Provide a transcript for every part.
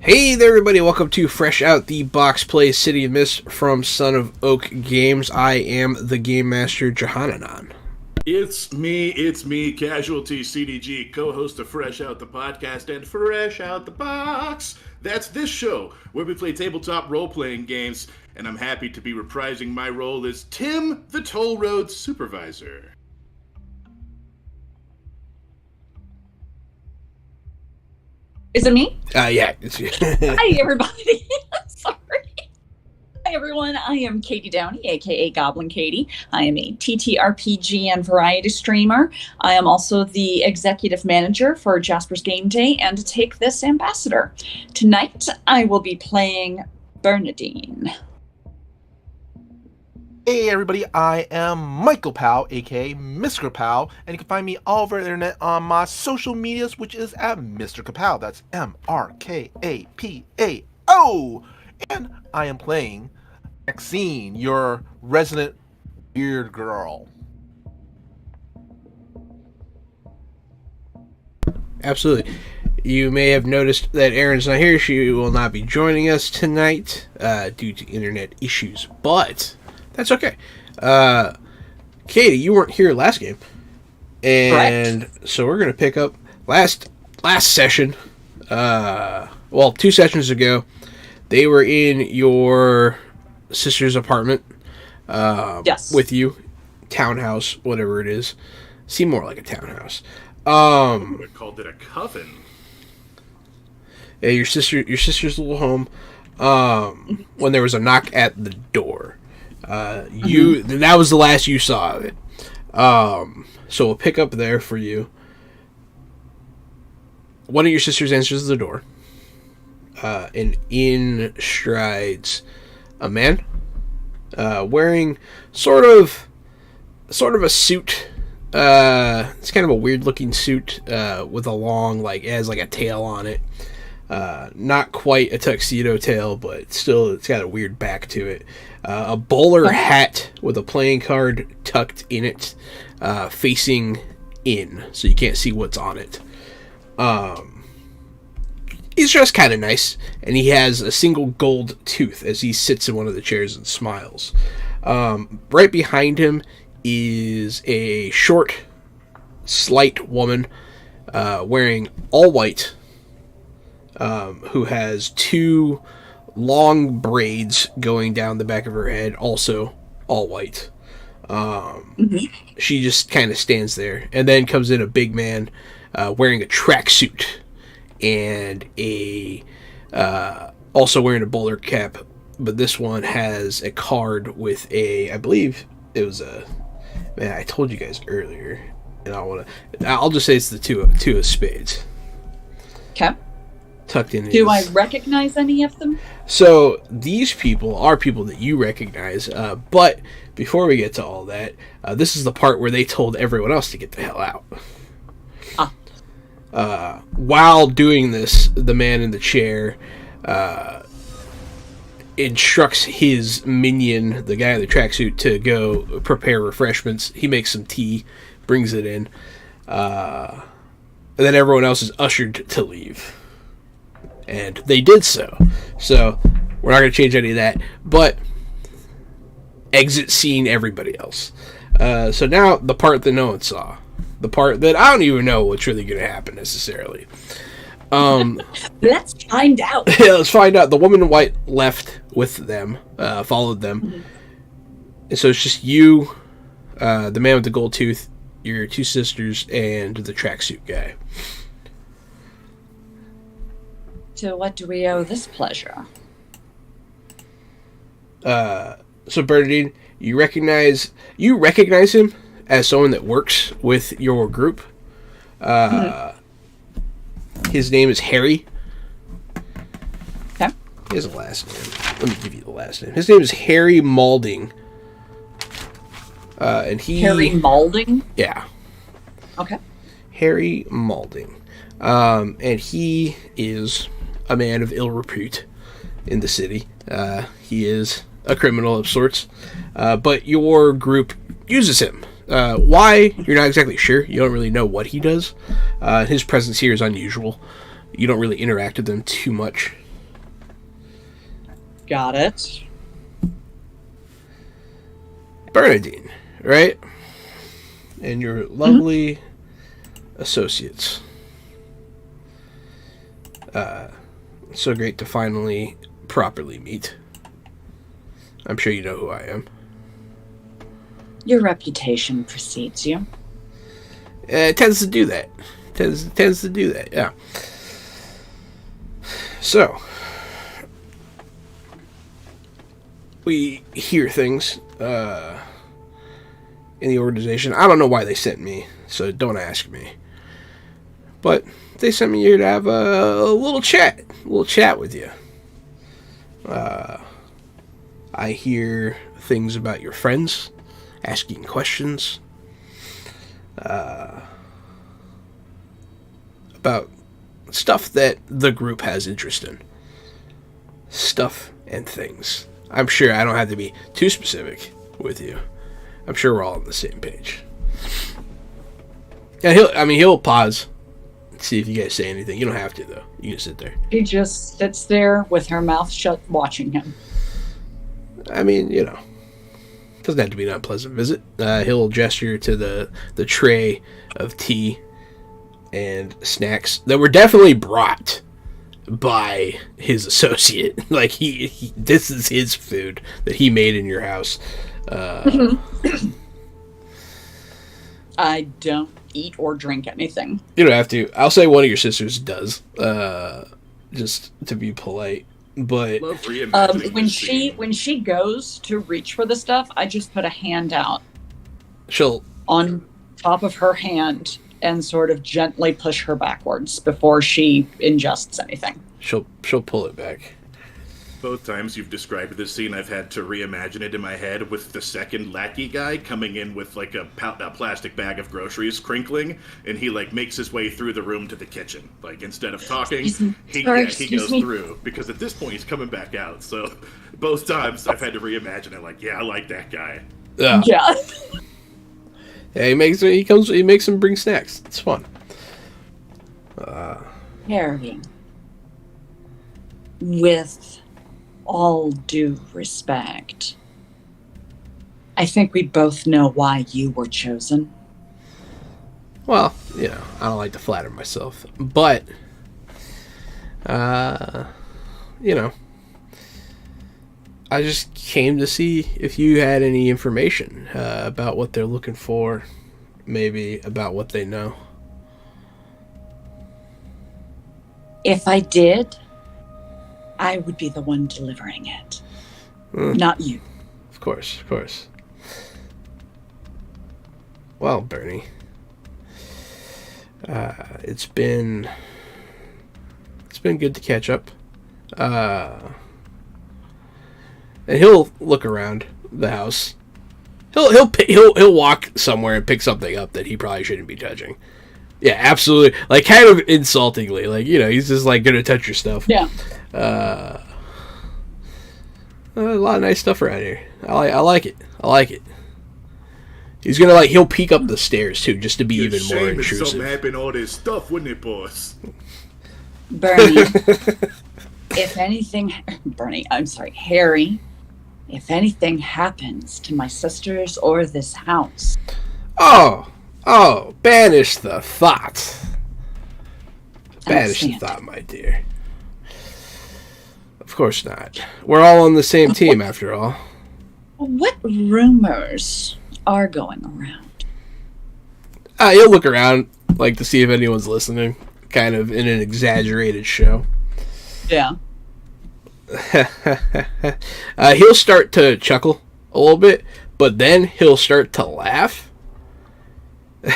Hey there everybody, welcome to Fresh Out, the box play City of Mist from Son of Oak Games. I am the Game Master, Johananon. It's me, Casualty CDG, co-host of Fresh Out the Podcast and Fresh Out the Box. That's this show, where we play tabletop role-playing games, and I'm happy to be reprising my role as Tim, the Toll Road Supervisor. Is it me? Yeah, it's you. Hi, everybody. Sorry. Hi, everyone. I am Katie Downey, aka Goblin Katie. I am a TTRPG and variety streamer. I am also the executive manager for Jasper's Game Day and Take This Ambassador. Tonight, I will be playing Bernadine. Hey everybody, I am Michael Powell, aka Mr. Kapow, and you can find me all over the internet on my social medias, which is at Mr. Kapow. That's MrKapao. And I am playing Maxine, your resident weird girl. Absolutely. you may have noticed that Erin's not here. She will not be joining us tonight due to internet issues, but that's okay. Katie, you weren't here last game, and correct. So we're going to pick up last session. 2 sessions ago, they were in your sister's apartment yes. with you. Townhouse, whatever it is. Seemed more like a townhouse. I would have called it a coven. Yeah, your sister's little home. When there was a knock at the door, that was the last you saw of it. So we'll pick up there for you. One of your sisters answers the door, and in strides a man wearing sort of a suit. It's kind of a weird looking suit with a long, it has a tail on it. Not quite a tuxedo tail, but still it's got a weird back to it. A bowler hat with a playing card tucked in it, facing in, so you can't see what's on it. He's dressed kind of nice, and he has a single gold tooth as he sits in one of the chairs and smiles. Right behind him is a short, slight woman wearing all white, who has 2 long braids going down the back of her head, also all white. She just kind of stands there, and then comes in a big man wearing a tracksuit and also wearing a bowler cap, but this one has a card with I believe it was man, I told you guys earlier, and I'll just say it's the two of spades. Okay. Tucked in. Do I recognize any of them? So these people are people that you recognize, but before we get to all that, this is the part where they told everyone else to get the hell out. While doing this, the man in the chair instructs his minion, the guy in the tracksuit, to go prepare refreshments. He makes some tea, brings it in, and then everyone else is ushered to leave. And they did so. So we're not going to change any of that, but exit scene everybody else. So now the part that no one saw. The part that I don't even know what's really going to happen necessarily. Let's find out. Yeah, let's find out. The woman in white left with them, followed them. Mm-hmm. And so it's just you, the man with the gold tooth, your 2 sisters, and the tracksuit guy. To what do we owe this pleasure? So Bernadine, you recognize him as someone that works with your group. His name is Harry. Okay. He has a last name. Let me give you the last name. His name is Harry Malding. Harry Malding? Yeah. Okay. Harry Malding. And he is a man of ill repute in the city. He is a criminal of sorts. But your group uses him. Why? You're not exactly sure. You don't really know what he does. His presence here is unusual. You don't really interact with him too much. Got it. Bernadine, right? And your lovely associates. So great to finally properly meet. I'm sure you know who I am. Your reputation precedes you. It tends to do that. Tends to do that, yeah. So, we hear things in the organization. I don't know why they sent me, so don't ask me. But they sent me here to have a little chat with you. I hear things about your friends, asking questions, about stuff that the group has interest in. Stuff and things. I'm sure I don't have to be too specific with you. I'm sure we're all on the same page. And he'll pause. See if you guys say anything. You don't have to, though. You can sit there. She just sits there with her mouth shut, watching him. I mean, doesn't have to be an unpleasant visit. He'll gesture to the tray of tea and snacks that were definitely brought by his associate. Like, he this is his food that he made in your house. I don't eat or drink anything. You don't have to. I'll say one of your sisters does, just to be polite. But Love reimagining when she goes to reach for the stuff, I just put a hand out she'll on top of her hand and sort of gently push her backwards before she ingests anything. she'll pull it back. Both times you've described this scene, I've had to reimagine it in my head with the second lackey guy coming in with like a plastic bag of groceries crinkling, and he like makes his way through the room to the kitchen. Like, instead of talking, he goes through, because at this point he's coming back out. So both times I've had to reimagine it. Like, yeah, I like that guy. Yeah. He makes him bring snacks. It's fun. Harry, with all due respect, I think we both know why you were chosen. Well, I don't like to flatter myself, but I just came to see if you had any information about what they're looking for, maybe about what they know. If I did, I would be the one delivering it, not you. Of course. Well, Bernie, it's been good to catch up. And he'll look around the house. He'll walk somewhere and pick something up that he probably shouldn't be touching. Yeah, absolutely. Like, kind of insultingly. Like, he's just like gonna touch your stuff. Yeah. A lot of nice stuff around here. I like it. He's gonna he'll peek up the stairs too, just to be even more intrusive. Something happened all this stuff, wouldn't it, boss? Bernie, Harry, if anything happens to my sisters or this house. Oh, banish the thought. Banish the thought, my dear. Of course not. We're all on the same team, after all. What rumors are going around? You'll look around, to see if anyone's listening, kind of in an exaggerated show. Yeah. He'll start to chuckle a little bit, but then he'll start to laugh. And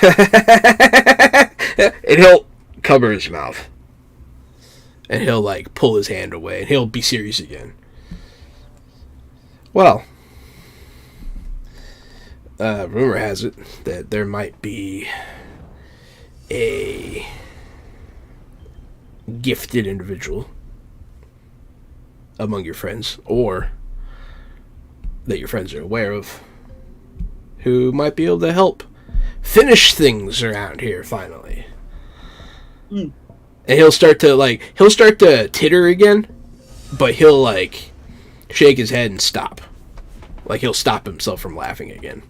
he'll cover his mouth. And he'll, pull his hand away, and he'll be serious again. Well, rumor has it that there might be a gifted individual among your friends, or that your friends are aware of, who might be able to help finish things around here finally. And he'll start to titter again, but he'll shake his head and stop. He'll stop himself from laughing again.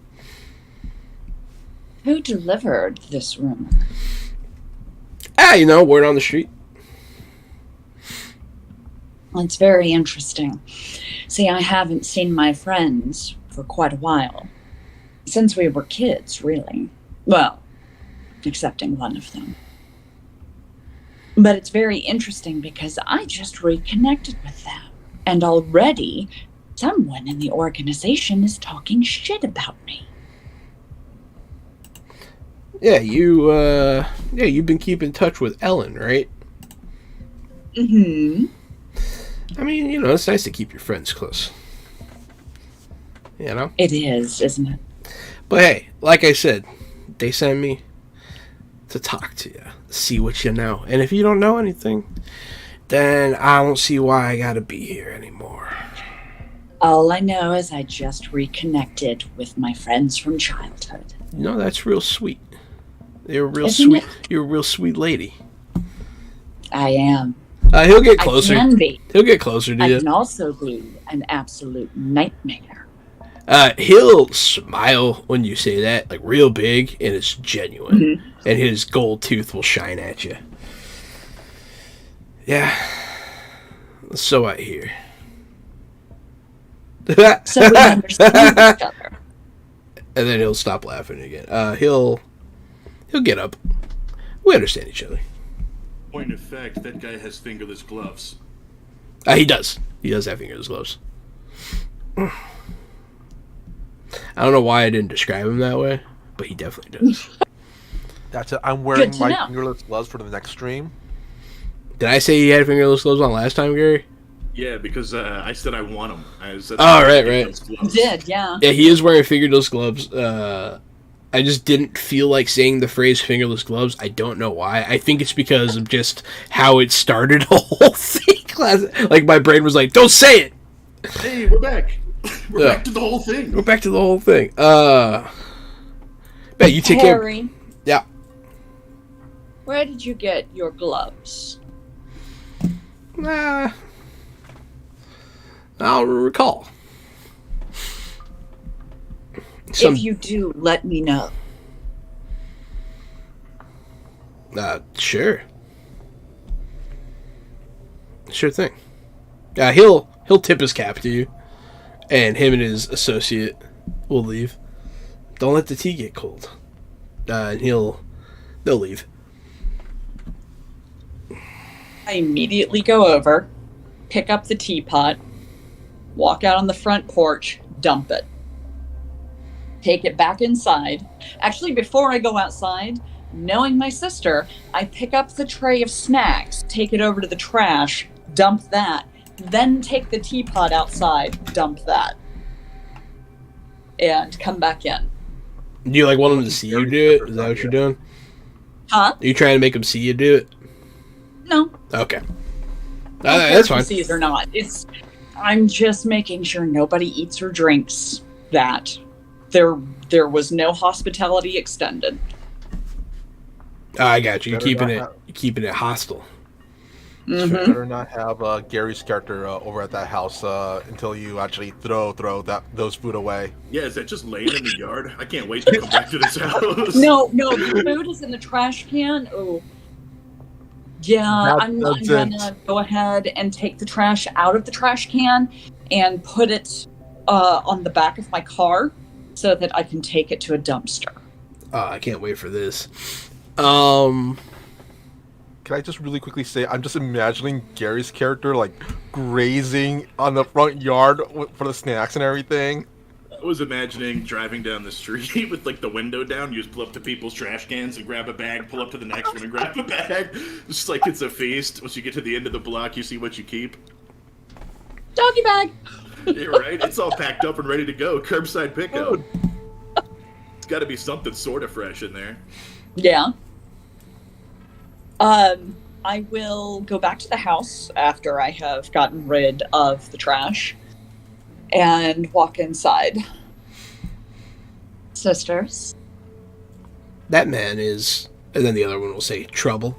Who delivered this rumor? Word on the street. It's very interesting. See, I haven't seen my friends for quite a while. Since we were kids, really. Well, excepting one of them. But it's very interesting because I just reconnected with them. And already, someone in the organization is talking shit about me. Yeah, you've been keeping in touch with Ellen, right? Mm-hmm. I mean, it's nice to keep your friends close. It is, isn't it? But hey, like I said, they sent me to talk to you, see what you know. And if you don't know anything, then I don't see why I gotta be here anymore. All I know is I just reconnected with my friends from childhood. That's real sweet. You're a real Isn't sweet. it? You're a real sweet lady. I am. He'll get closer. I can be. He'll get closer to I you. can also be an absolute nightmare. He'll smile when you say that, like real big, and it's genuine. Mm-hmm. And his gold tooth will shine at you. Yeah. So I hear. So we understand each other. And then he'll stop laughing again. He'll get up. We understand each other. Point of fact, that guy has fingerless gloves. He does. He does have fingerless gloves. I don't know why I didn't describe him that way, but he definitely does. That's it. I'm wearing Good to my know. fingerless gloves for the next stream. Did I say he had fingerless gloves on last time, Gary? Yeah, because I said I want them. Right. You did, yeah. Yeah, he is wearing fingerless gloves. I just didn't feel like saying the phrase fingerless gloves. I don't know why. I think it's because of just how it started the whole thing. Like, my brain was like, don't say it! Hey, we're back. We're back to the whole thing. We're back to the whole thing. Bet you take Harry, care. Yeah. where did you get your gloves? I'll recall. If you do, let me know. Sure. Sure thing. He'll tip his cap to you, and him and his associate will leave. Don't let the tea get cold. And they'll leave. I immediately go over, pick up the teapot, walk out on the front porch, dump it. Take it back inside. Actually, before I go outside, knowing my sister, I pick up the tray of snacks, take it over to the trash, dump that, then take the teapot outside, dump that, and come back in. Do you want them to see you do it? Is that what you're doing? Huh? Are you trying to make them see you do it? No. Okay. I don't care That's if he fine. sees or not. I'm just making sure nobody eats or drinks that. There was no hospitality extended. I got you. You're Better keeping it hostile. Mm-hmm. Better not have Gary's character over at that house until you actually throw those food away. Yeah, is that just laying in the yard? I can't wait to come back to this house. No, the food is in the trash can. Oh, yeah. I'm gonna go ahead and take the trash out of the trash can and put it on the back of my car so that I can take it to a dumpster. I can't wait for this. Can I just really quickly say, I'm just imagining Gary's character grazing on the front yard for the snacks and everything. I was imagining driving down the street with the window down. You just pull up to people's trash cans and grab a bag, pull up to the next one and grab a bag. Just like it's a feast. Once you get to the end of the block, you see what you keep. Doggy bag. You're right. It's all packed up and ready to go. Curbside pickup. It's got to be something sort of fresh in there. Yeah. I will go back to the house after I have gotten rid of the trash and walk inside. Sisters. That man is, and then the other one will say, trouble.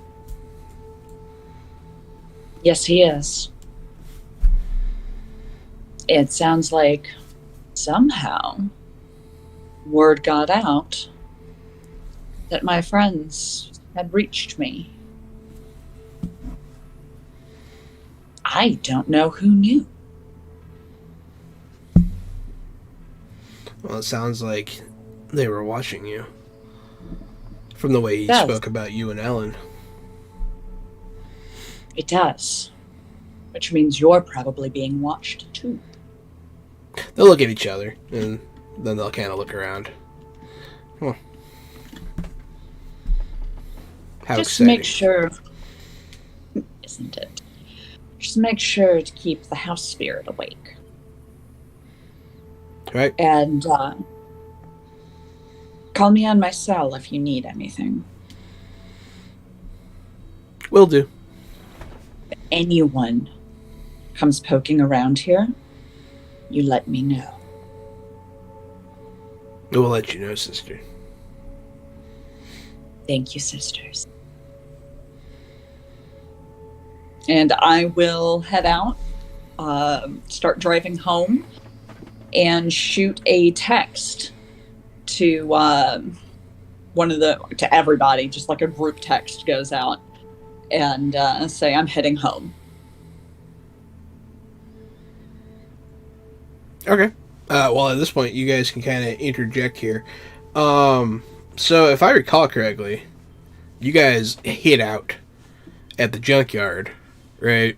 Yes, he is. It sounds like somehow word got out that my friends had reached me. I don't know who knew. Well, it sounds like they were watching you. From the way he Yes. spoke about you and Ellen. It does. Which means you're probably being watched too. They'll look at each other, and then they'll kind of look around. Huh. How Just exciting. make sure, isn't it? Just make sure to keep the house spirit awake. Right? And call me on my cell if you need anything. Will do. If anyone comes poking around here, you let me know. We'll let you know, sister. Thank you, sisters. And I will head out, start driving home, and shoot a text to to everybody, just like a group text goes out, and say I'm heading home. Okay. Well, at this point, you guys can kind of interject here. So, if I recall correctly, you guys hid out at the junkyard, right?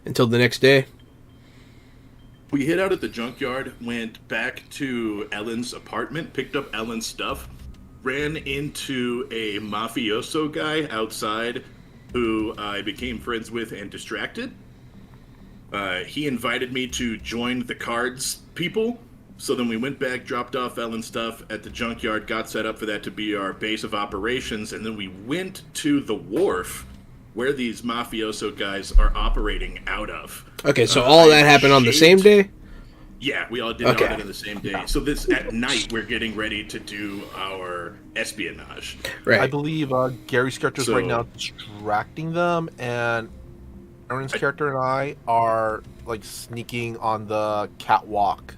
Until the next day? We hid out at the junkyard, went back to Ellen's apartment, picked up Ellen's stuff, ran into a mafioso guy outside who I became friends with and distracted. He invited me to join the cards people. So then we went back, dropped off Ellen's stuff at the junkyard, got set up for that to be our base of operations, and then we went to the wharf where these mafioso guys are operating out of. Okay, so all that happened on the same day? Yeah, we all did all that on the same day. So this at night we're getting ready to do our espionage. Right. I believe Gary's character is right now distracting them, and Aaron's character and I are like sneaking on the catwalk.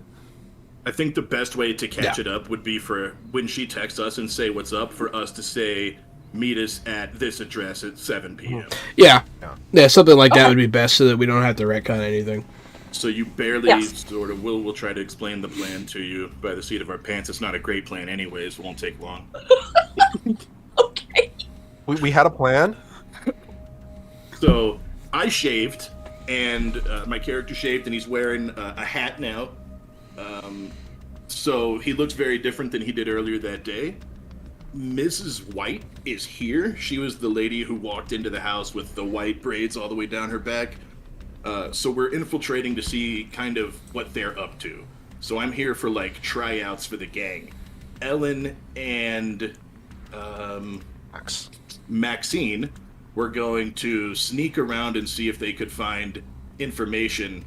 I think the best way to catch it up would be for when she texts us and say what's up, for us to say, meet us at this address at 7 p.m. Yeah, something like that would be best so that we don't have to retcon anything. So you barely sort of, we'll try to explain the plan to you by the seat of our pants. It's not a great plan anyways, it won't take long. Okay. We had a plan? So I shaved, and my character shaved, and he's wearing a hat now. So he looks very different than he did earlier that day. Mrs. White is here. She was the lady who walked into the house with the white braids all the way down her back. So we're infiltrating to see kind of what they're up to. So I'm here for like tryouts for the gang. Ellen and Maxine were going to sneak around and see if they could find information.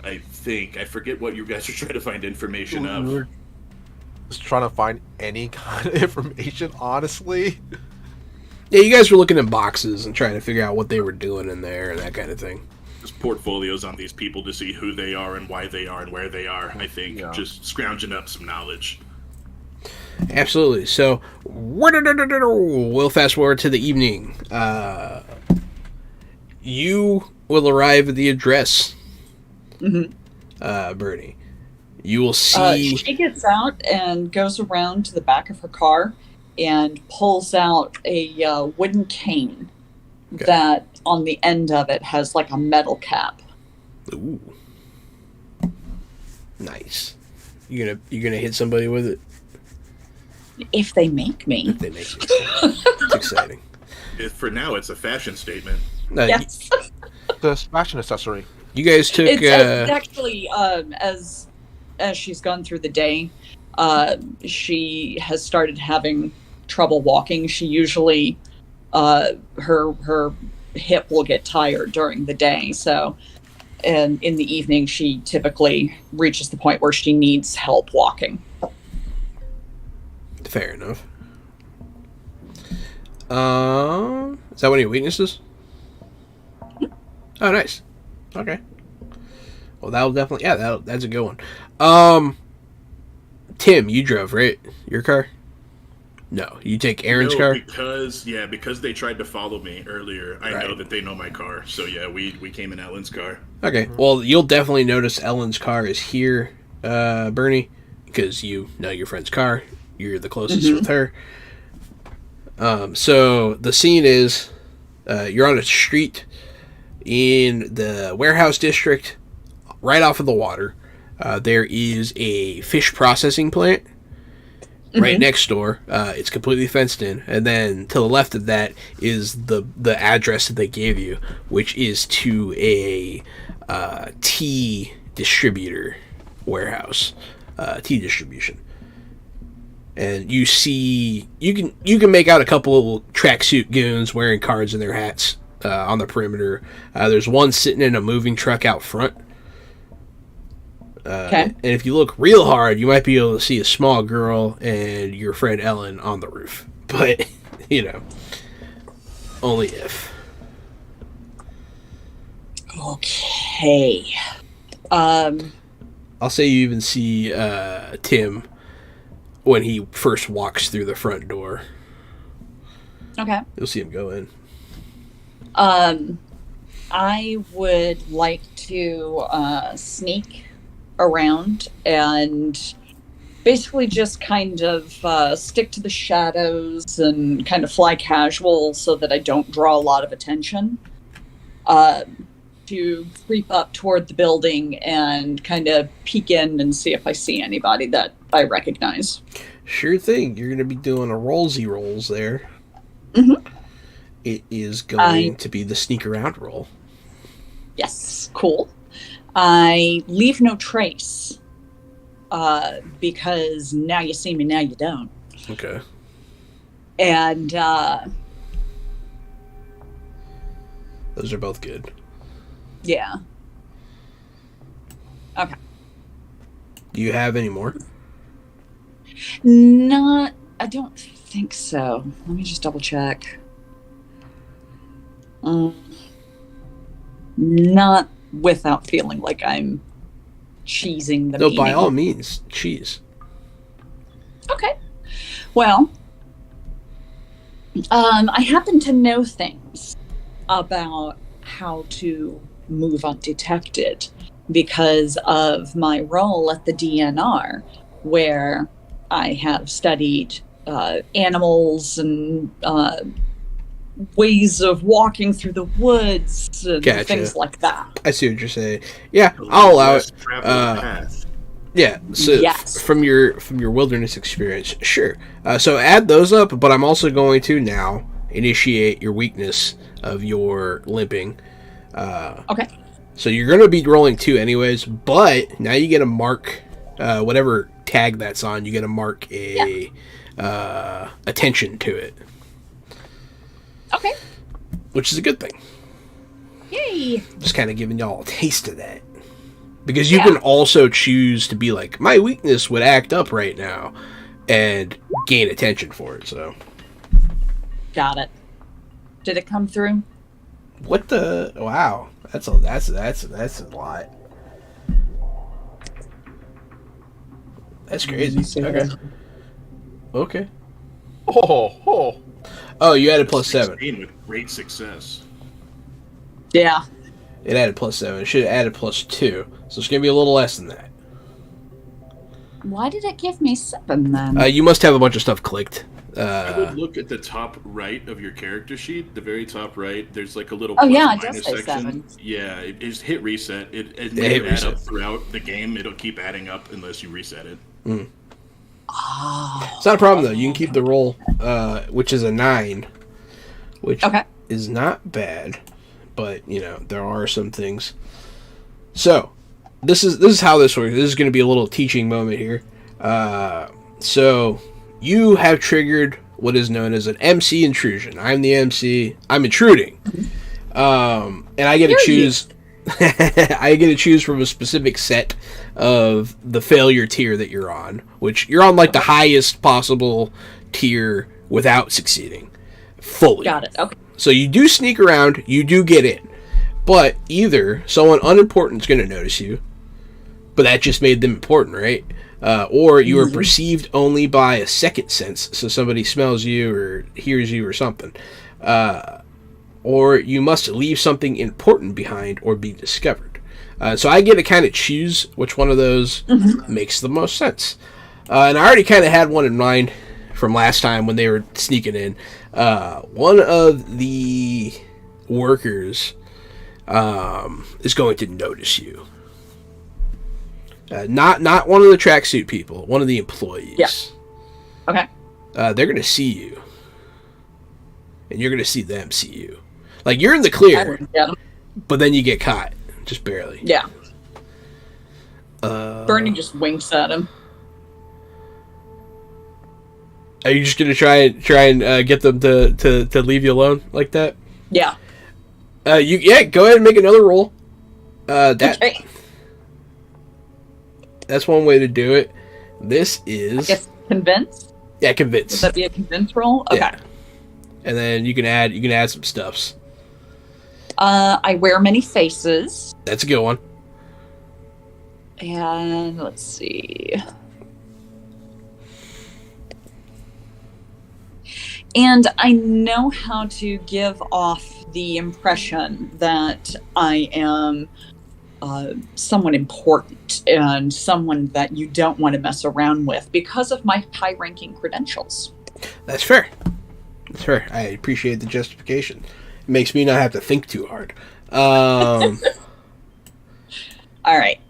I forget what you guys are trying to find information of. We're just trying to find any kind of information, honestly. Yeah, you guys were looking in boxes and trying to figure out what they were doing in there and that kind of thing. Just portfolios on these people to see who they are and why they are and where they are, I think. Yeah. Just scrounging up some knowledge. Absolutely. So, we'll fast forward to the evening. You will arrive at the address, Bernie. You will see... she gets out and goes around to the back of her car and pulls out a wooden cane that on the end of it has like a metal cap. Ooh. Nice. You gonna hit somebody with it? If they make me. If they make you. It's exciting. For now, it's a fashion statement. Yes. The fashion accessory. You guys took... It's actually, as she's gone through the day, she has started having trouble walking. She usually, her hip will get tired during the day. So, and in the evening, she typically reaches the point where she needs help walking. Fair enough. Is that one of your weaknesses? Oh, nice. Okay. Well, that'll definitely... Yeah, that's a good one. Tim, you drove, right? Your car? No, you take Aaron's car? Because they tried to follow me earlier. I know that they know my car. So, yeah, we came in Ellen's car. Okay. Well, you'll definitely notice Ellen's car is here, Bernie, because you know your friend's car. You're the closest with her. So the scene is you're on a street in the warehouse district, right off of the water. There is a fish processing plant right next door. It's completely fenced in, and then to the left of that is the address that they gave you, which is to a tea distributor warehouse, tea distribution. And you see, you can make out a couple of tracksuit goons wearing cards in their hats on the perimeter. There's one sitting in a moving truck out front. And if you look real hard, you might be able to see a small girl and your friend Ellen on the roof. But, only if. Okay. I'll say you even see Tim when he first walks through the front door. Okay. You'll see him go in. I would like to sneak around and basically just kind of stick to the shadows and kind of fly casual so that I don't draw a lot of attention. To creep up toward the building and kind of peek in and see if I see anybody that I recognize. Sure thing. You're going to be doing a rollsy rolls there. Mm-hmm. It is going to be the sneak around roll. Yes, cool. I leave no trace because now you see me, now you don't. Okay. And those are both good. yeah. Okay. Do you have any more? I don't think so. Let me just double check. Not without feeling like I'm cheesing the meaning. No, by all means, cheese. Okay. Well, I happen to know things about how to move undetected because of my role at the DNR, where I have studied animals and ways of walking through the woods and Gotcha. things like that. I see what you're saying. Yeah, I'll allow it. Path. Yeah, so Yes. from your wilderness experience, sure. So add those up, but I'm also going to now initiate your weakness of your limping. Okay. So you're going to be rolling 2 anyways, but now you get a mark, whatever tag that's on, you get to mark a attention to it. Okay. Which is a good thing. Yay. Just kind of giving y'all a taste of that. Because you can also choose to be like, my weakness would act up right now, and gain attention for it, so. Got it. Did it come through? What the? Wow. That's a lot. That's crazy. Okay. Okay. Oh, you added +7. With great success. Yeah. It added +7. It should have added +2. So it's going to be a little less than that. Why did it give me 7 then? You must have a bunch of stuff clicked. I would look at the top right of your character sheet, the very top right. There's like a little Oh, yeah, it plus does minus say section. 7. Yeah, just hit reset. It Yeah, may hit add reset. up throughout the game. It'll keep adding up unless you reset it. Oh. It's not a problem, though. You can keep the roll, which is a 9, which is not bad. But, you know, there are some things. So, this is how this works. This is going to be a little teaching moment here. So, you have triggered what is known as an MC intrusion. I'm the MC. I'm intruding. And I get to choose... I get to choose from a specific set of the failure tier that you're on. Which, you're on, like, the highest possible tier without succeeding. Fully. Got it. Okay. So you do sneak around, you do get in. But either someone unimportant is going to notice you, but that just made them important, right? Or you are perceived only by a second sense, so somebody smells you or hears you or something. Or you must leave something important behind or be discovered. So I get to kind of choose which one of those makes the most sense. And I already kind of had one in mind from last time when they were sneaking in. One of the workers is going to notice you. Not one of the tracksuit people, one of the employees. Yeah. Okay. They're going to see you. And you're going to see them see you. Like, you're in the clear, but then you get caught. Just barely. Yeah. Bernie just winks at him. Are you just gonna try and get them to leave you alone like that? Yeah. Go ahead and make another roll. Okay. That's one way to do it. This is I guess convince. Yeah, convince. Would that be a convince roll? Okay. Yeah. And then you can add some stuffs. I wear many faces. That's a good one. And let's see. And I know how to give off the impression that I am someone important and someone that you don't want to mess around with because of my high-ranking credentials. That's fair. That's fair. I appreciate the justification. It makes me not have to think too hard. All right.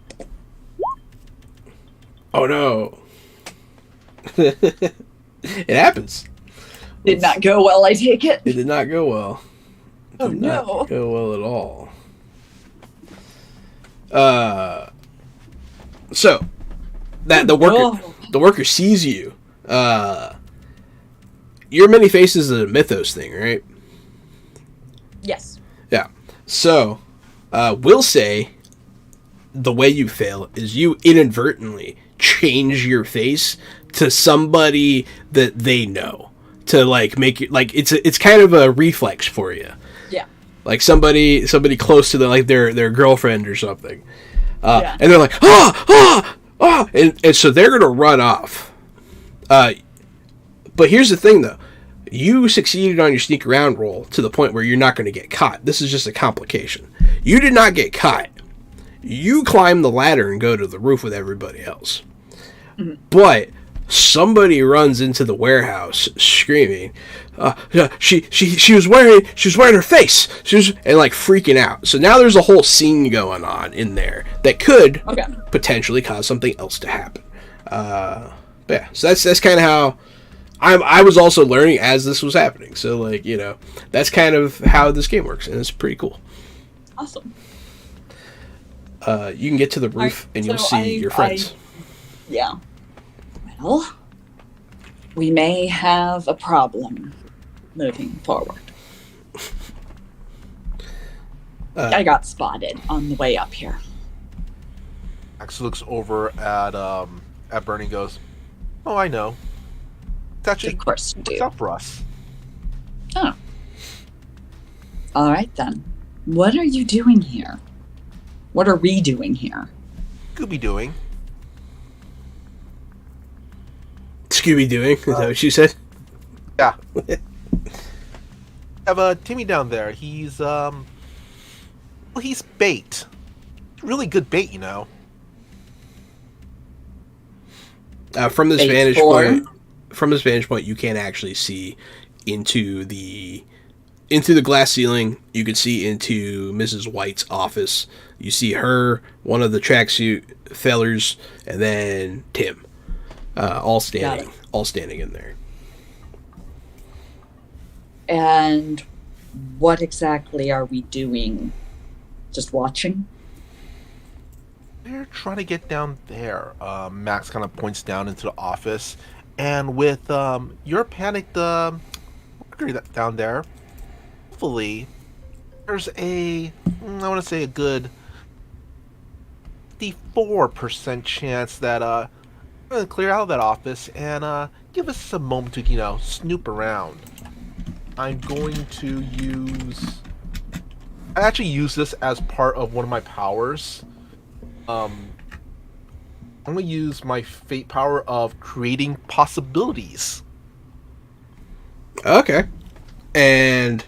Oh no. It happens. Did not go well, I take it. It did not go well. Oh Did no. not go well at all. So that the worker sees you. Your many faces is a mythos thing, right? Yes. Yeah. So we'll say the way you fail is you inadvertently change your face to somebody that they know to like make it like it's kind of a reflex for you. Yeah. Like somebody close to their girlfriend or something. Yeah. And they're like, and so they're gonna run off. But here's the thing though. You succeeded on your sneak around roll to the point where you're not going to get caught. This is just a complication. You did not get caught. You climb the ladder and go to the roof with everybody else. Mm-hmm. But somebody runs into the warehouse screaming, she was wearing her face. And like freaking out. So now there's a whole scene going on in there that could potentially cause something else to happen. But yeah, so that's kind of how I was also learning as this was happening. So like, you know, that's kind of how this game works, and it's pretty cool. Awesome. You can get to the roof and you'll see your friends. Yeah. Well, we may have a problem moving forward. I got spotted on the way up here. Max looks over at Bernie and goes, "Oh, I know. It's actually of course you do. What's up for us?" Oh. All right then. What are you doing here? What are we doing here? Scooby doing. Scooby doing? Is that what she said? Yeah. Have Timmy down there. He's he's bait. Really good bait, you know. From this vantage point, you can't actually see into the glass ceiling. You can see into Mrs. White's office. You see her, one of the tracksuit fellers, and then Tim, all standing in there. And what exactly are we doing? Just watching? We're trying to get down there. Max kind of points down into the office, and with your panicked worker down there, hopefully there's I want to say a good 54% chance that we're gonna clear out of that office and give us a moment to snoop around. I'm going to actually use this as part of one of my powers. I'm going to use my fate power of creating possibilities. Okay. And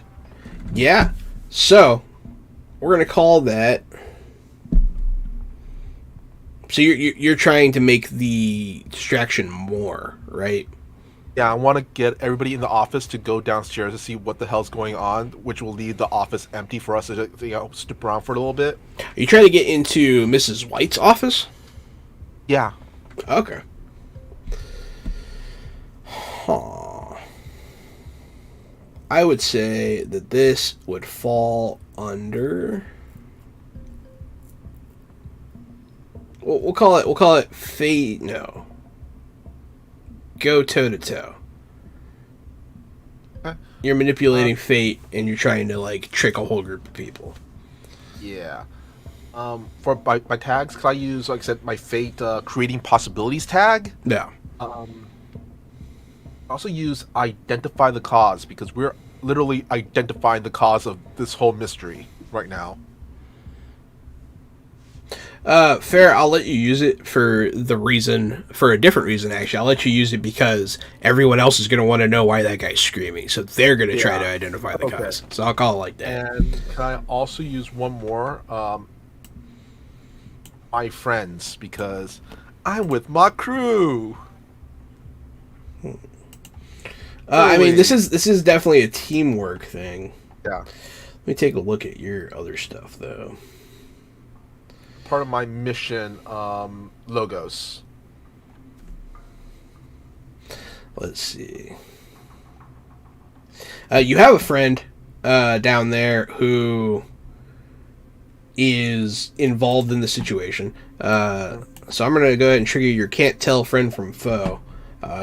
yeah, so we're going to call that. So you're trying to make the distraction more, right? Yeah, I want to get everybody in the office to go downstairs to see what the hell's going on, which will leave the office empty for us to snoop around for a little bit. Are you trying to get into Mrs. White's office? Yeah. Okay. Huh. I would say that this would fall under. We'll call it fate. No. Go toe to toe. You're manipulating fate, and you're trying to trick a whole group of people. Yeah. For my tags, because I use, like I said, my fate creating possibilities tag. Yeah. I also use identify the cause, because we're literally identifying the cause of this whole mystery right now. Fair. I'll let you use it for a different reason. Actually, I'll let you use it because everyone else is going to want to know why that guy's screaming, so they're going to try to identify the cause. So I'll call it like that. And can I also use one more? My friends, because I'm with my crew. I mean, this is definitely a teamwork thing. Yeah. Let me take a look at your other stuff, though. Part of my mission logos. Let's see. You have a friend down there who is involved in the situation. So I'm going to go ahead and trigger your can't tell friend from foe.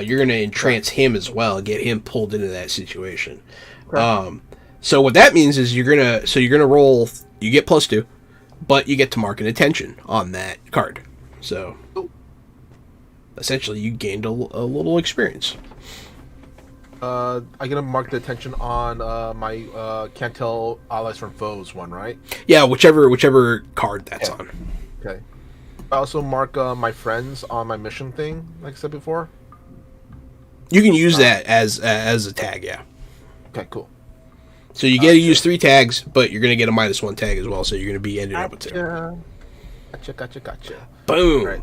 You're going to entrance him as well, get him pulled into that situation. Okay. So what that means is you're gonna roll. You get +2, but you get to mark an attention on that card. So essentially, you gained a little experience. I'm gonna mark the attention on my can't tell allies from foes one, right? Yeah, whichever card that's on. Okay. I also mark my friends on my mission thing, like I said before. You can use that as a tag, yeah. Okay, cool. So you get to use 3 tags, but you're gonna get a -1 tag as well. So you're gonna be ending up with 2. Gotcha. Boom. Right.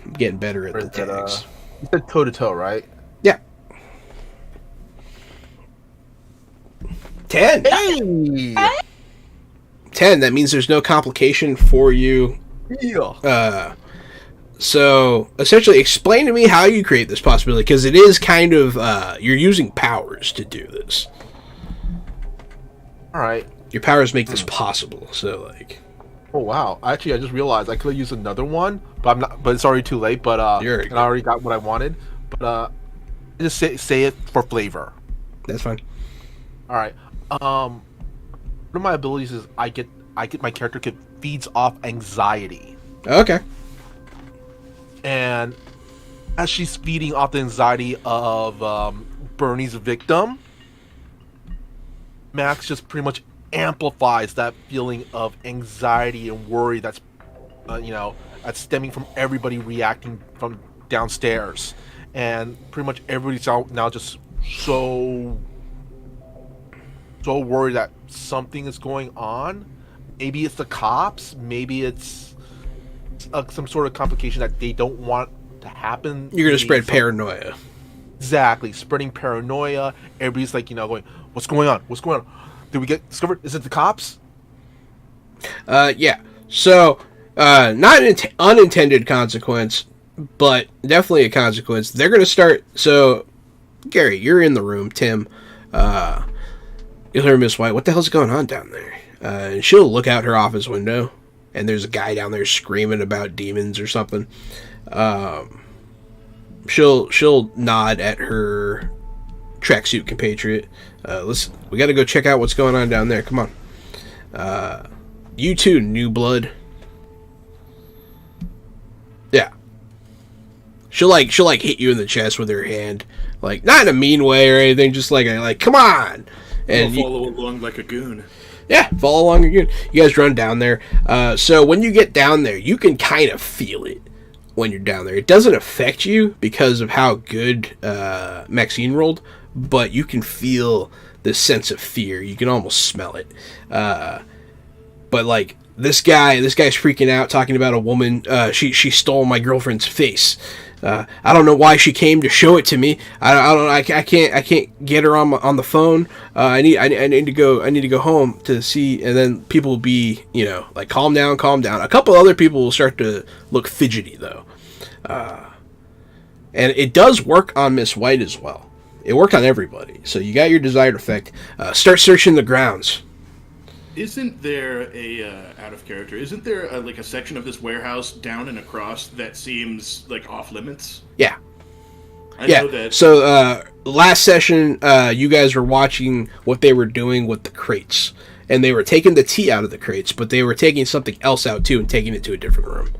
I'm getting better at the tags. You said toe to toe, right? Yeah. 10. Hey. 10. That means there's no complication for you. Yeah. So essentially, explain to me how you create this possibility, because it is kind of you're using powers to do this. All right. Your powers make this possible. So like. Oh wow! Actually, I just realized I could have used another one, but I'm not. But it's already too late. But and I already got what I wanted. But just say it for flavor. That's fine. All right. One of my abilities is I get my character feeds off anxiety. Okay. And as she's feeding off the anxiety of Bernie's victim, Max just pretty much amplifies that feeling of anxiety and worry that's that's stemming from everybody reacting from downstairs, and pretty much everybody's now just so worried that something is going on. Maybe it's the cops, maybe it's some sort of complication that they don't want to happen. You're gonna spread paranoia. Exactly, spreading paranoia. Everybody's like, going, what's going on? Did we get discovered? Is it the cops? Yeah. So, not an unintended consequence, but definitely a consequence. They're going to start. So, Gary, you're in the room. Tim, you'll hear Miss White. What the hell's going on down there? And she'll look out her office window, and there's a guy down there screaming about demons or something. She'll nod at her tracksuit compatriot. Listen, we got to go check out what's going on down there. Come on. You too, new blood. Yeah. She'll hit you in the chest with her hand, like not in a mean way or anything, just like come on. And we'll follow along like a goon. Yeah, follow along again. You guys run down there. So when you get down there, you can kind of feel it when you're down there. It doesn't affect you because of how good Maxine rolled, but you can feel this sense of fear. You can almost smell it. But like this guy's freaking out, talking about a woman. She stole my girlfriend's face. I don't know why she came to show it to me. I can't get her on the phone. I need to go home to see. And then people will be like calm down. A couple other people will start to look fidgety though. And it does work on Miss White as well. It worked on everybody. So you got your desired effect. Start searching the grounds. Isn't there out of character? Isn't there a section of this warehouse down and across that seems like off limits? Yeah. I know that. So last session, you guys were watching what they were doing with the crates, and they were taking the tea out of the crates, but they were taking something else out too and taking it to a different room.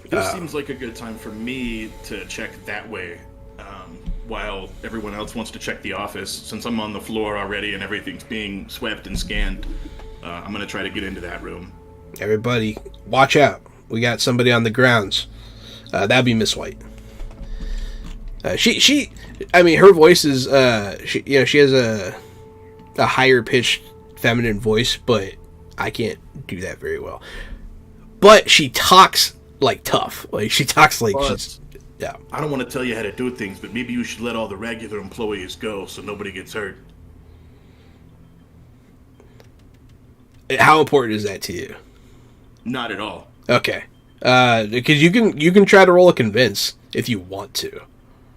This seems like a good time for me to check that way. while everyone else wants to check the office. Since I'm on the floor already and everything's being swept and scanned, I'm going to try to get into that room. Everybody, watch out. We got somebody on the grounds. That'd be Miss White. I mean, her voice is, she has a higher pitched feminine voice, but I can't do that very well. But she talks like tough. Like, she talks like she's, yeah. I don't want to tell you how to do things, but maybe you should let all the regular employees go so nobody gets hurt. How important is that to you? Not at all. Okay. Because you can try to roll a convince if you want to.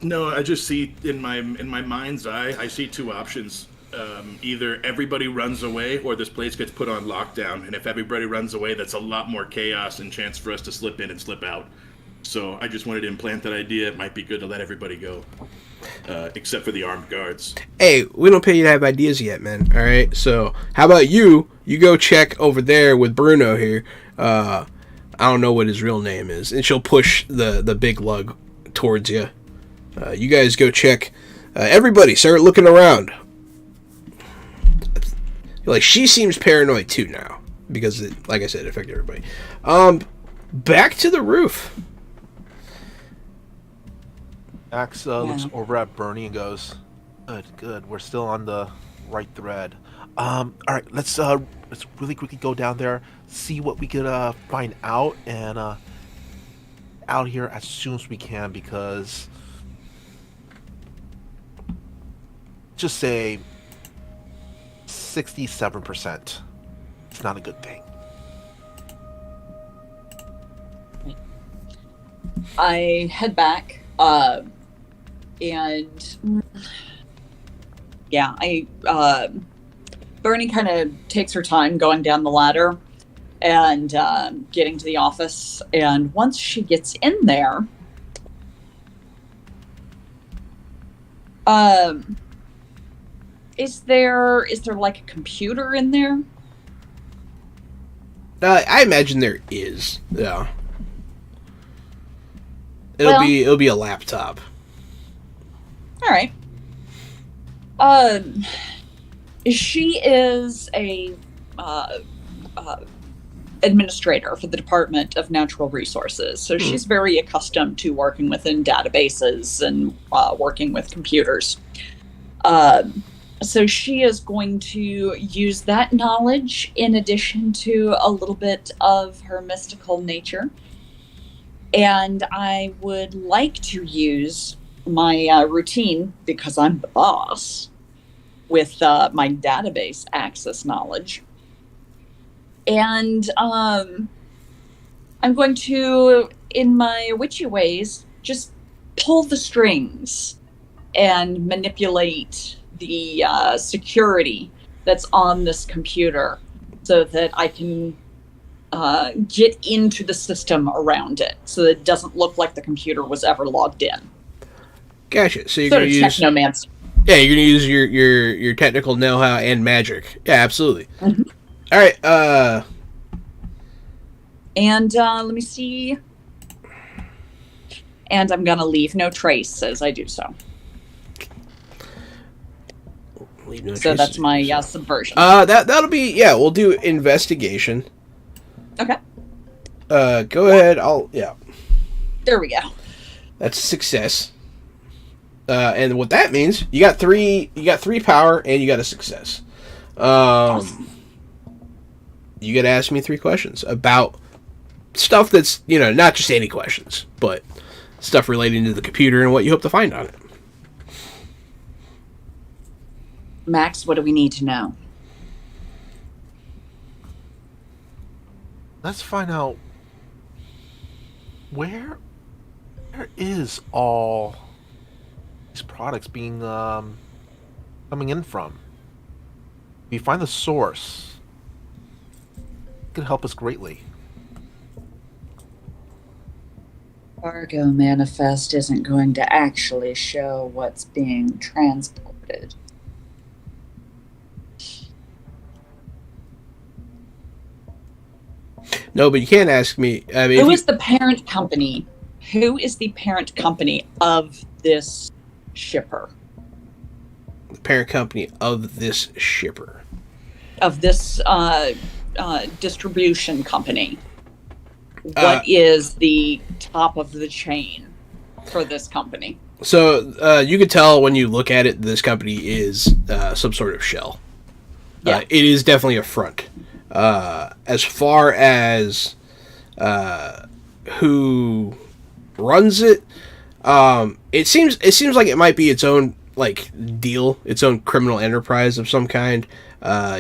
No, I just see in my mind's eye, I see two options. Either everybody runs away or this place gets put on lockdown. And if everybody runs away, that's a lot more chaos and chance for us to slip in and slip out. So I just wanted to implant that idea. It might be good to let everybody go, except for the armed guards. Hey, we don't pay you to have ideas yet, man. All right. So how about you go check over there with Bruno here. I don't know what his real name is, and she'll push the big lug towards you. You guys go check. Everybody start looking around. Like, she seems paranoid too now because it, like I said, it affected everybody. Back to the roof. Max looks over at Bernie and goes, "Good. We're still on the right thread. All right, let's really quickly go down there, see what we could find out, and out here as soon as we can, because just say 67%. It's not a good thing." I head back, and yeah, Bernie kind of takes her time going down the ladder and getting to the office. And once she gets in there, is there like a computer in there? I imagine there is. Yeah. It'll be a laptop. All right. She is a administrator for the Department of Natural Resources, so she's very accustomed to working within databases and working with computers. So she is going to use that knowledge in addition to a little bit of her mystical nature. And I would like to use my routine, because I'm the boss, with my database access knowledge. And I'm going to, in my witchy ways, just pull the strings and manipulate the security that's on this computer so that I can get into the system around it, so that it doesn't look like the computer was ever logged in. Gotcha. So you're going to use technomancy. Yeah, you're going to use your technical know-how and magic. Yeah, absolutely. Mm-hmm. All right. And let me see. And I'm going to leave no trace as I do so. Leave no So trace that's my subversion. That'll be, yeah, we'll do investigation. Okay. Go ahead. There we go. That's a success. And what that means, you got three power and you got a success. Awesome. You got to ask me 3 questions about stuff that's, not just any questions, but stuff relating to the computer and what you hope to find on it. Max, what do we need to know? Let's find out where is all these products being coming in from. If you find the source, it could help us greatly. Cargo manifest isn't going to actually show what's being transported. No, but you can't ask me. I mean, Who is the parent company? Who is the parent company of this shipper, The parent company of this shipper. of this distribution company. Uh, What is the top of the chain for this company? So you could tell when you look at it, this company is some sort of shell. Yeah. It is definitely a front. As far as who runs it, it seems like it might be its own like deal, its own criminal enterprise of some kind.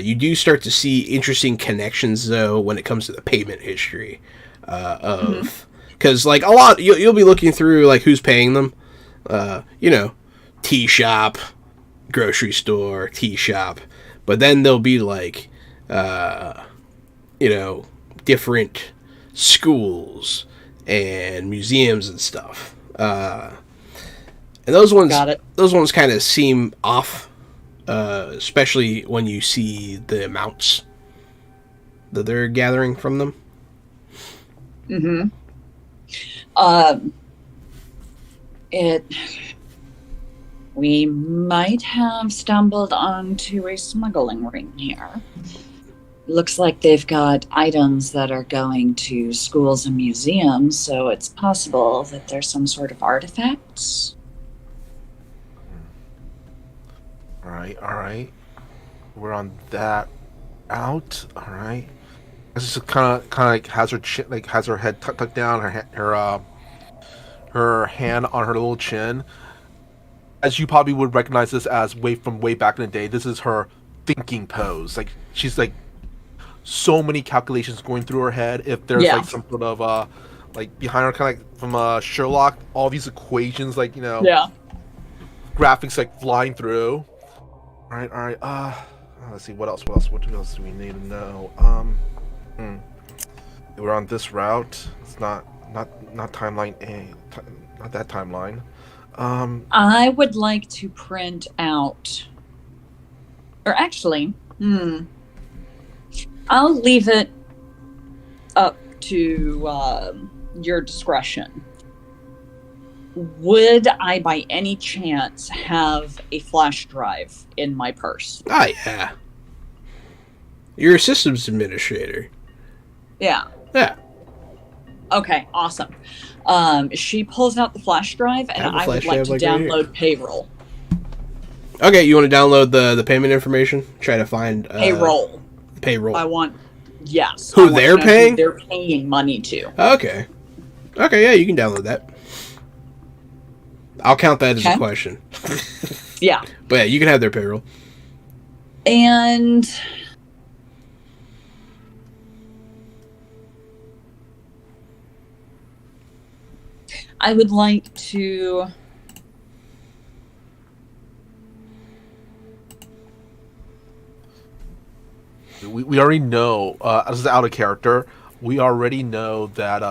You do start to see interesting connections though when it comes to the payment history of because like a lot you'll be looking through like who's paying them. Tea shop, grocery store, tea shop, but then there'll be like different schools and museums and stuff. And those ones, Got it. those ones kind of seem off, especially when you see the amounts that they're gathering from them. Mm-hmm. We might have stumbled onto a smuggling ring here. Looks like they've got items that are going to schools and museums, so it's possible that there's some sort of artifacts. All right. We're on that out. All right. This is kind of like has her chin, like has her head tucked down, her hand on her little chin. As you probably would recognize this as way back in the day, this is her thinking pose. Like she's like so many calculations going through her head. If there's like some sort of like behind her, kind of like from Sherlock, all these equations, like graphics like flying through. All right. Let's see what else. What else do we need to know? We're on this route. It's not timeline A, not that timeline. I would like to print out, or actually, I'll leave it up to your discretion. Would I, by any chance, have a flash drive in my purse? Ah, yeah. You're a systems administrator. Yeah. Yeah. Okay, awesome. She pulls out the flash drive, and I would like to download payroll. Okay, you want to download the payment information? Try to find Payroll. I want, yes. Who they're paying? Who they're paying money to. Okay, yeah, you can download that. I'll count that as a question. Yeah. But yeah, you can have their payroll. And I would like to we already know this is out of character. We already know that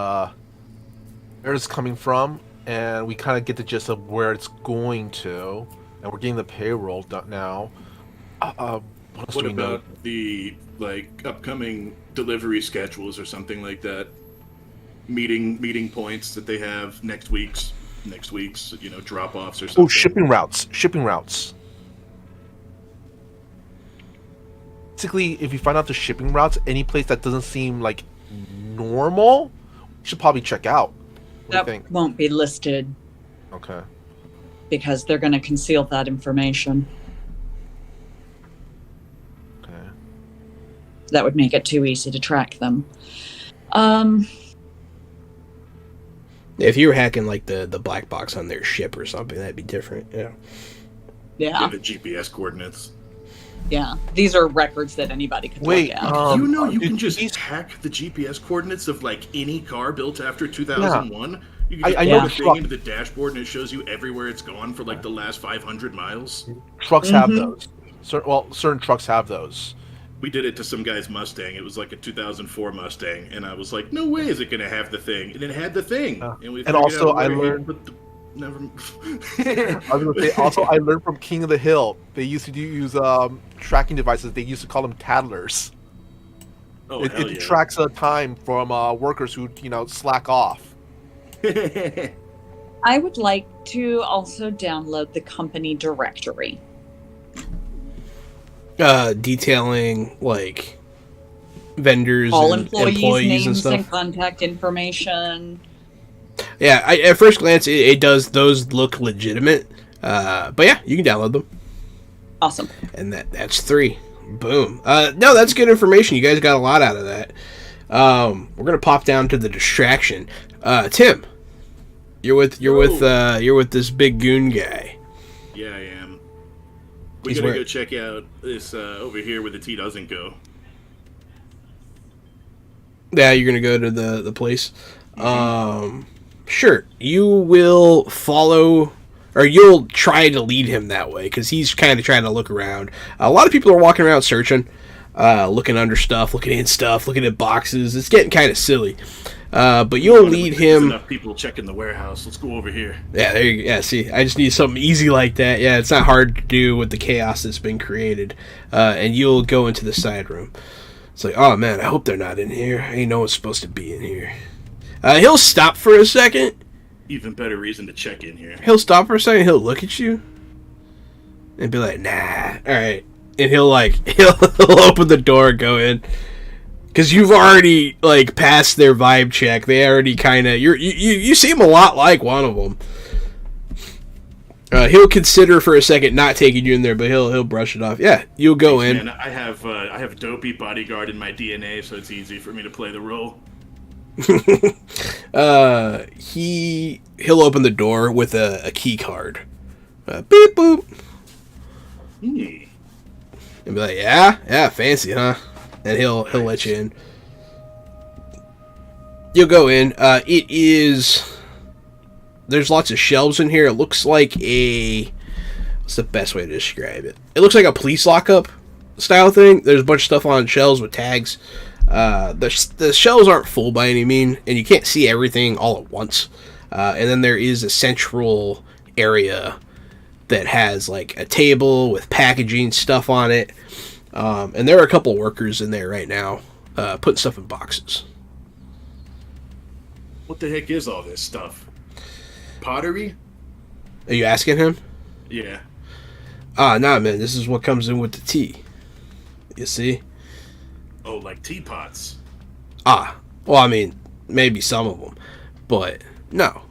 where it's coming from, and we kind of get the gist of where it's going to, and we're getting the payroll done now. What about the upcoming delivery schedules or something like that? Meeting points that they have next week's drop offs or something. Oh, shipping routes. Basically, if you find out the shipping routes, any place that doesn't seem like normal, you should probably check out. What do you think? Won't be listed. Okay. Because they're going to conceal that information. Okay. That would make it too easy to track them. If you were hacking like the black box on their ship or something, that'd be different. Yeah. Yeah. The GPS coordinates. Yeah. These are records that anybody could look at. You can just hack the GPS coordinates of like any car built after 2001. Yeah. You can just put the thing into the dashboard and it shows you everywhere it's gone for like the last 500 miles. Trucks have those. Certain trucks have those. We did it to some guy's Mustang. It was like a 2004 Mustang, and I was like, "No way is it going to have the thing." And it had the thing. And also, I learned. Never. I was going to say. Also, I learned from King of the Hill. They used to use tracking devices. They used to call them tattlers. Oh, it tracks time from workers who slack off. I would like to also download the company directory. Detailing like vendors All and employees' employees and names stuff. and contact information. Yeah, at first glance, it does. Those look legitimate. But yeah, you can download them. Awesome. And that's 3. Boom. No, that's good information. You guys got a lot out of that. We're gonna pop down to the distraction. Tim, you're with this big goon guy. Yeah, I am. We He's gotta where- go check out this over here where the T doesn't go. Yeah, you're gonna go to the place. Sure. You will follow, or you'll try to lead him that way because he's kind of trying to look around. A lot of people are walking around searching, looking under stuff, looking in stuff, looking at boxes. It's getting kind of silly. But you'll lead There's him. enough people checking the warehouse. Let's go over here. Yeah, there you go. Yeah, see, I just need something easy like that. Yeah, it's not hard to do with the chaos that's been created. And you'll go into the side room. It's like, oh man, I hope they're not in here. Ain't no one's supposed to be in here. He'll stop for a second. Even better reason to check in here. He'll stop for a second. He'll look at you and be like, "Nah, all right." And he'll open the door and go in because you've already like passed their vibe check. They already kind of you seem a lot like one of them. He'll consider for a second not taking you in there, but he'll brush it off. Yeah, you'll go in. Man, I have dopey bodyguard in my DNA, so it's easy for me to play the role. He'll open the door with a key card. Beep boop. Hmm. And be like, yeah, fancy, huh? And he'll let you in. You'll go in. It is. There's lots of shelves in here. It looks like what's the best way to describe it? It looks like a police lockup style thing. There's a bunch of stuff on shelves with tags. The shelves aren't full by any mean, and you can't see everything all at once. And then there is a central area that has like a table with packaging stuff on it. And there are a couple workers in there right now, putting stuff in boxes. What the heck is all this stuff? Pottery? Are you asking him? Yeah. Nah, man, this is what comes in with the tea. You see? Oh, like teapots. Well, I mean, maybe some of them, but no.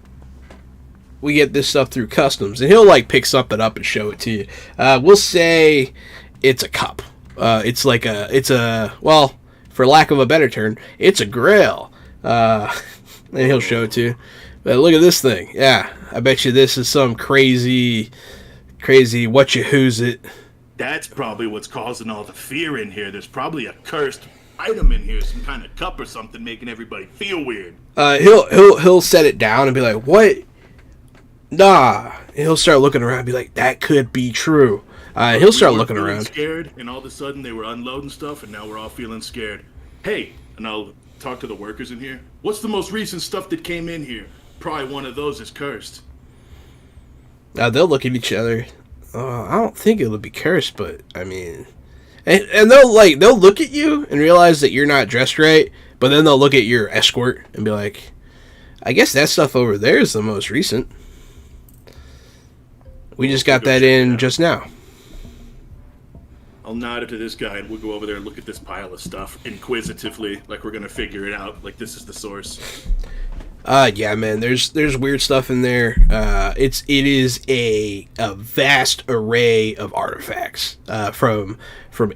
We get this stuff through customs, and he'll like pick something up and show it to you. We'll say it's a cup. It's well, for lack of a better term, it's a grill. And he'll show it to you. But look at this thing. Yeah, I bet you this is some crazy what you who's it. That's probably what's causing all the fear in here. There's probably a cursed item in here, some kind of cup or something, making everybody feel weird. He'll set it down and be like, "What? Nah." And he'll start looking around and be like, "That could be true." He'll start We were looking feeling around. scared, and all of a sudden they were unloading stuff, and now we're all feeling scared. Hey, and I'll talk to the workers in here. What's the most recent stuff that came in here? Probably one of those is cursed. They'll look at each other. I don't think it'll be cursed, but I mean, and they'll look at you and realize that you're not dressed right, but then they'll look at your escort and be like, "I guess that stuff over there is the most recent. We just got that in just now." I'll nod it to this guy, and we'll go over there and look at this pile of stuff inquisitively, like we're gonna figure it out, like this is the source. Yeah, man. There's weird stuff in there. It is a vast array of artifacts. From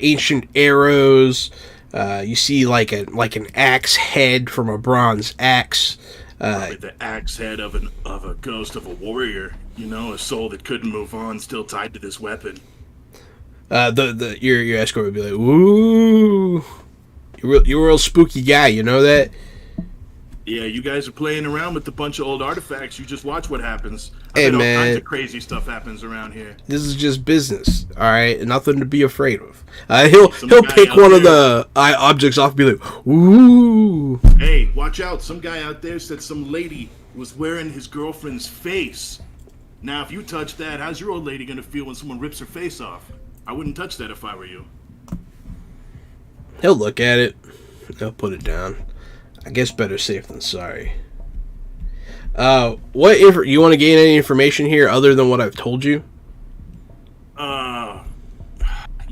ancient arrows. You see like an axe head from a bronze axe. Probably the axe head of a ghost of a warrior. You know, a soul that couldn't move on, still tied to this weapon. Your escort would be like, "Ooh, you're a real spooky guy. You know that." Yeah, you guys are playing around with a bunch of old artifacts. You just watch what happens. Hey, I bet man. all kinds of crazy stuff happens around here. This is just business, all right? Nothing to be afraid of. He'll guy pick out one of there- the objects off and be like, "Ooh." Hey, watch out. Some guy out there said some lady was wearing his girlfriend's face. Now, if you touch that, how's your old lady going to feel when someone rips her face off? I wouldn't touch that if I were you. He'll look at it. He'll put it down. I guess better safe than sorry. You want to gain any information here other than what I've told you?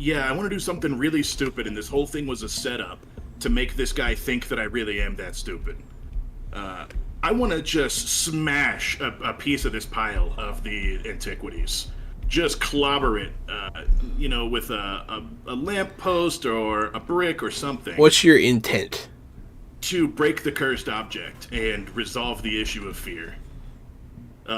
Yeah, I want to do something really stupid, and this whole thing was a setup to make this guy think that I really am that stupid. I want to just smash a piece of this pile of the antiquities. Just clobber it, with a lamppost or a brick or something. What's your intent? To break the cursed object and resolve the issue of fear.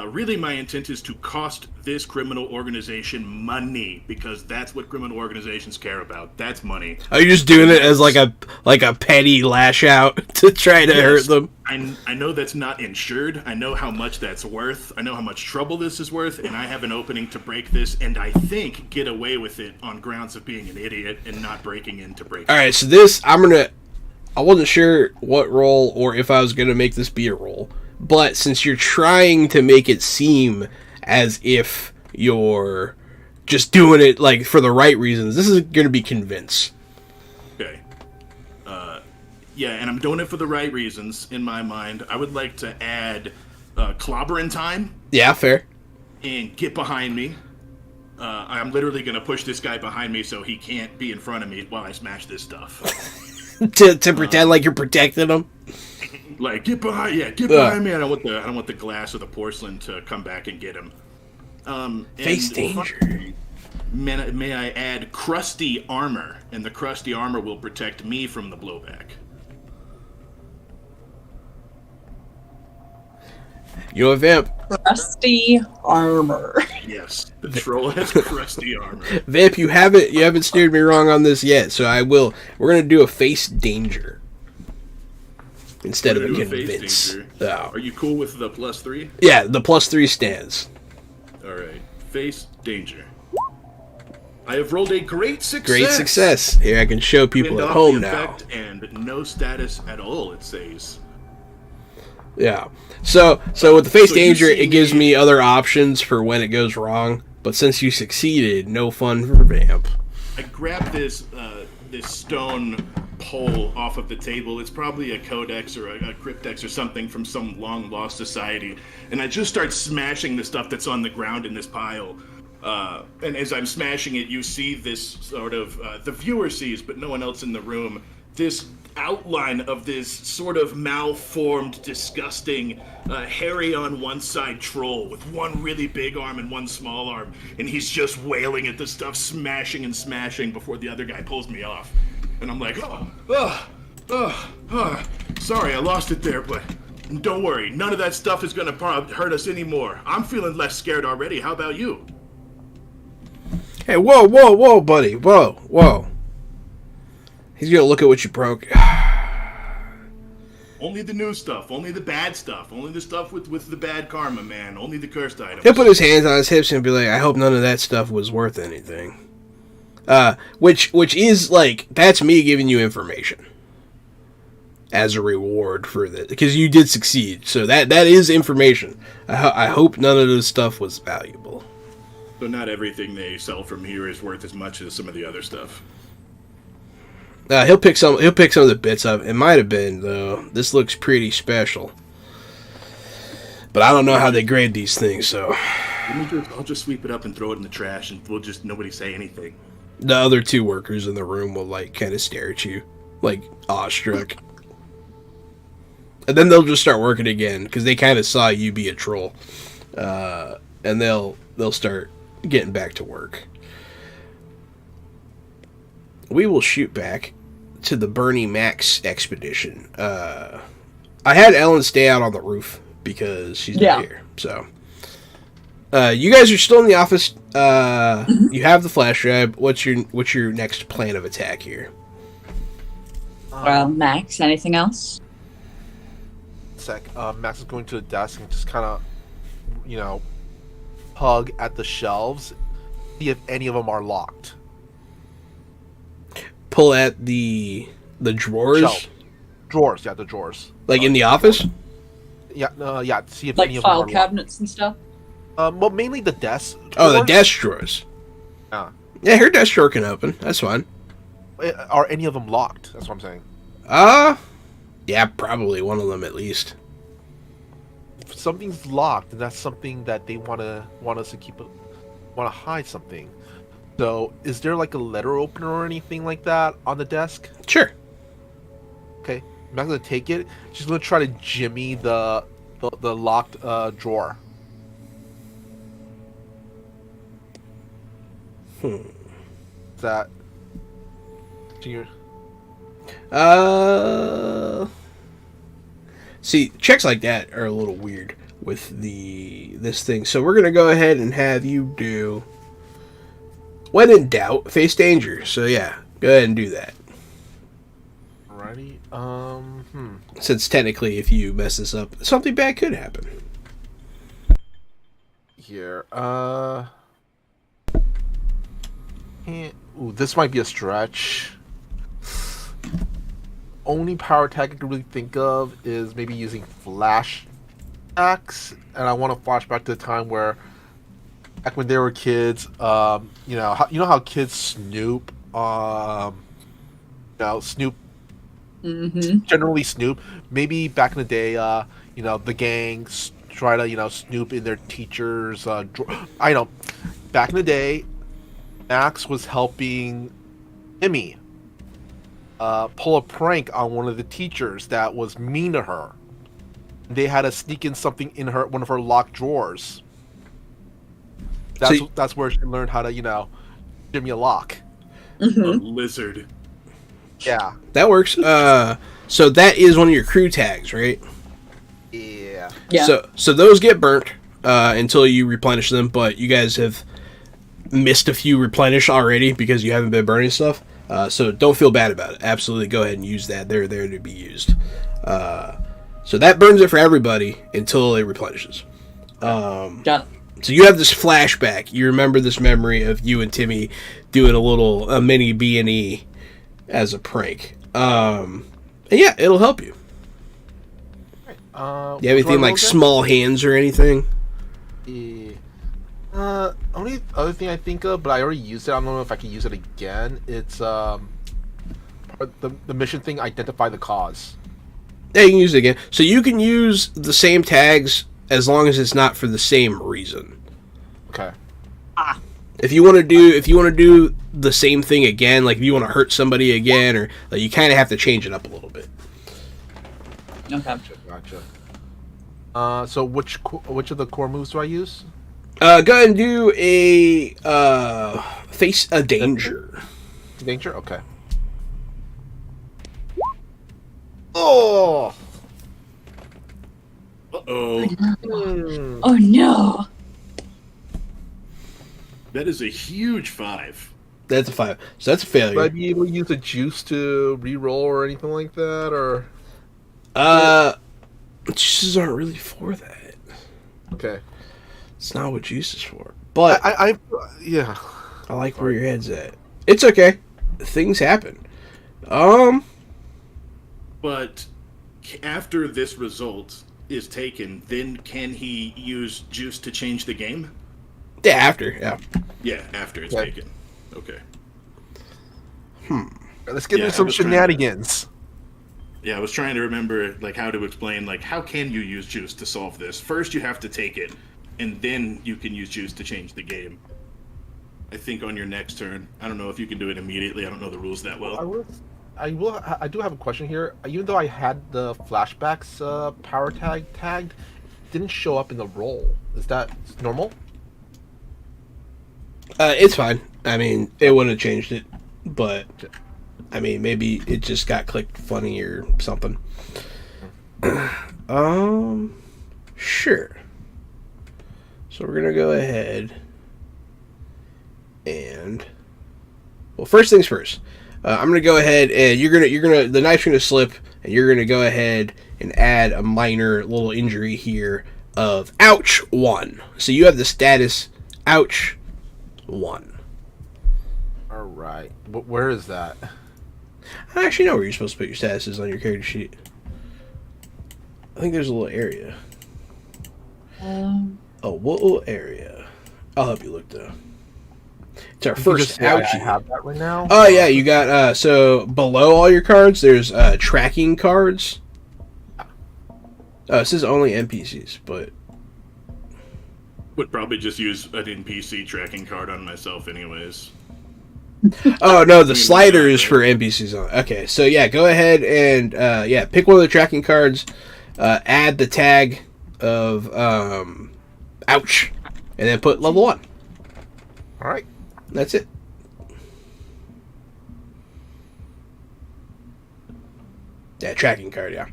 Really, my intent is to cost this criminal organization money, because that's what criminal organizations care about. That's money. Are you just doing it as like a petty lash out to try to hurt them? I know that's not insured. I know how much that's worth. I know how much trouble this is worth, and I have an opening to break this, and I think get away with it on grounds of being an idiot and not breaking in to break it. All right, so this, I wasn't sure what role or if I was going to make this be a role. But since you're trying to make it seem as if you're just doing it like for the right reasons, this is going to be convince. Okay. Yeah, and I'm doing it for the right reasons in my mind. I would like to add clobbering time. Yeah, fair. And get behind me. I'm literally going to push this guy behind me so he can't be in front of me while I smash this stuff. to pretend like you're protecting him. Like, get behind me. I don't want the glass or the porcelain to come back and get him. Face danger. May I add crusty armor, and the crusty armor will protect me from the blowback. You know, Vamp. Crusty armor. Yes, the troll has crusty armor. Vamp, you haven't steered me wrong on this yet, so I will. We're gonna do a face danger instead of a convince. Are you cool with the +3? Yeah, the +3 stands. All right, face danger. I have rolled a great success. Great success. Here, I can show people at home now. And no status at all, it says. Yeah. So with the face danger, it gives me other options for when it goes wrong. But since you succeeded, no fun for Vamp. I grabbed this stone pole off of the table. It's probably a codex or a cryptex or something from some long lost society. And I just start smashing the stuff that's on the ground in this pile. And as I'm smashing it, you see this sort of, the viewer sees, but no one else in the room, this outline of this sort of malformed, disgusting, hairy on one side troll with one really big arm and one small arm, and he's just wailing at the stuff, smashing and smashing before the other guy pulls me off. And I'm like, sorry, I lost it there, but don't worry, none of that stuff is gonna hurt us anymore. I'm feeling less scared already. How about you? Hey, whoa, buddy, whoa. He's gonna look at what you broke. Only the new stuff, only the bad stuff, only the stuff with the bad karma, man. Only the cursed items. He'll put his hands on his hips and be like, I hope none of that stuff was worth anything. Which is like, that's me giving you information as a reward for this, because you did succeed. So that is information. I hope none of this stuff was valuable. So not everything they sell from here is worth as much as some of the other stuff. He'll pick some of the bits up. It might have been, though. This looks pretty special. But I don't know how they grade these things, so. I'll just sweep it up and throw it in the trash, and nobody say anything. The other two workers in the room will, like, kind of stare at you, like, awestruck. And then they'll just start working again, because they kind of saw you be a troll. And they'll start getting back to work. We will shoot back to the Bernie Max expedition. I had Ellen stay out on the roof because she's not here. So, you guys are still in the office. You have the flash drive. What's your next plan of attack here? Well, Max, anything else? Max is going to the desk and just kind of, hug at the shelves, see if any of them are locked. Pull at the drawers. Drawers, yeah, the drawers. Like in the office. Yeah. See if like any of them are file locked. cabinets and stuff. Well, mainly the desk. Oh, the desk drawers. Yeah, her desk drawer can open. That's fine. Are any of them locked? That's what I'm saying. Yeah, probably one of them at least. if something's locked, and that's something that they want us to want to hide something. So, is there like a letter opener or anything like that on the desk? Sure. Okay, I'm not gonna take it. She's gonna try to jimmy the locked drawer. Is that? Junior? See, checks like that are a little weird with this thing. So we're gonna go ahead and have you do. When in doubt, face danger. So yeah, go ahead and do that. Alrighty. Since technically, if you mess this up, something bad could happen. Here. Ooh, this might be a stretch. Only power tag I can really think of is maybe using flashbacks, and I want to flash back to the time where, back when they were kids, you know how kids snoop, snoop, generally snoop. Maybe back in the day, the gangs try to snoop in their teachers. I know, back in the day, Max was helping Emmy pull a prank on one of the teachers that was mean to her. They had to sneak in something in one of her locked drawers. That's where she learned how to, jimmy a lock. A lizard. Yeah. That works. So that is one of your crew tags, right? Yeah. So those get burnt until you replenish them, but you guys have missed a few replenish already because you haven't been burning stuff. So don't feel bad about it. Absolutely go ahead and use that. They're there to be used. So that burns it for everybody until it replenishes. Got it. So you have this flashback. You remember this memory of you and Timmy doing a mini B&E as a prank. And yeah, it'll help you. You have anything like small hands or anything? Yeah. Only other thing I think of, but I already used it. I don't know if I can use it again. It's the mission thing. Identify the cause. Yeah, you can use it again. So you can use the same tags as long as it's not for the same reason. Okay. If you want to do the same thing again, like if you want to hurt somebody again, or like, you kind of have to change it up a little bit. Okay. Gotcha. So which of the core moves do I use? Go ahead and do a face a danger. Danger? Okay. Oh! Uh-oh. Oh no! That is a huge 5. That's a 5. So that's a failure. Would I be able to use a juice to re-roll or anything like that, or? Juices aren't really for that. Okay. It's not what juice is for. But yeah. I like where your head's at. It's okay. Things happen. But after this result is taken, then can he use juice to change the game? Yeah, after. Yeah. Yeah, after it's taken. Okay. Let's get into some shenanigans. Yeah, I was trying to remember how to explain how can you use juice to solve this. First you have to take it, and then you can use juice to change the game. I think on your next turn. I don't know if you can do it immediately. I don't know the rules that well. I do have a question here. Even though I had the flashbacks power tagged, it didn't show up in the roll. Is that normal? It's fine. I mean, it wouldn't have changed it, but I mean, maybe it just got clicked funny or something. Sure. So we're gonna go ahead and, well, first things first. I'm gonna go ahead and the knife's gonna slip, and you're gonna go ahead and add a minor little injury here of ouch 1. So you have the status ouch 1. All right. But where is that? I actually know where you're supposed to put your statuses on your character sheet. I think there's a little area. What little area? I'll help you look though. It's our first ouchie. I have that right now. Oh yeah, you got so below all your cards, there's tracking cards. It says only NPCs, but Would probably just use an NPC tracking card on myself anyways. oh no, the slider is for NPCs on. Okay, so yeah, go ahead and pick one of the tracking cards, add the tag of ouch, and then put level 1. All right. That's it. Yeah, tracking card, yeah.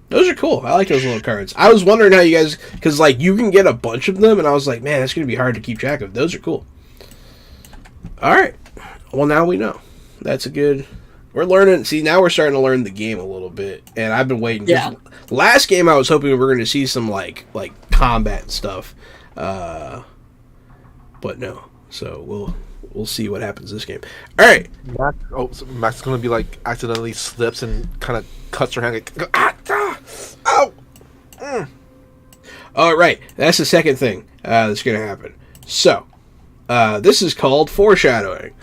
Those are cool. I like those little cards. I was wondering how you guys, because like you can get a bunch of them, and I was like, man, that's gonna be hard to keep track of. Those are cool. All right. Well, now we know. That's a good. We're learning. See, now we're starting to learn the game a little bit, and I've been waiting. Yeah. Last game, I was hoping we were going to see some like combat and stuff, but no. So we'll see what happens this game. All right. So Max is gonna be like accidentally slips and kind of cuts her hand. Like, ow! All right. That's the second thing that's going to happen. So, this is called foreshadowing.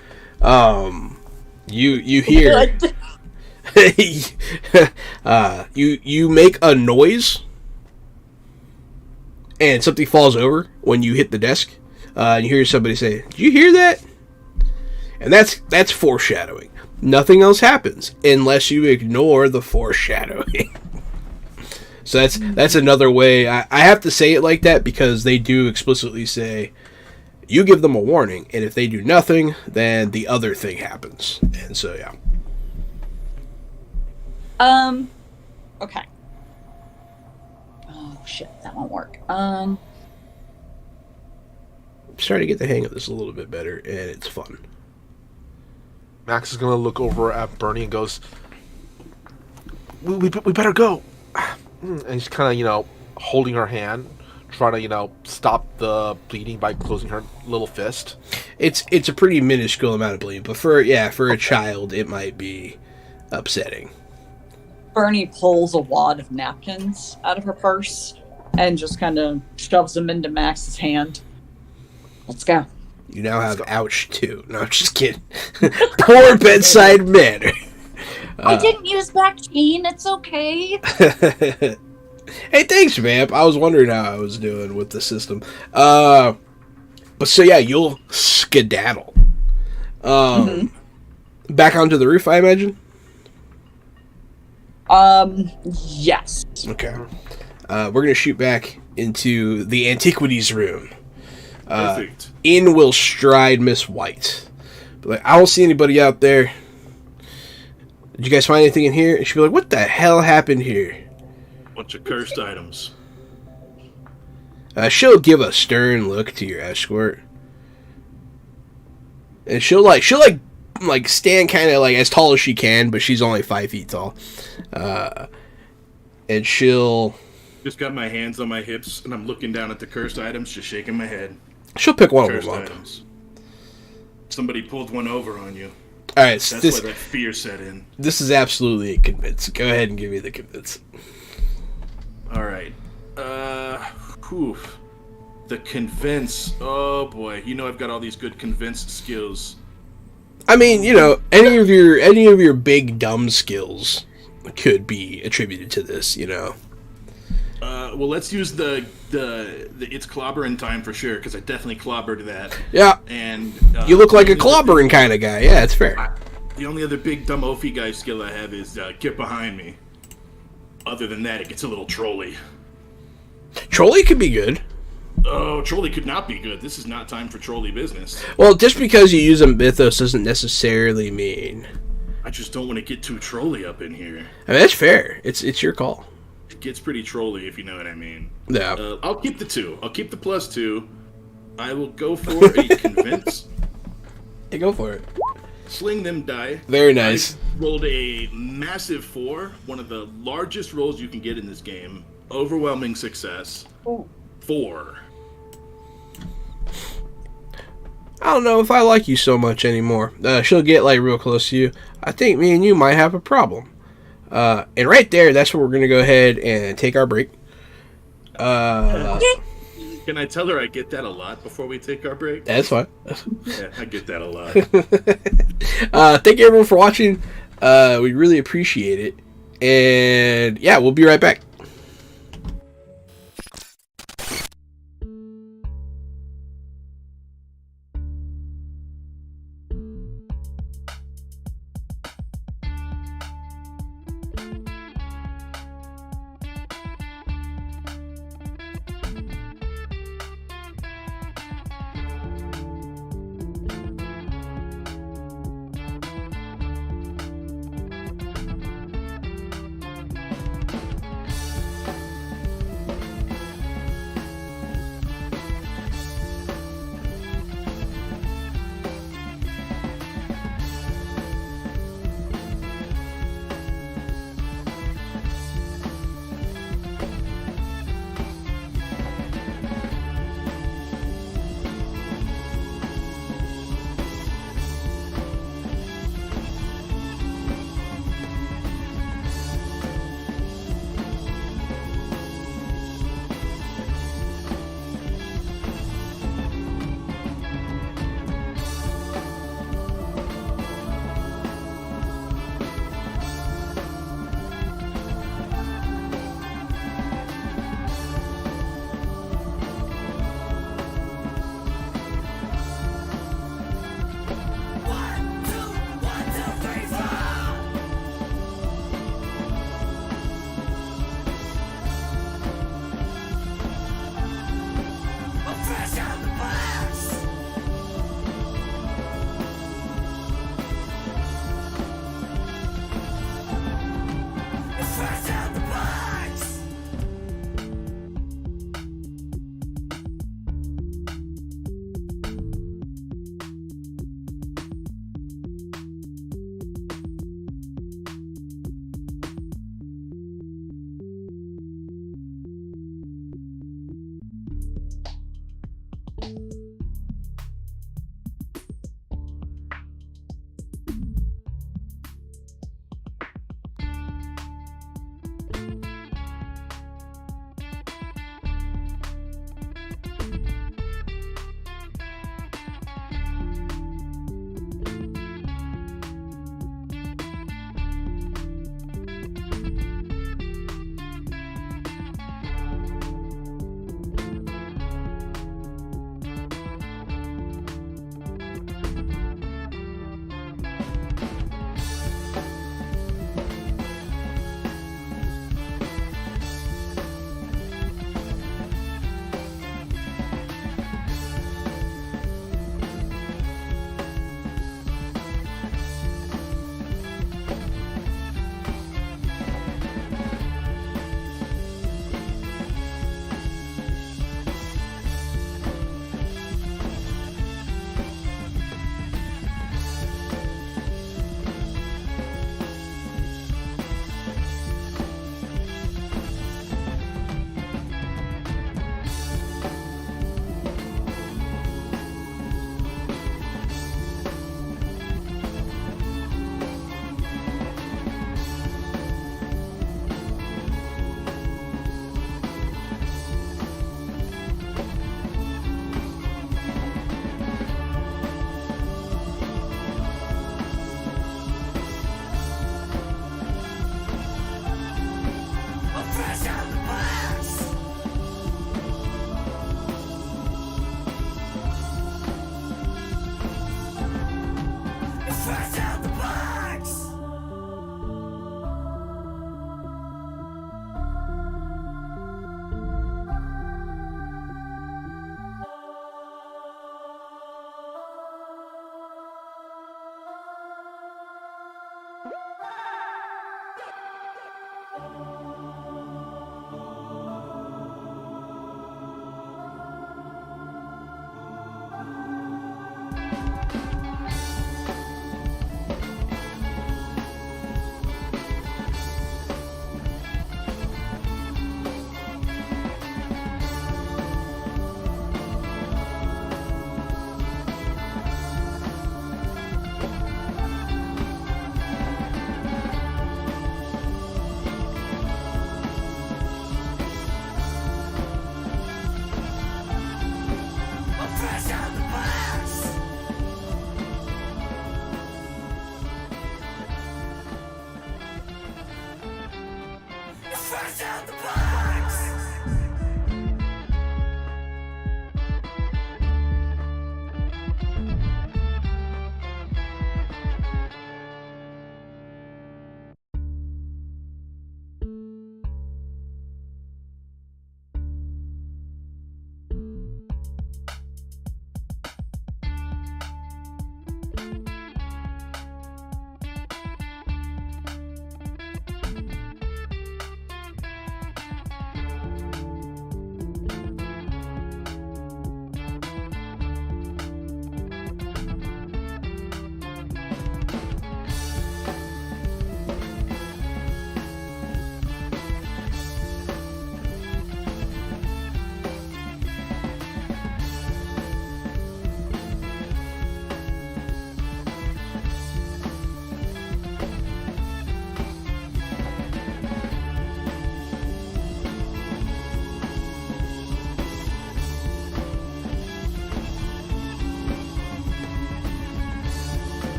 You hear you make a noise and something falls over when you hit the desk. And you hear somebody say, "Did you hear that?" And that's foreshadowing. Nothing else happens unless you ignore the foreshadowing. So that's another way. I have to say it like that because they do explicitly say you give them a warning, and if they do nothing, then the other thing happens. And so yeah. Okay. Oh shit, that won't work. I'm starting to get the hang of this a little bit better, and it's fun. Max is gonna look over at Bernie and goes, "We better go." And he's kind of holding her hand, trying to stop the bleeding by closing her little fist. It's a pretty minuscule amount of bleeding, but for a child, it might be upsetting. Bernie pulls a wad of napkins out of her purse and just kind of shoves them into Max's hand. Let's go. You now have ouch too. No, I'm just kidding. Poor bedside manner. I didn't use Bactine. It's okay. Hey, thanks, Vamp. I was wondering how I was doing with the system. But so yeah, you'll skedaddle. Back onto the roof, I imagine. Yes. Okay. We're gonna shoot back into the antiquities room. Perfect. In will stride Miss White. But like, I don't see anybody out there. Did you guys find anything in here? And she'll be like, what the hell happened here? Bunch of cursed items. She'll give a stern look to your escort. And she'll stand kind of like as tall as she can, but she's only 5 feet tall. And she'll Just got my hands on my hips, and I'm looking down at the cursed items, just shaking my head. She'll pick one of Cursed them up. items. Somebody pulled one over on you. All right, That's this why that fear set in. this is absolutely a convince. Go ahead and give me the convince. All right. Whew. The convince. Oh boy, I've got all these good convince skills. I mean, any of your big dumb skills could be attributed to this. Well, let's use the it's clobbering time for sure, because I definitely clobbered that. Yeah. And You look like a clobbering kind of guy. Yeah, it's fair. The only other big dumb Ophi guy skill I have is get behind me. Other than that, it gets a little trolly. Trolley could be good. Oh, trolly could not be good. This is not time for trolly business. Well, just because you use a mythos doesn't necessarily mean. I just don't want to get too trolly up in here. I mean, that's fair. It's your call. It gets pretty trolly, if you know what I mean. Yeah. I'll keep the 2. I'll keep the +2. I will go for a convince. Hey, go for it. Sling them die. Very nice. I rolled a massive 4, one of the largest rolls you can get in this game. Overwhelming success. Ooh. 4. I don't know if I like you so much anymore. She'll get real close to you. I think me and you might have a problem. And right there, that's where we're gonna go ahead and take our break. Can I tell her I get that a lot before we take our break? That's fine. Yeah, I get that a lot. Thank you everyone for watching. We really appreciate it. And yeah, we'll be right back.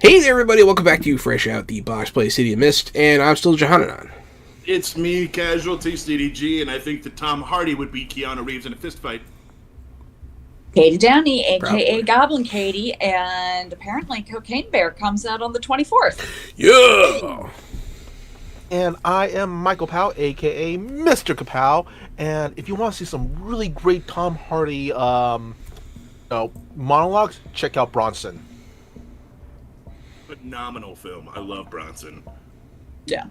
Hey there, everybody. Welcome back to Fresh Out the Box Play City of Mist, and I'm still Johanan. It's me, Casualty CDG, and I think that Tom Hardy would beat Keanu Reeves in a fistfight. Katie Downey, aka Probably. Goblin Katie, and apparently Cocaine Bear comes out on the 24th. Yeah! And I am Michael Powell, aka Mr. Kapow. And if you want to see some really great Tom Hardy monologues, check out Bronson. Phenomenal film. I love Bronson. Yeah.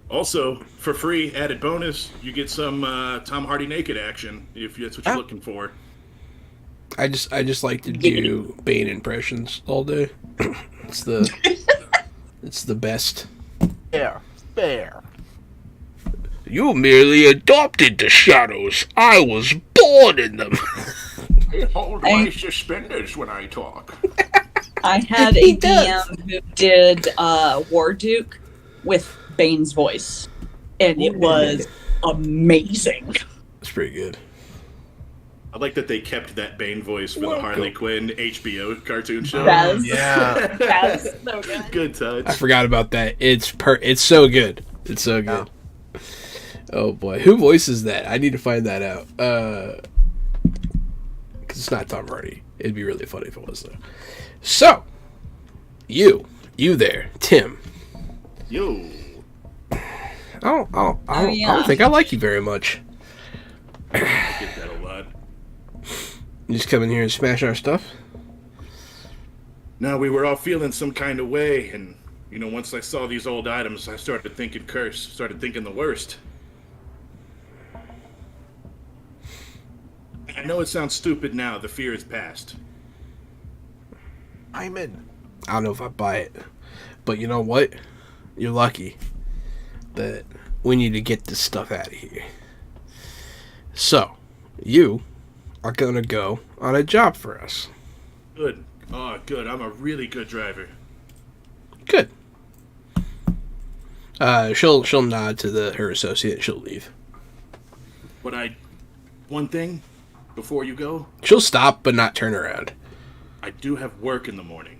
Also, for free, added bonus, you get some Tom Hardy naked action if that's what you're looking for. I just like to do Bane impressions all day. It's the best. Bear. You merely adopted the shadows. I was born in them. I hold my suspenders when I talk. I had a DM who did War Duke with Bane's voice, and it was amazing. It's pretty good. I like that they kept that Bane voice for the Harley Quinn HBO cartoon show. Yeah. That's so good. Good touch. I forgot about that. It's so good. It's so good. Oh boy, who voices that? I need to find that out. Because it's not Tom Hardy. It'd be really funny if it was though. So, you there, Tim. Yo. I don't think I like you very much. I get that a lot. You just come in here and smash our stuff? No, we were all feeling some kind of way, and, once I saw these old items, I started thinking started thinking the worst. I know it sounds stupid now, the fear is past. I'm in. I don't know if I buy it. But you know what? You're lucky that we need to get this stuff out of here. So, you are going to go on a job for us. Good. Oh, good. I'm a really good driver. Good. She'll nod to her associate and she'll leave. One thing before you go, She'll stop but not turn around. I do have work in the morning.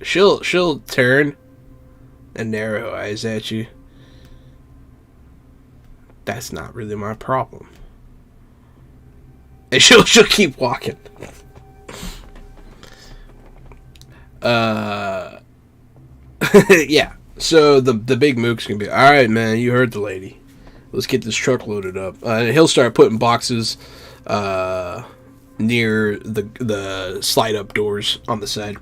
She'll turn and narrow eyes at you. That's not really my problem. And she'll keep walking. Yeah. So the big mook's gonna be, all right, man. You heard the lady. Let's get this truck loaded up. And he'll start putting boxes near the slide up doors on the side.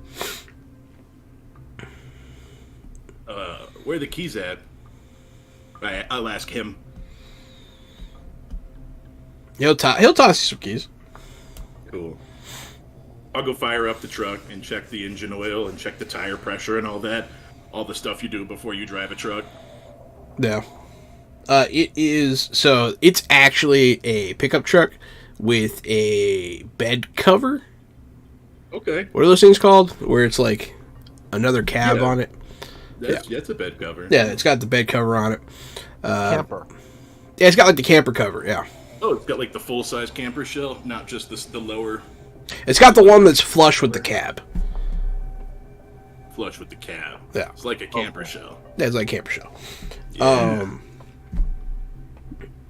Where are the keys at? I'll ask him. He'll toss you some keys. Cool. I'll go fire up the truck and check the engine oil and check the tire pressure and all that. All the stuff you do before you drive a truck. Yeah. It's actually a pickup truck with a bed cover. Okay. What are those things called? Where it's like another cab on it. That's a bed cover. Yeah, it's got the bed cover on it. Camper. Yeah, it's got like the camper cover, yeah. Oh, it's got like the full-size camper shell, not just the lower It's got the one that's flush with the cab. flush with the cab. Yeah. It's like a camper shell. Yeah, it's like a camper shell.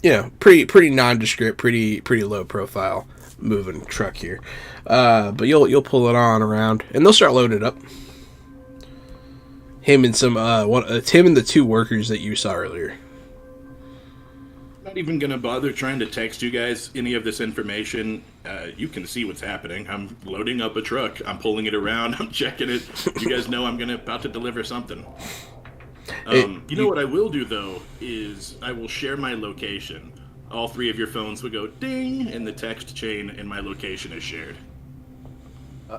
Yeah. Pretty nondescript, pretty low profile moving truck here. But you'll pull it on around and they'll start loading it up. Him and him and the two workers that you saw earlier. Not even gonna bother trying to text you guys any of this information. You can see what's happening. I'm loading up a truck. I'm pulling it around. I'm checking it. You guys know I'm about to deliver something. What I will do though is I will share my location. All three of your phones will go ding, and the text chain and my location is shared.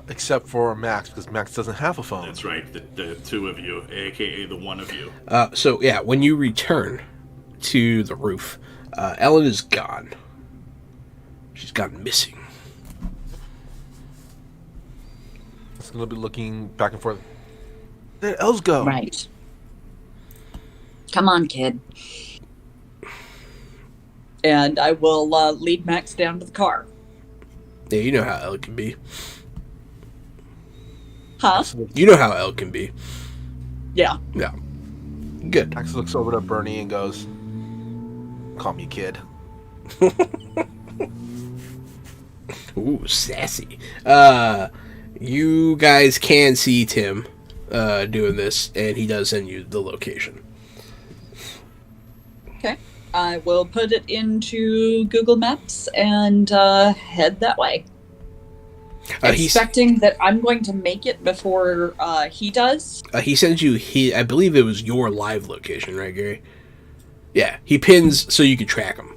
Except for Max, because Max doesn't have a phone. That's right, the two of you, aka the one of you. So yeah, when you return to the roof, Ellen is gone. She's gone missing. It's gonna be looking back and forth. Where'd Els go? Right. Come on, kid. And I will lead Max down to the car. Yeah, you know how Elle can be. Huh? You know how Elle can be. Yeah. Yeah. Good. Max looks over to Bernie and goes, "Call me kid." Ooh, sassy. You guys can see Tim doing this, and he does send you the location. Okay. I will put it into Google Maps and head that way. Expecting that I'm going to make it before he does. He sends you, I believe it was your live location, right, Gary? Yeah, he pins so you can track him.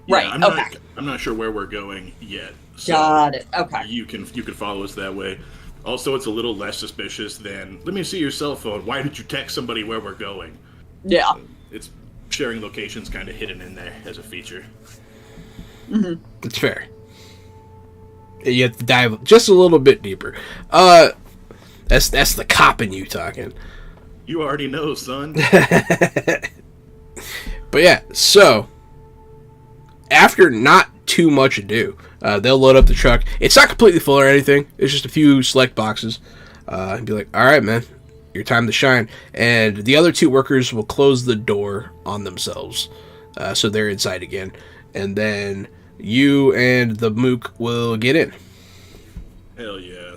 Right, I'm not sure where we're going yet. So Got it. Okay. You can follow us that way. Also, it's a little less suspicious than, let me see your cell phone. Why did you text somebody where we're going? Yeah. It's sharing locations kind of hidden in there as a feature. Mm-hmm. It's fair. You have to dive just a little bit deeper. That's the cop in you talking. You already know, son. But yeah, so after not too much ado, they'll load up the truck. It's not completely full or anything. It's just a few select boxes. And be like, all right, man, your time to shine. And the other two workers will close the door on themselves. So they're inside again. And then you and the mook will get in. Hell yeah.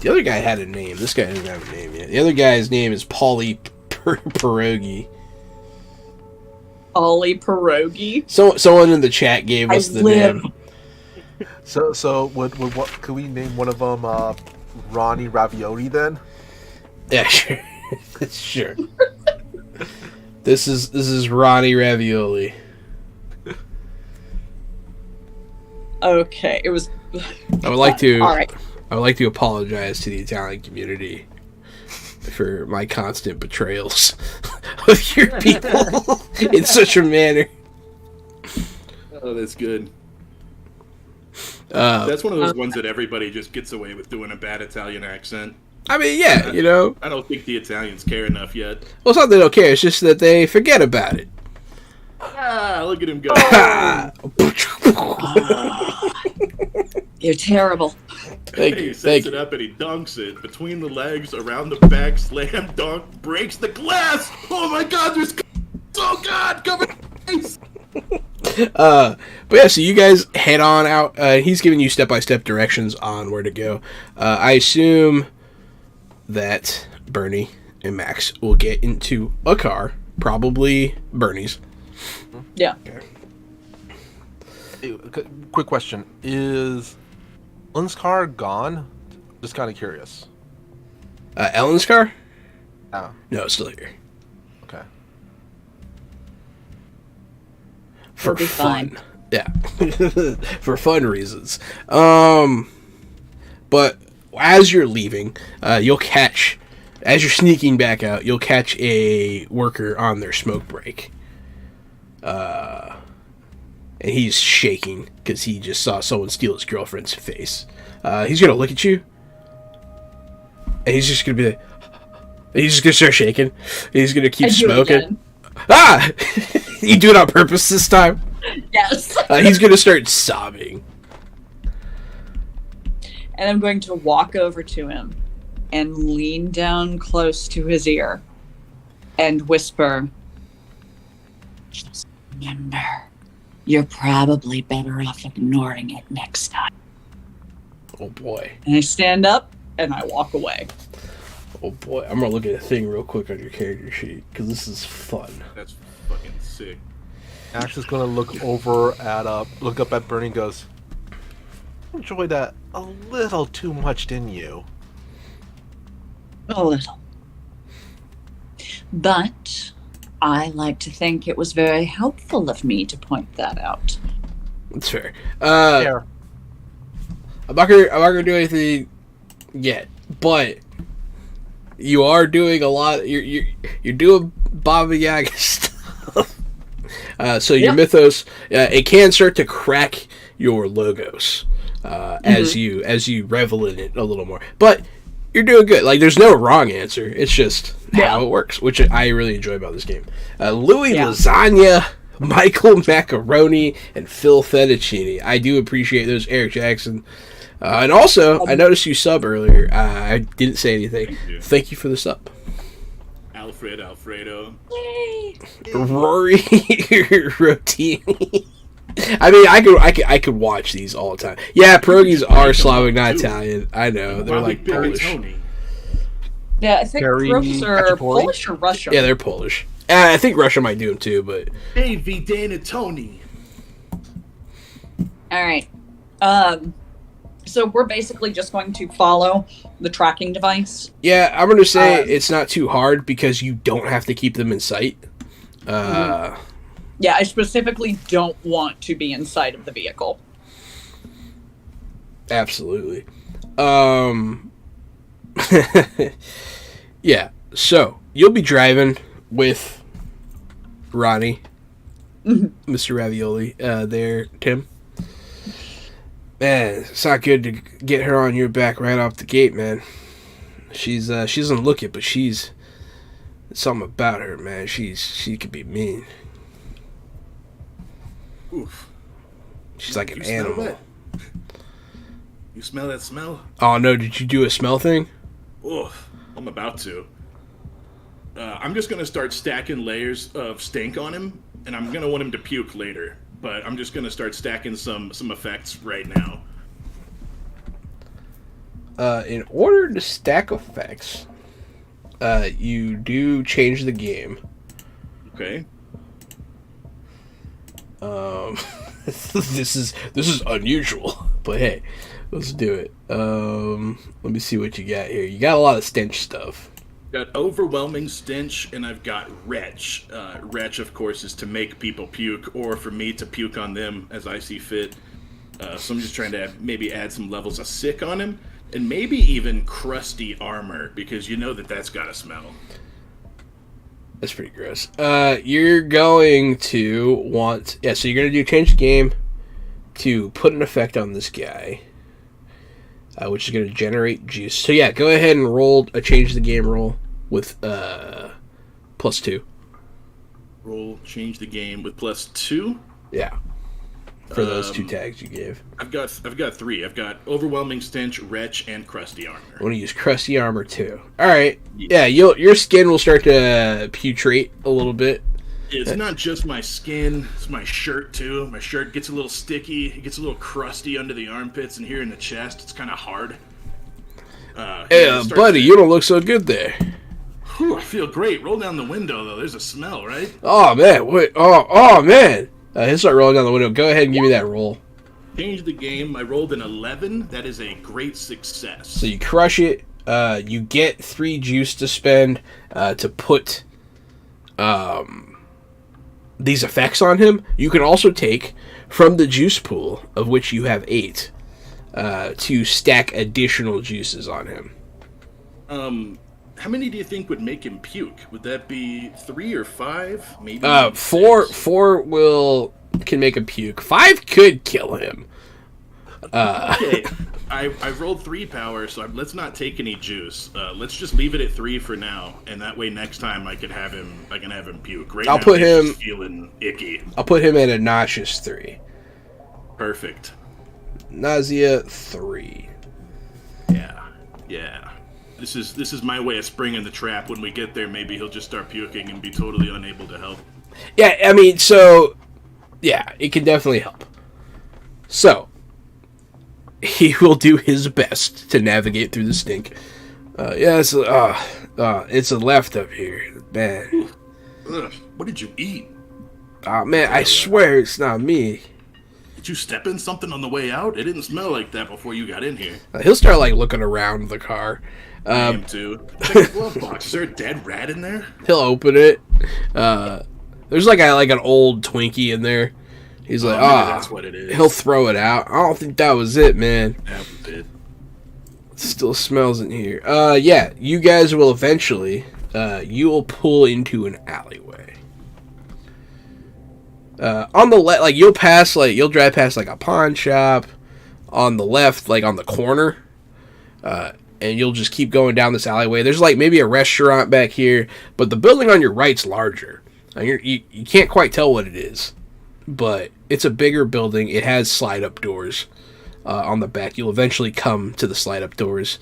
The other guy had a name. This guy doesn't have a name yet. The other guy's name is Paulie Pierogi. Ollie Pierogi. Someone in the chat gave us the name. So what could we name one of them Ronnie Ravioli then? Yeah, sure. Sure. This is Ronnie Ravioli. Okay, it was. I would like to. All right. I would like to apologize to the Italian community for my constant betrayals of your people in such a manner. Oh, that's good. That's one of those ones that everybody just gets away with doing a bad Italian accent. I mean, yeah, you know. I don't think the Italians care enough yet. Well, it's not that they don't care. It's just that they forget about it. Ah, look at him go. You're terrible. He sets it up and he dunks it between the legs, around the back, slam dunk, breaks the glass. Oh my God! Oh God! Cover. But yeah, so you guys head on out. He's giving you step-by-step directions on where to go. I assume that Bernie and Max will get into a car, probably Bernie's. Yeah. Hey, quick question: is Ellen's car gone? Just kind of curious. Ellen's car? Oh, No, it's still here. okay. For It'll be fun. fine. Yeah. For fun reasons. But as you're leaving, you'll catch, as you're sneaking back out, you'll catch a worker on their smoke break. And he's shaking because he just saw someone steal his girlfriend's face. He's gonna look at you, and he's just gonna be like, he's just gonna start shaking. He's gonna keep smoking. Ah! You do it on purpose this time? Yes. He's gonna start sobbing. And I'm going to walk over to him and lean down close to his ear and whisper, "Just remember, you're probably better off ignoring it next time." Oh boy. And I stand up and I walk away. Oh boy. I'm gonna look at a thing real quick on your character sheet because this is fun. That's fucking sick. Ash is gonna look up at Bernie and goes, "Enjoy that a little too much, didn't you?" A little. But I like to think it was very helpful of me to point that out. That's fair. Fair. I'm not gonna do anything yet, but you are doing a lot. You're doing Baba Yaga stuff. So your mythos, it can start to crack your logos as you revel in it a little more. But you're doing good. Like, there's no wrong answer. It's just how it works, which I really enjoy about this game. Louis Lasagna Michael Macaroni and Phil Fettuccine. I do appreciate those, Eric Jackson. And also, I noticed you sub earlier. I didn't say anything. Thank you for the sub. Alfredo. Yay! Rory Rotini. I mean, I could watch these all the time. Yeah, pierogies are Slavic, not Italian. I know they're like Polish. Yeah, I think Very Russians are Cacciatore? Polish or Russian. Yeah, they're Polish. I think Russia might do them too, but Davy Danatoni. All right. So we're basically just going to follow the tracking device. yeah, I'm gonna say it's not too hard because you don't have to keep them in sight. Yeah, I specifically don't want to be inside of the vehicle. Absolutely. Yeah, so you'll be driving with Ronnie, Mr. Ravioli, there, Tim. Man, it's not good to get her on your back right off the gate, man. She doesn't look it, but she's something about her, man. She could be mean. Oof. She's like an You smell animal. that? You smell that smell? Oh no, did you do a smell thing? Oof. I'm about to. I'm just gonna start stacking layers of stink on him, and I'm gonna want him to puke later. But I'm just gonna start stacking some effects right now. In order to stack effects, you do change the game. Okay. This is unusual, but hey, let's do it. Let me see what you got here. You got a lot of stench stuff. Got overwhelming stench, and I've got retch. Retch, of course, is to make people puke, or for me to puke on them as I see fit. So I'm just trying to maybe add some levels of sick on him, and maybe even crusty armor, because you know that's got to smell. That's pretty gross. You're going to want... Yeah, so you're going to do change the game to put an effect on this guy, which is going to generate juice. So yeah, go ahead and roll a change the game roll with +2. Roll, change the game with +2. Yeah. For those two tags you gave. I've got 3. I've got overwhelming stench, retch, and crusty armor. I want to use crusty armor too. All right. Yeah, your skin will start to putrate a little bit. It's not just my skin; it's my shirt too. My shirt gets a little sticky. It gets a little crusty under the armpits and here in the chest. It's kind of hard. Yeah, buddy, you don't look so good there. Whew, I feel great. Roll down the window though. There's a smell, right? Oh man, wait. Oh man. He'll start rolling down the window. Go ahead and give me that roll. Change the game. I rolled an 11. That is a great success. So you crush it. You get 3 juice to spend to put these effects on him. You can also take from the juice pool, of which you have 8, to stack additional juices on him. How many do you think would make him puke? Would that be 3 or 5? Maybe 4 6? can make him puke. 5 could kill him. Okay, I rolled 3 power, so let's not take any juice. Let's just leave it at 3 for now, and that way next time I can have him puke. Right I'll now, put he's him- just feeling icky. I'll put him at a nauseous 3. Perfect. Nausea 3. Yeah. This is my way of springing the trap. When we get there, maybe he'll just start puking and be totally unable to help. Yeah, I mean, so yeah, it can definitely help. So he will do his best to navigate through the stink. It's a left up here, man. Ugh, what did you eat? Man, I swear it's not me. Did you step in something on the way out? It didn't smell like that before you got in here. He'll start like looking around the car. I am too. Check the glove box. Is there a dead rat in there? He'll open it. There's like an old Twinkie in there. He's like, Maybe that's what it is. He'll throw it out. I don't think that was it, man. That was it. It still smells in here. Yeah, you guys will eventually, you will pull into an alleyway. On the left, like you'll drive past like a pawn shop. On the left, like on the corner, and you'll just keep going down this alleyway. There's like maybe a restaurant back here, but the building on your right's larger. You can't quite tell what it is, but it's a bigger building. It has slide up doors on the back. You'll eventually come to the slide up doors,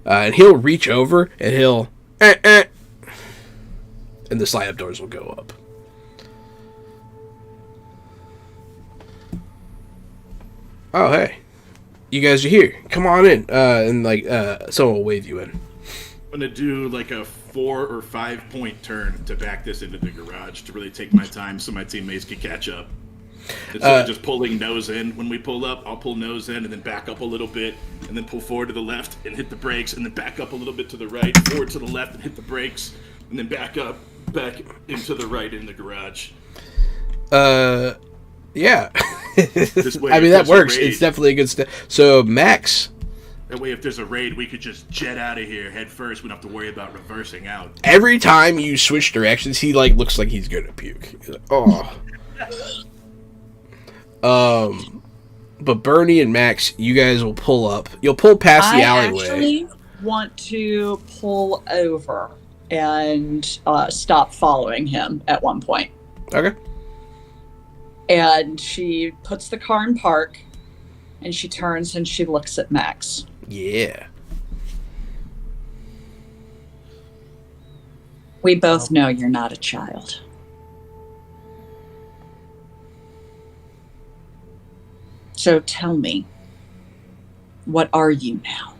and he'll reach over and he'll and the slide up doors will go up. Oh, hey, you guys are here. Come on in. And like someone will wave you in. I'm gonna do like a 4 or 5 point turn to back this into the garage to really take my time so my teammates can catch up. Instead of just pulling nose in when we pull up, I'll pull nose in and then back up a little bit and then pull forward to the left and hit the brakes and then back up a little bit to the right, forward to the left and hit the brakes and then back into the right in the garage. Yeah. This way, I mean, that works. raid, It's definitely a good step. So, Max, that way if there's a raid, we could just jet out of here head first. We don't have to worry about reversing out. every time you switch directions, he like looks like he's gonna puke. He's like, oh. But Bernie and Max, you guys will pull up. You'll pull past the alleyway. I actually want to pull over and stop following him at one point. Okay. And she puts the car in park, and she turns and she looks at Max. Yeah. We both know you're not a child. So tell me, what are you now?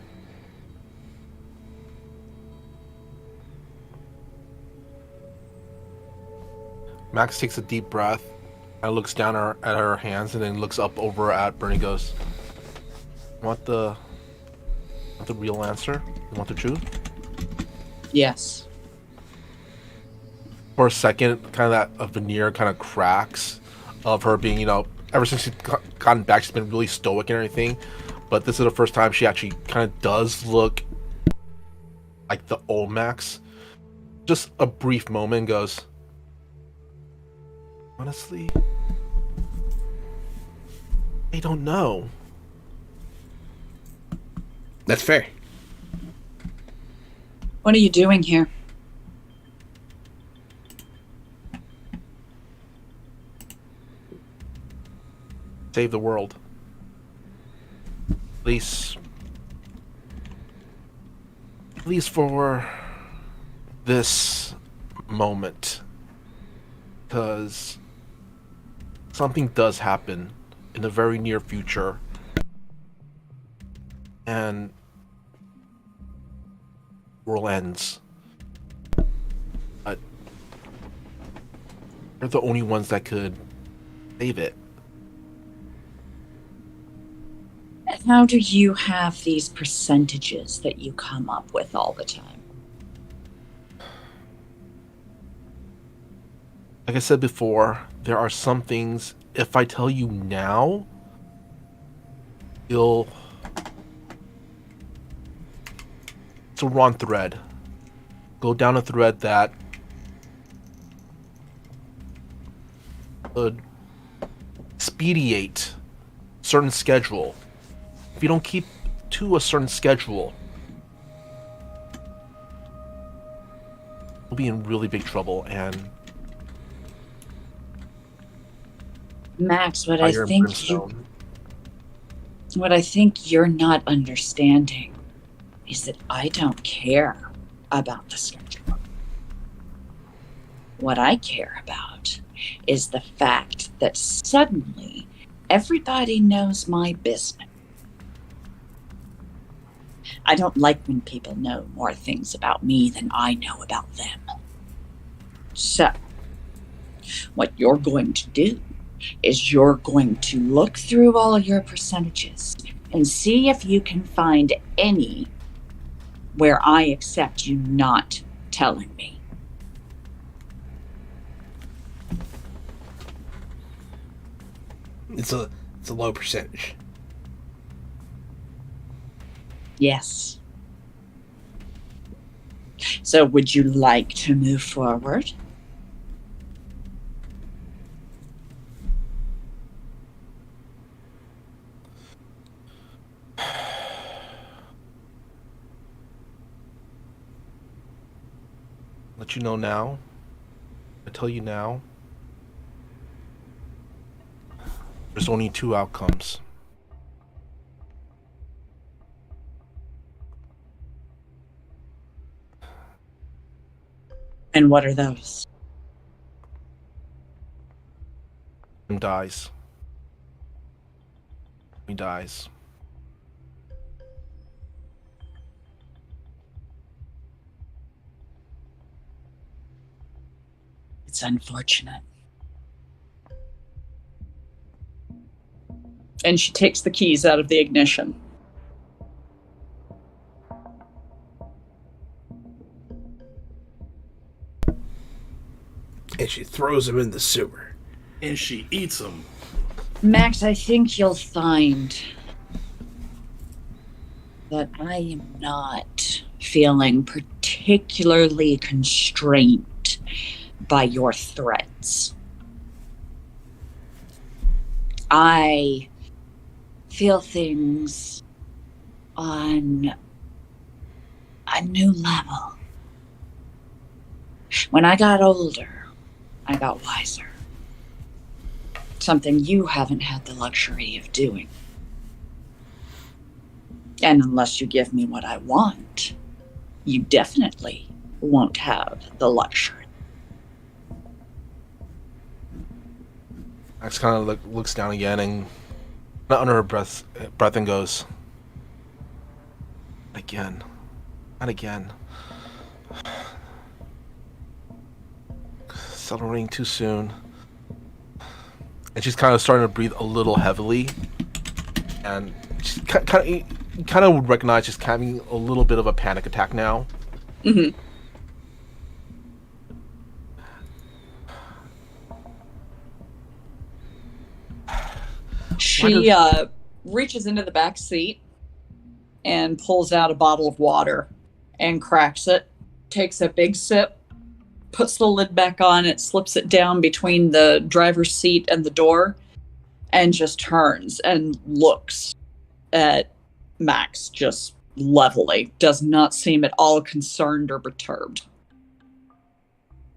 Max takes a deep breath and looks down at her hands and then looks up over at Bernie and goes, want the real answer? You want the truth? Yes. For a second, kind of that a veneer kind of cracks of her being, ever since she's gotten back, she's been really stoic and everything. But this is the first time she actually kind of does look like the old Max. Just a brief moment goes, honestly, I don't know. That's fair. What are you doing here? Save the world. At least for this moment. Because something does happen in the very near future. And the world ends. But they're the only ones that could save it. How do you have these percentages that you come up with all the time? Like I said before, there are some things, if I tell you now, it's a wrong thread. Go down a thread that would expedite certain schedule. If you don't keep to a certain schedule, you'll be in really big trouble. And Max, what fire I and think brimstone. what I think you're not understanding is that I don't care about the schedule. What I care about is the fact that suddenly everybody knows my business. I don't like when people know more things about me than I know about them. So, what you're going to do is you're going to look through all of your percentages and see if you can find any where I accept you not telling me. It's a low percentage. Yes. So would you like to move forward? Let you know now, I tell you now, there's only two outcomes. And what are those? He dies. He dies. It's unfortunate. And she takes the keys out of the ignition. And she throws him in the sewer. And she eats them. Max, I think you'll find that I am not feeling particularly constrained by your threats. I feel things on a new level. When I got older, I got wiser. Something you haven't had the luxury of doing. And unless you give me what I want, you definitely won't have the luxury. Max kind of looks down again and under her breath and goes, again, not again. Celebrating too soon. And she's kind of starting to breathe a little heavily, and she's kind of would recognize she's having a little bit of a panic attack now. Mm-hmm. She reaches into the back seat and pulls out a bottle of water and cracks it, takes a big sip, puts the lid back on it, slips it down between the driver's seat and the door, and just turns and looks at Max just levelly. Does not seem at all concerned or perturbed.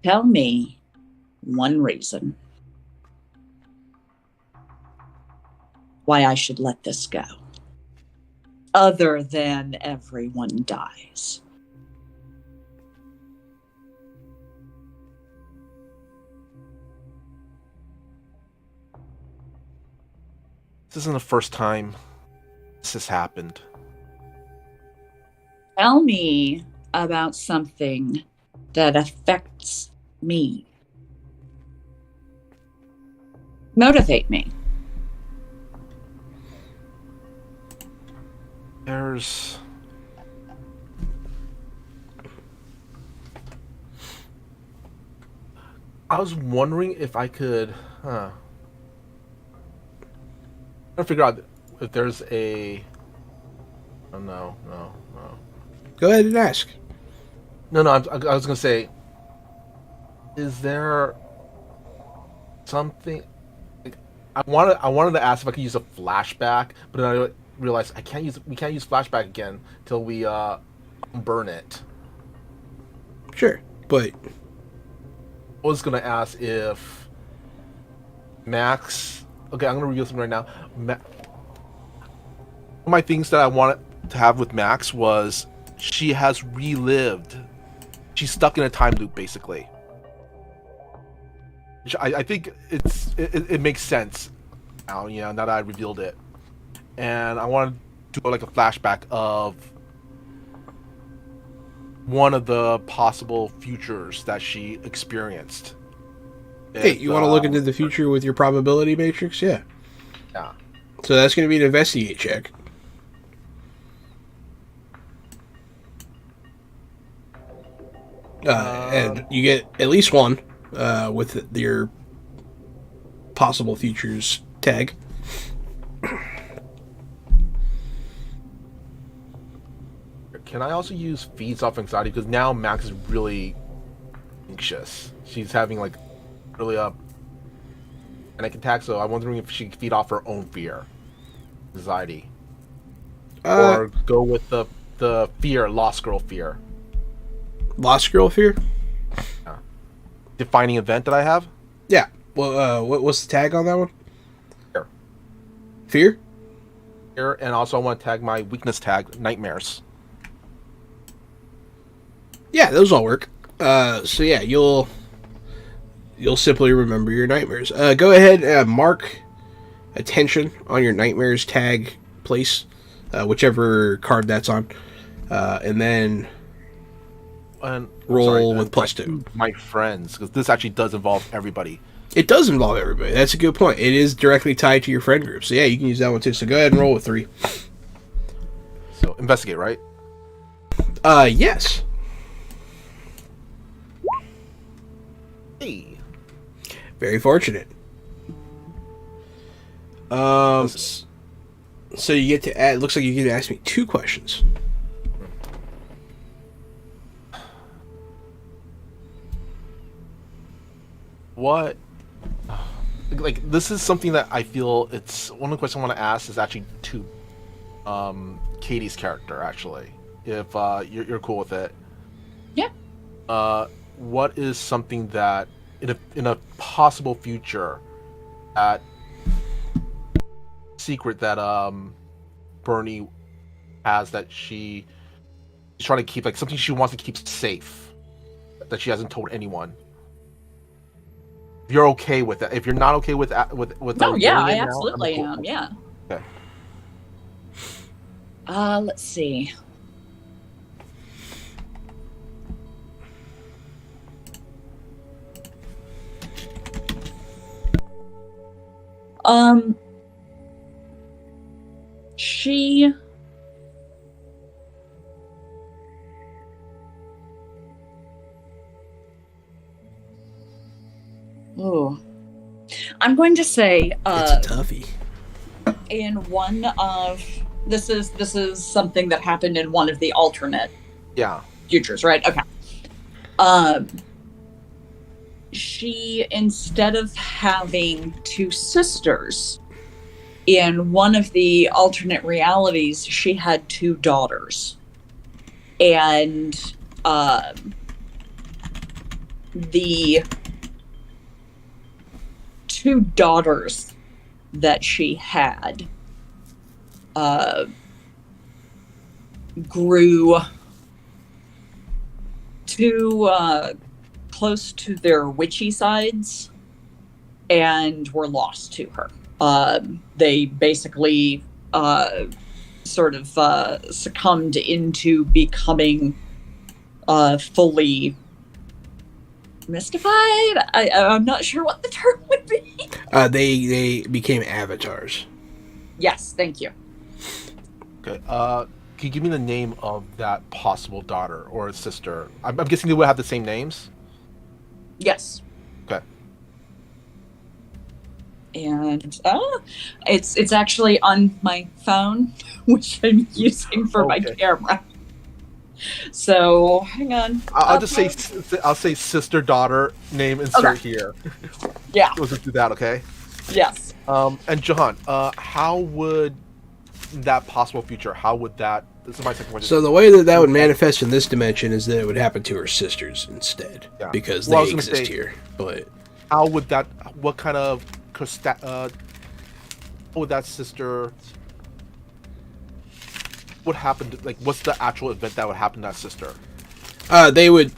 Tell me one reason why I should let this go, other than everyone dies. This isn't the first time this has happened. Tell me about something that affects me. Motivate me. There's... I was wondering if I could... I'm trying to figure out if there's a... Oh, no. Go ahead and ask. No, I was going to say... Is there... something... I wanted to ask if I could use a flashback, but then I realized we can't use flashback again till we burn it. Sure, but I was gonna ask if Max. Okay, I'm gonna reveal something right now. One of my things that I wanted to have with Max was she has relived. She's stuck in a time loop, basically. Which I think it makes sense now. Now that I revealed it. And I wanted to do like a flashback of one of the possible futures that she experienced. Hey, you want to look into the future with your probability matrix? Yeah. Yeah. So that's going to be an investigate check. And you get at least one with your possible futures tag. Can I also use feeds off anxiety? Because now Max is really anxious. She's having like really a panic attack. So I'm wondering if she can feed off her own fear, anxiety, or go with the fear, Lost Girl fear. Lost Girl fear? Yeah. defining event that I have? Yeah. Well, what's the tag on that one? Fear. Fear? Fear, and also I want to tag my weakness tag, nightmares. Yeah, those all work. So yeah, you'll simply remember your nightmares. Go ahead, mark attention on your nightmares tag place, whichever card that's on, and then And roll with +2. My friends, because this actually does involve everybody. It does involve everybody. That's a good point. It is directly tied to your friend group. So yeah, you can use that one too. So go ahead and roll with 3. So investigate, right? Yes. Hey. Very fortunate. So you get to add. Looks like you get to ask me 2 questions. What? Like, this is something that I feel it's one of the questions I want to ask is actually to Katie's character, actually, if you're cool with it. Yeah. What is something that in a possible future that secret that Bernie has that she's trying to keep, like something she wants to keep safe that she hasn't told anyone? If you're okay with that, if you're not okay with No, yeah, I now, absolutely cool. am. Yeah. Okay. Let's see. She Oh, I'm going to say It's a toughie. in one of this is something that happened in one of the alternate futures, right? Okay. She, instead of having 2 sisters in one of the alternate realities, she had 2 daughters, and the 2 daughters that she had grew too close to their witchy sides and were lost to her. They basically sort of succumbed into becoming fully mystified. I'm not sure what the term would be. They became avatars. Yes, thank you. Okay. Can you give me the name of that possible daughter or sister? I'm guessing they would have the same names. Yes. Okay. And it's actually on my phone, which I'm using for my camera. So hang on. I'll say sister daughter name insert here. Yeah. We'll just do that, okay? Yes. And Jahan, how would that possible future? How would that? This is my second question. So the way that would manifest in this dimension is that it would happen to her sisters instead, because they exist here. But how would that? What kind of? How would that sister? What happened? Like, what's the actual event that would happen to that sister? They would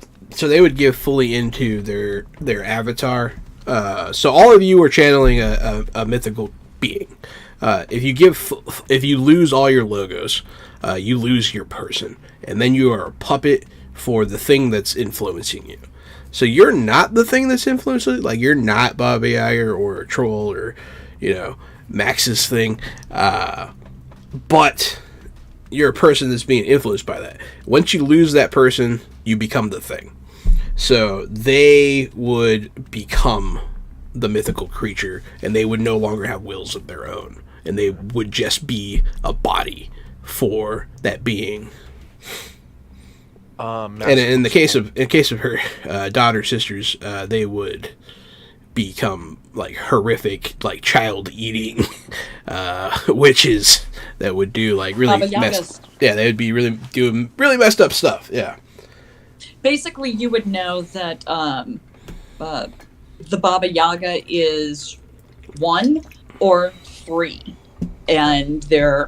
give fully into their avatar. So all of you are channeling a mythical being. If you lose all your logos, you lose your person, and then you are a puppet for the thing that's influencing you. So you're not the thing that's influencing. Like, you're not Bobby Iyer or a troll or, Max's thing. But you're a person that's being influenced by that. Once you lose that person, you become the thing. So they would become the mythical creature, and they would no longer have wills of their own, and they would just be a body for that being. And in case of her daughter sisters, they would become like horrific, like child eating witches that would do like really they would be really doing really messed up stuff. Yeah. Basically, you would know that the Baba Yaga is 1 or 3, and they're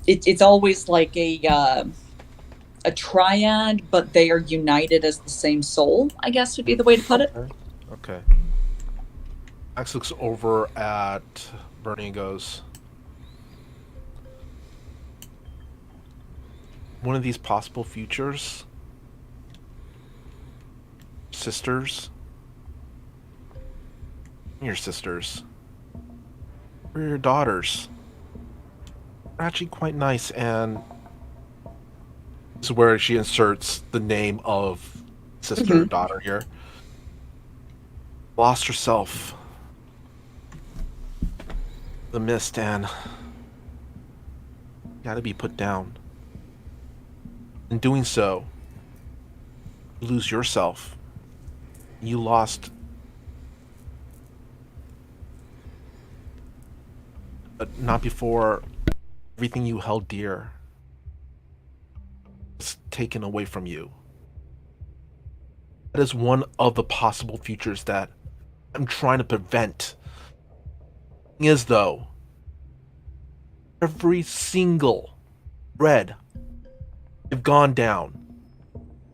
it's always like a triad, but they are united as the same soul, I guess would be the way to put it. Okay. Max looks over at Bernie and goes, one of these possible futures, sisters, your sisters, or your daughters, are actually quite nice, and this is where she inserts the name of sister or daughter here. Lost herself the mist and gotta be put down. In doing so, you lose yourself. You lost, but not before everything you held dear was taken away from you. That is one of the possible futures that I'm trying to prevent. The thing is, though, every single thread have gone down.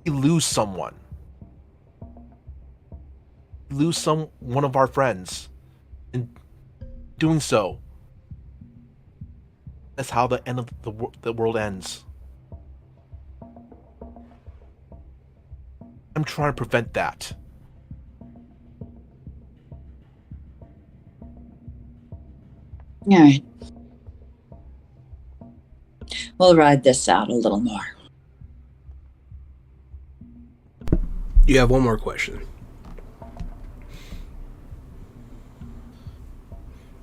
We lose someone. We lose one of our friends. In doing so, that's how the end of the world ends. I'm trying to prevent that. All right. We'll ride this out a little more. You have one more question.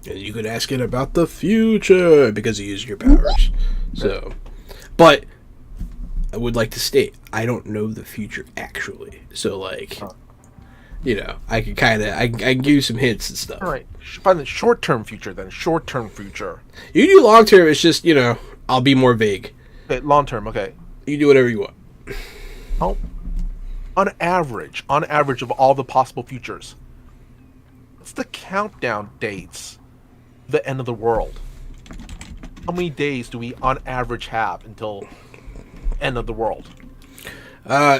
And you could ask it about the future because you used your powers. So, but I would like to state, I don't know the future actually. So, like, you know, I can kind of, I can give you some hints and stuff. All right. Find the short-term future then. Short-term future. You do long-term, it's just, you know, I'll be more vague. Okay, long-term, okay. You do whatever you want. Oh, on average of all the possible futures, what's the countdown dates to the end of the world? How many days do we on average have until end of the world?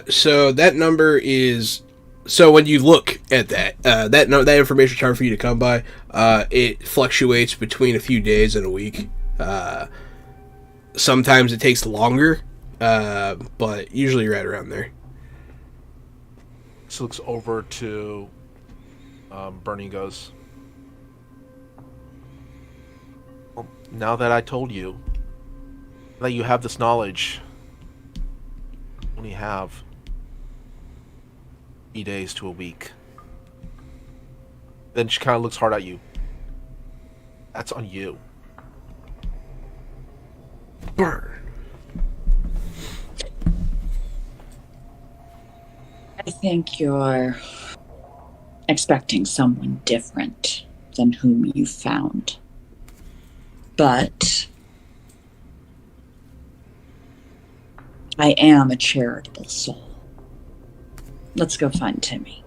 So that number is, so when you look at that, that information hard for you to come by. It fluctuates between a few days and a week. Sometimes it takes longer, but usually right around there. So looks over to Bernie, goes, well, now that I told you that you have this knowledge, you only have 3 days to a week. Then she kind of looks hard at you. That's on you. Burn. I think you're expecting someone different than whom you found. But I am a charitable soul. Let's go find Timmy.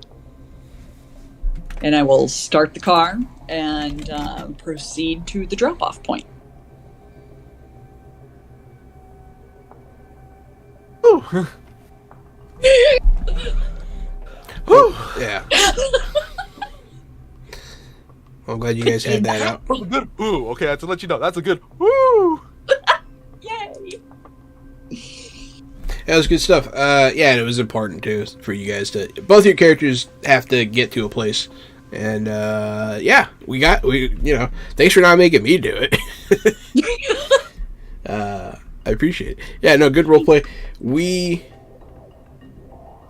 And I will start the car and proceed to the drop-off point. Ooh. Whew. Yeah. I'm glad you guys had that out. That's a good ooh. Okay, I have to let you know. That's a good woo. Yay! That was good stuff. Yeah, and it was important too for you guys to, both your characters have to get to a place, and yeah, we you know, thanks for not making me do it. I appreciate it. Yeah, no, good roleplay.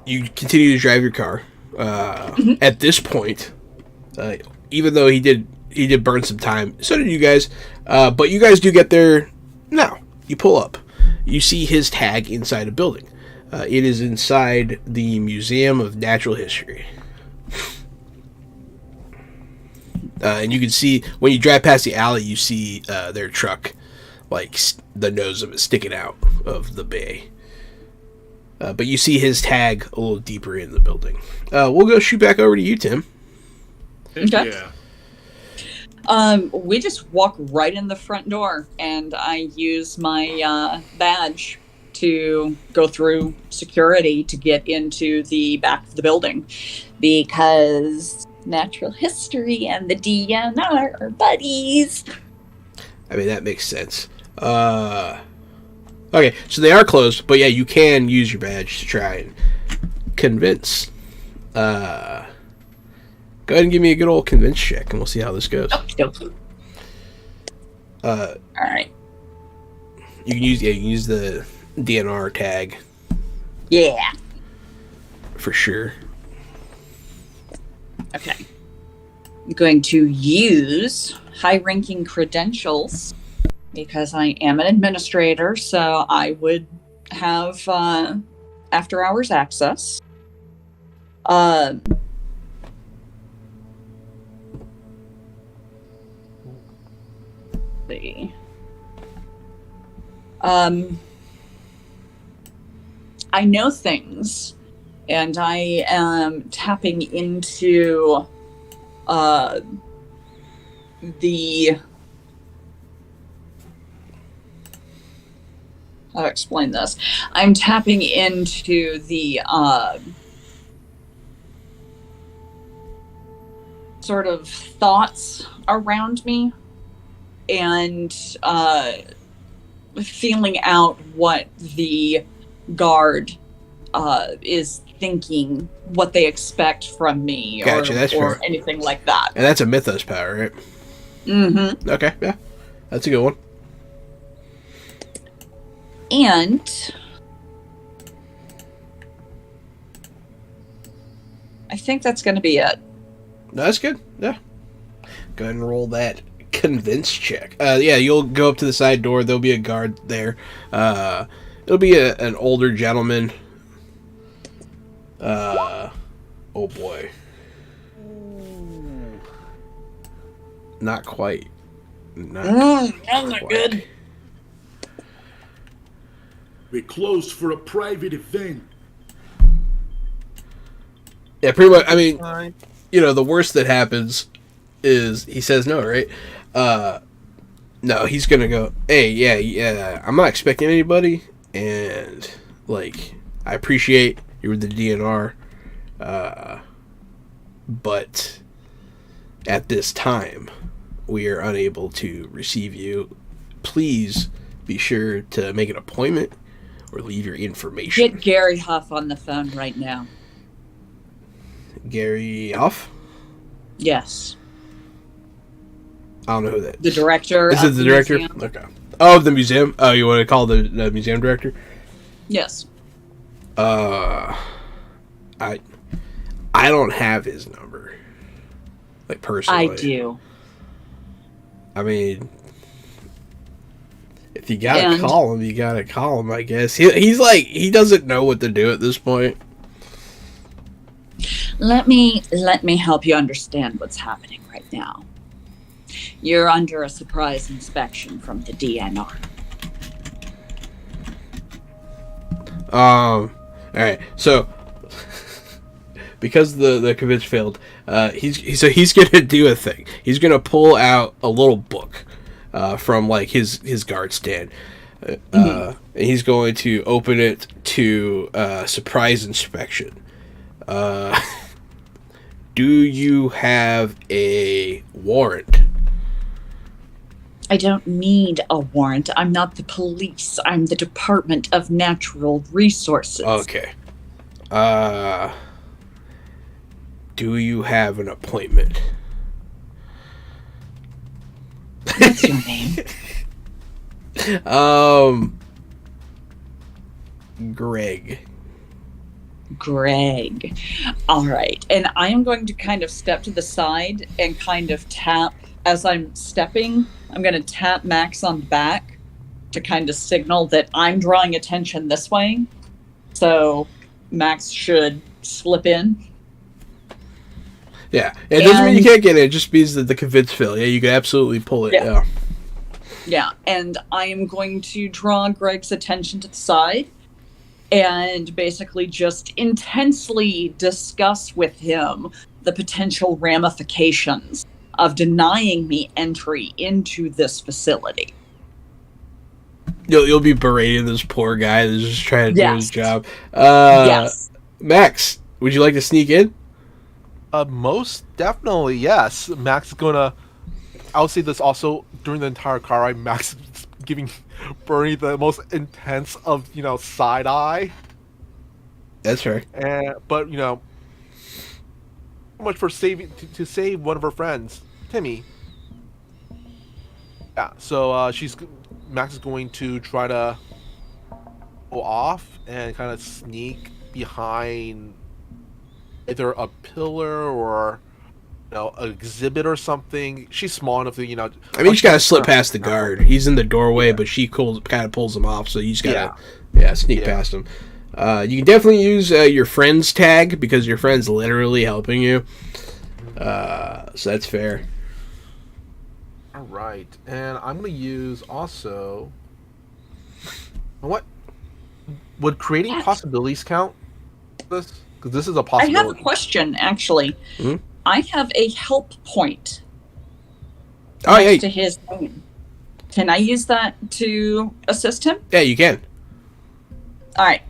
You continue to drive your car. At this point, even though he did burn some time, so did you guys. But you guys do get there now. You pull up. You see his tag inside a building. It is inside the Museum of Natural History. And you can see, when you drive past the alley, you see their truck, like the nose of it sticking out of the bay. But you see his tag a little deeper in the building. We'll go shoot back over to you, Tim. Okay. Yeah. We just walk right in the front door, and I use my badge to go through security to get into the back of the building, because natural history and the DNR are buddies. I mean, that makes sense. Okay, so they are closed, but yeah, you can use your badge to try and convince. Go ahead and give me a good old convince check, and we'll see how this goes. Okey-dokey. All right. You can use the DNR tag Yeah. for sure. Okay. I'm going to use high-ranking credentials because I am an administrator, so I would have after-hours access. See. I know things, and I am tapping into the. How to explain this? I'm tapping into the sort of thoughts around me, and feeling out what the guard is thinking, what they expect from me, Gotcha, that's or fair. anything like that. And that's a mythos power, right? Mm-hmm. Okay, yeah. That's a good one. And I think that's going to be it. No, that's good. Yeah. Go ahead and roll that convince check. Yeah, you'll go up to the side door. There'll be a guard there. It'll be an older gentleman. Oh boy. Not quite. That's not good. We closed for a private event. Yeah, pretty much. I mean, the worst that happens is he says no, right? No, he's gonna go, hey, yeah, I'm not expecting anybody, and, like, I appreciate you're with the DNR, but at this time, we are unable to receive you. Please be sure to make an appointment or leave your information. Get Gary Huff on the phone right now. Gary Huff? Yes. I don't know who that is. The director. Is it the director? Museum. Okay. Oh, of the museum? Oh, you want to call the museum director? Yes. I don't have his number. Like, personally. I do. I mean, if you gotta call him, you gotta call him, I guess. He's like, he doesn't know what to do at this point. Let me help you understand what's happening right now. You're under a surprise inspection from the DNR. Alright, so because the convince failed, he's gonna do a thing. He's gonna pull out a little book from like his guard stand. And he's going to open it to surprise inspection. Do you have a warrant? I don't need a warrant. I'm not the police. I'm the Department of Natural Resources. Okay. Do you have an appointment? What's your name? Greg. Greg. All right. And I am going to kind of step to the side and kind of tap as I'm stepping. I'm going to tap Max on the back to kind of signal that I'm drawing attention this way. So Max should slip in. Yeah. It doesn't mean you can't get it. It just means that the convince fail. Yeah, you can absolutely pull it. Yeah. Yeah. And I am going to draw Greg's attention to the side and basically just intensely discuss with him the potential ramifications of denying me entry into this facility. You'll be berating this poor guy that's just trying to do his Yes. job. Yes. Max, would you like to sneak in? Most definitely, yes. Max is gonna. I'll say this also during the entire car ride. Max is giving Bernie the most intense of side eye, That's right. but so much for saving to save one of her friends, Timmy. Yeah, so Max is going to try to go off and kind of sneak behind either a pillar or an exhibit or something. She's small enough to I mean, you just gotta slip past the guard. He's in the doorway, but she kind of pulls him off, so you just gotta sneak past him. You can definitely use your friend's tag because your friend's literally helping you. So that's fair. All right, and I'm gonna use also. What would creating possibilities count? This because this is a I possibility. have a question, actually. Hmm? I have a help point Oh yeah, next to his name. Can I use that to assist him? yeah, you can. All right.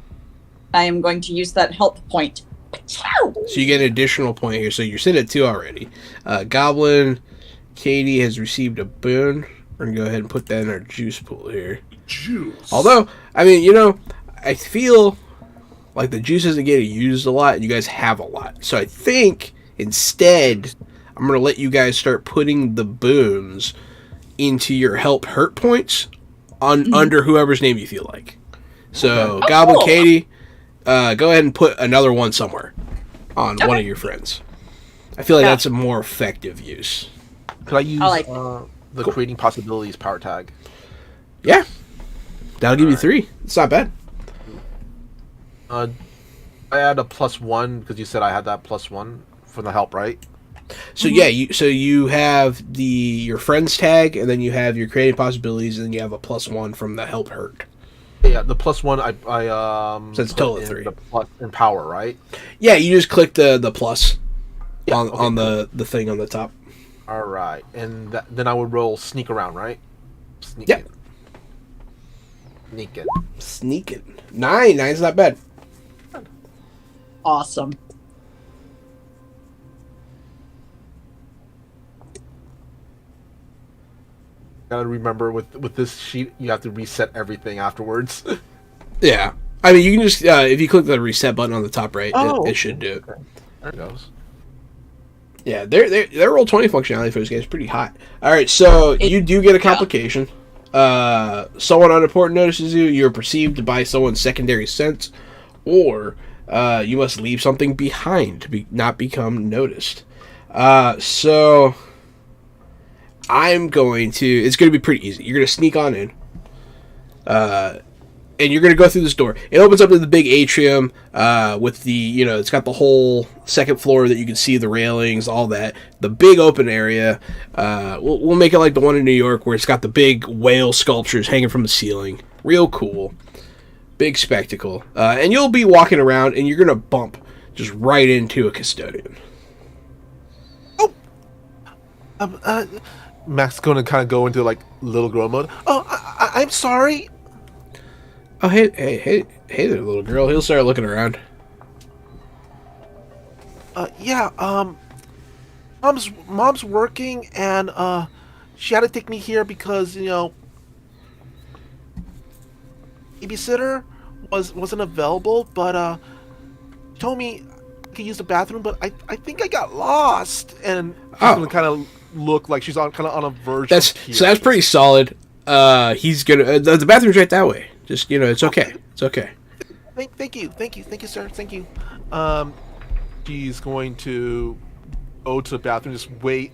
I am going to use that help point. So you get an additional point here. So you're sitting at 2 already. Goblin Katie has received a boon. We're gonna go ahead and put that in our juice pool here. Juice. Although, I mean, I feel like the juice isn't getting used a lot, and you guys have a lot. So I think instead, I'm gonna let you guys start putting the boons into your help hurt points under whoever's name you feel like. So Goblin cool. Katie, go ahead and put another one somewhere on one of your friends. I feel like that's a more effective use. Could I use the Cool. creating possibilities power tag? Yeah, that'll give you 3. It's not bad. I add a +1 because you said I had that +1 for the help, right? So yeah, you have your friend's tag, and then you have your creating possibilities, and then you have a +1 from the help hurt. Yeah, the +1 I So it's a total of 3. The plus in power, right? Yeah, you just click the plus Yeah, on the thing on the top. All right, and then I would roll sneak around, right? Sneak Yep. in. Sneak in. Sneaking 9. 9's not bad. Awesome. Gotta remember with this sheet, you have to reset everything afterwards. Yeah, I mean you can just if you click the reset button on the top right, Oh, it should do it. okay. There it goes. Yeah, their Roll20 functionality for this game is pretty hot. All right, so you do get a complication. Someone unimportant notices you. You're perceived by someone's secondary sense, or you must leave something behind to not become noticed. So I'm going to. It's going to be pretty easy. You're going to sneak on in. And you're going to go through this door. It opens up to the big atrium with the, it's got the whole second floor that you can see the railings, all that. The big open area. We'll make it like the one in New York where it's got the big whale sculptures hanging from the ceiling. Real cool. Big spectacle. And you'll be walking around and you're going to bump just right into a custodian. Max is going to kind of go into like little girl mode. Oh, I'm sorry. Oh, hey there, little girl. He'll start looking around. Yeah, mom's working, and she had to take me here because babysitter wasn't available, but told me I could use the bathroom, but I think I got lost, and she's gonna kind of look like she's on a verge. That's pretty solid. He's gonna the bathroom's right that way. Just it's okay. It's okay. Thank you, sir. Thank you. She's going to go to the bathroom, just wait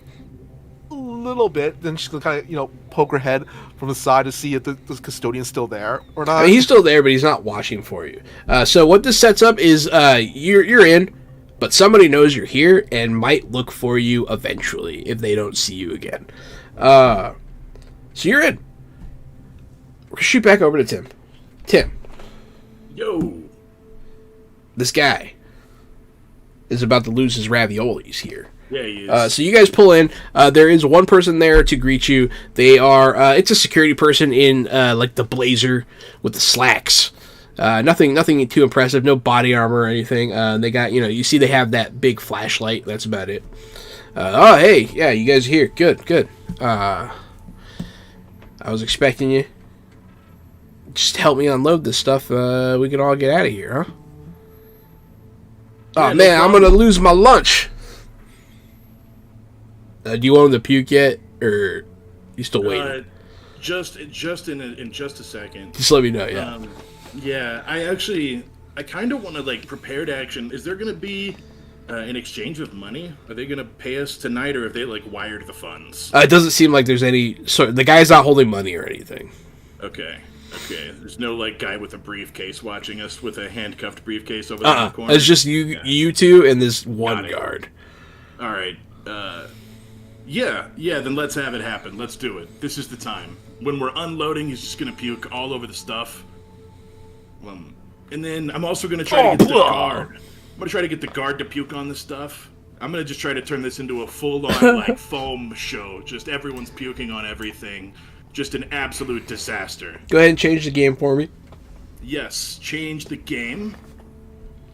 a little bit. Then she's gonna kind of poke her head from the side to see if the custodian's still there or not. I mean, he's still there, but he's not watching for you. So what this sets up is you're in, but somebody knows you're here and might look for you eventually if they don't see you again. So you're in. We're gonna shoot back over to Tim. Tim. Yo. this guy is about to lose his raviolis here. Yeah, he is. So you guys pull in. There is one person there to greet you. They are. It's a security person in like the blazer with the slacks. Nothing too impressive. No body armor or anything. They got, you see they have that big flashlight. That's about it. Oh, hey, yeah, you guys are here. Good. I was expecting you. Just help me unload this stuff. We can all get out of here, huh? Yeah, Oh man, I'm gonna lose my lunch. Do you want him to puke yet, or you still waiting? Just in just a second. Just let me know. Yeah. Yeah, I kind of want to like prepared action. Is there gonna be an exchange of money? Are they gonna pay us tonight, or have they like wired the funds? It doesn't seem like there's any. So the guy's not holding money or anything. Okay. There's no like guy with a briefcase watching us with a handcuffed briefcase over there in the corner. It's just you two, and this one guard. All right. Yeah. Then let's have it happen. Let's do it. This is the time. When we're unloading, he's just gonna puke all over the stuff. And then I'm also gonna try to get the guard. I'm gonna try to get the guard to puke on the stuff. I'm gonna just try to turn this into a full-on like foam show. Just everyone's puking on everything. Just an absolute disaster. Go ahead and change the game for me. Yes, change the game.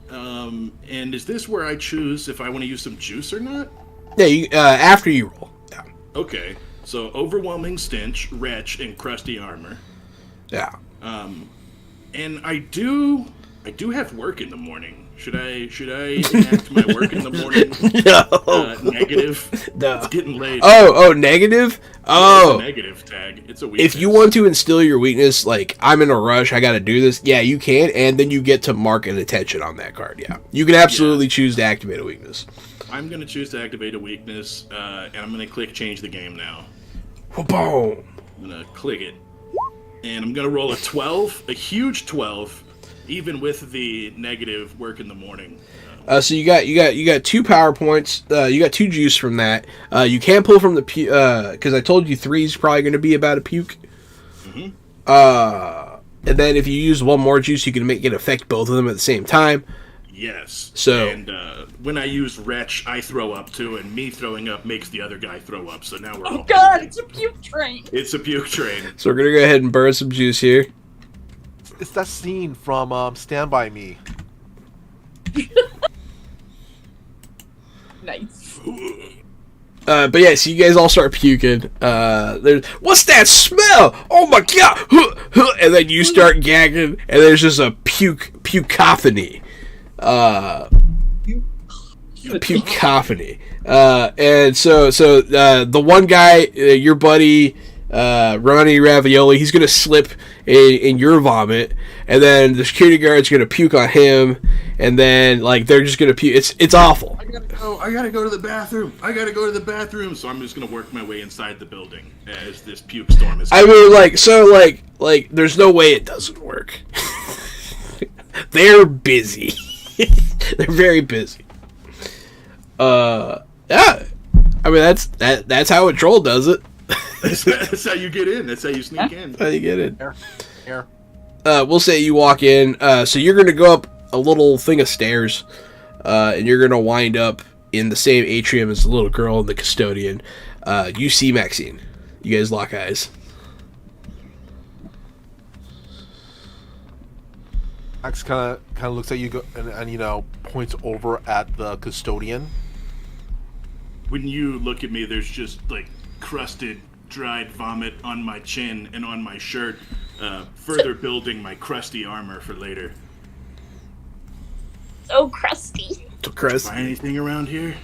And is this where I choose if I want to use some juice or not? Yeah, you after you roll. Yeah. Okay, so overwhelming stench, wretch, and crusty armor. Yeah. And I do have work in the morning. Should I enact my work in the morning? No. Negative. No. It's getting late. Oh, negative. Oh, it's a negative tag. It's a weakness. if you want to instill your weakness, like I'm in a rush, I got to do this. Yeah, you can, and then you get to mark an attention on that card. Yeah, you can absolutely choose to activate a weakness. I'm gonna choose to activate a weakness, and I'm gonna click change the game now. Boom. I'm gonna click it, and I'm gonna roll a 12, a huge 12, even with the negative work in the morning. So you got 2 power points. You got 2 juice from that. You can pull from the because I told you 3 is probably going to be about a puke. Mm-hmm. And then if you use 1 more juice, you can make it affect both of them at the same time. Yes. So and when I use wretch, I throw up too, and me throwing up makes the other guy throw up. So now we're all God, it's a puke train. It's a puke train. So we're gonna go ahead and burn some juice here. It's that scene from Stand By Me. Nice. But yeah, so you guys all start puking. There's, what's that smell? Oh my god! And then you start gagging, and there's just a pucaphony. Pucaphony. And so the one guy, your buddy, Ronnie Ravioli, he's gonna slip in your vomit, and then the security guard's gonna puke on him, and then like they're just gonna puke. It's awful. I gotta go to the bathroom. So I'm just gonna work my way inside the building as this puke storm is. I mean, like there's no way it doesn't work. They're busy. They're very busy. Yeah. I mean, that's how a troll does it. That's how you get in. That's how you sneak in. How you get in. Here. We'll say you walk in. So you're going to go up a little thing of stairs, and you're going to wind up in the same atrium as the little girl and the custodian. You see Maxine. You guys lock eyes. Max kind of looks at you and points over at the custodian. When you look at me, there's just like crusted, dried vomit on my chin and on my shirt, further building my crusty armor for later. So crusty. Buy anything around here?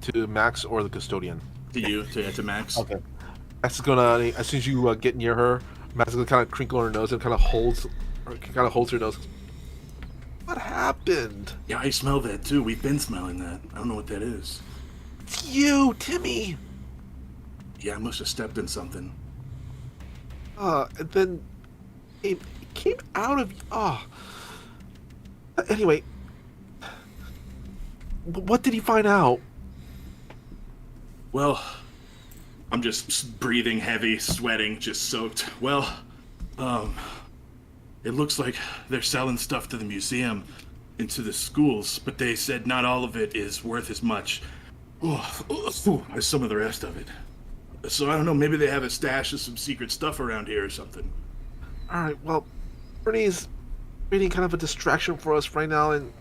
To Max or the custodian? To you, to Max. Okay. Max is gonna, as soon as you get near her, Max is gonna kind of crinkle her nose and kind of holds her nose. What happened? Yeah, I smell that too. We've been smelling that. I don't know what that is. It's you, Timmy. Yeah, I must have stepped in something. And then it came out of. Anyway, what did he find out? Well, I'm just breathing heavy, sweating, just soaked. Well, It looks like they're selling stuff to the museum and to the schools, but they said not all of it is worth as much as some of the rest of it. So I don't know, maybe they have a stash of some secret stuff around here or something. Alright, well, Brittany's being kind of a distraction for us right now, and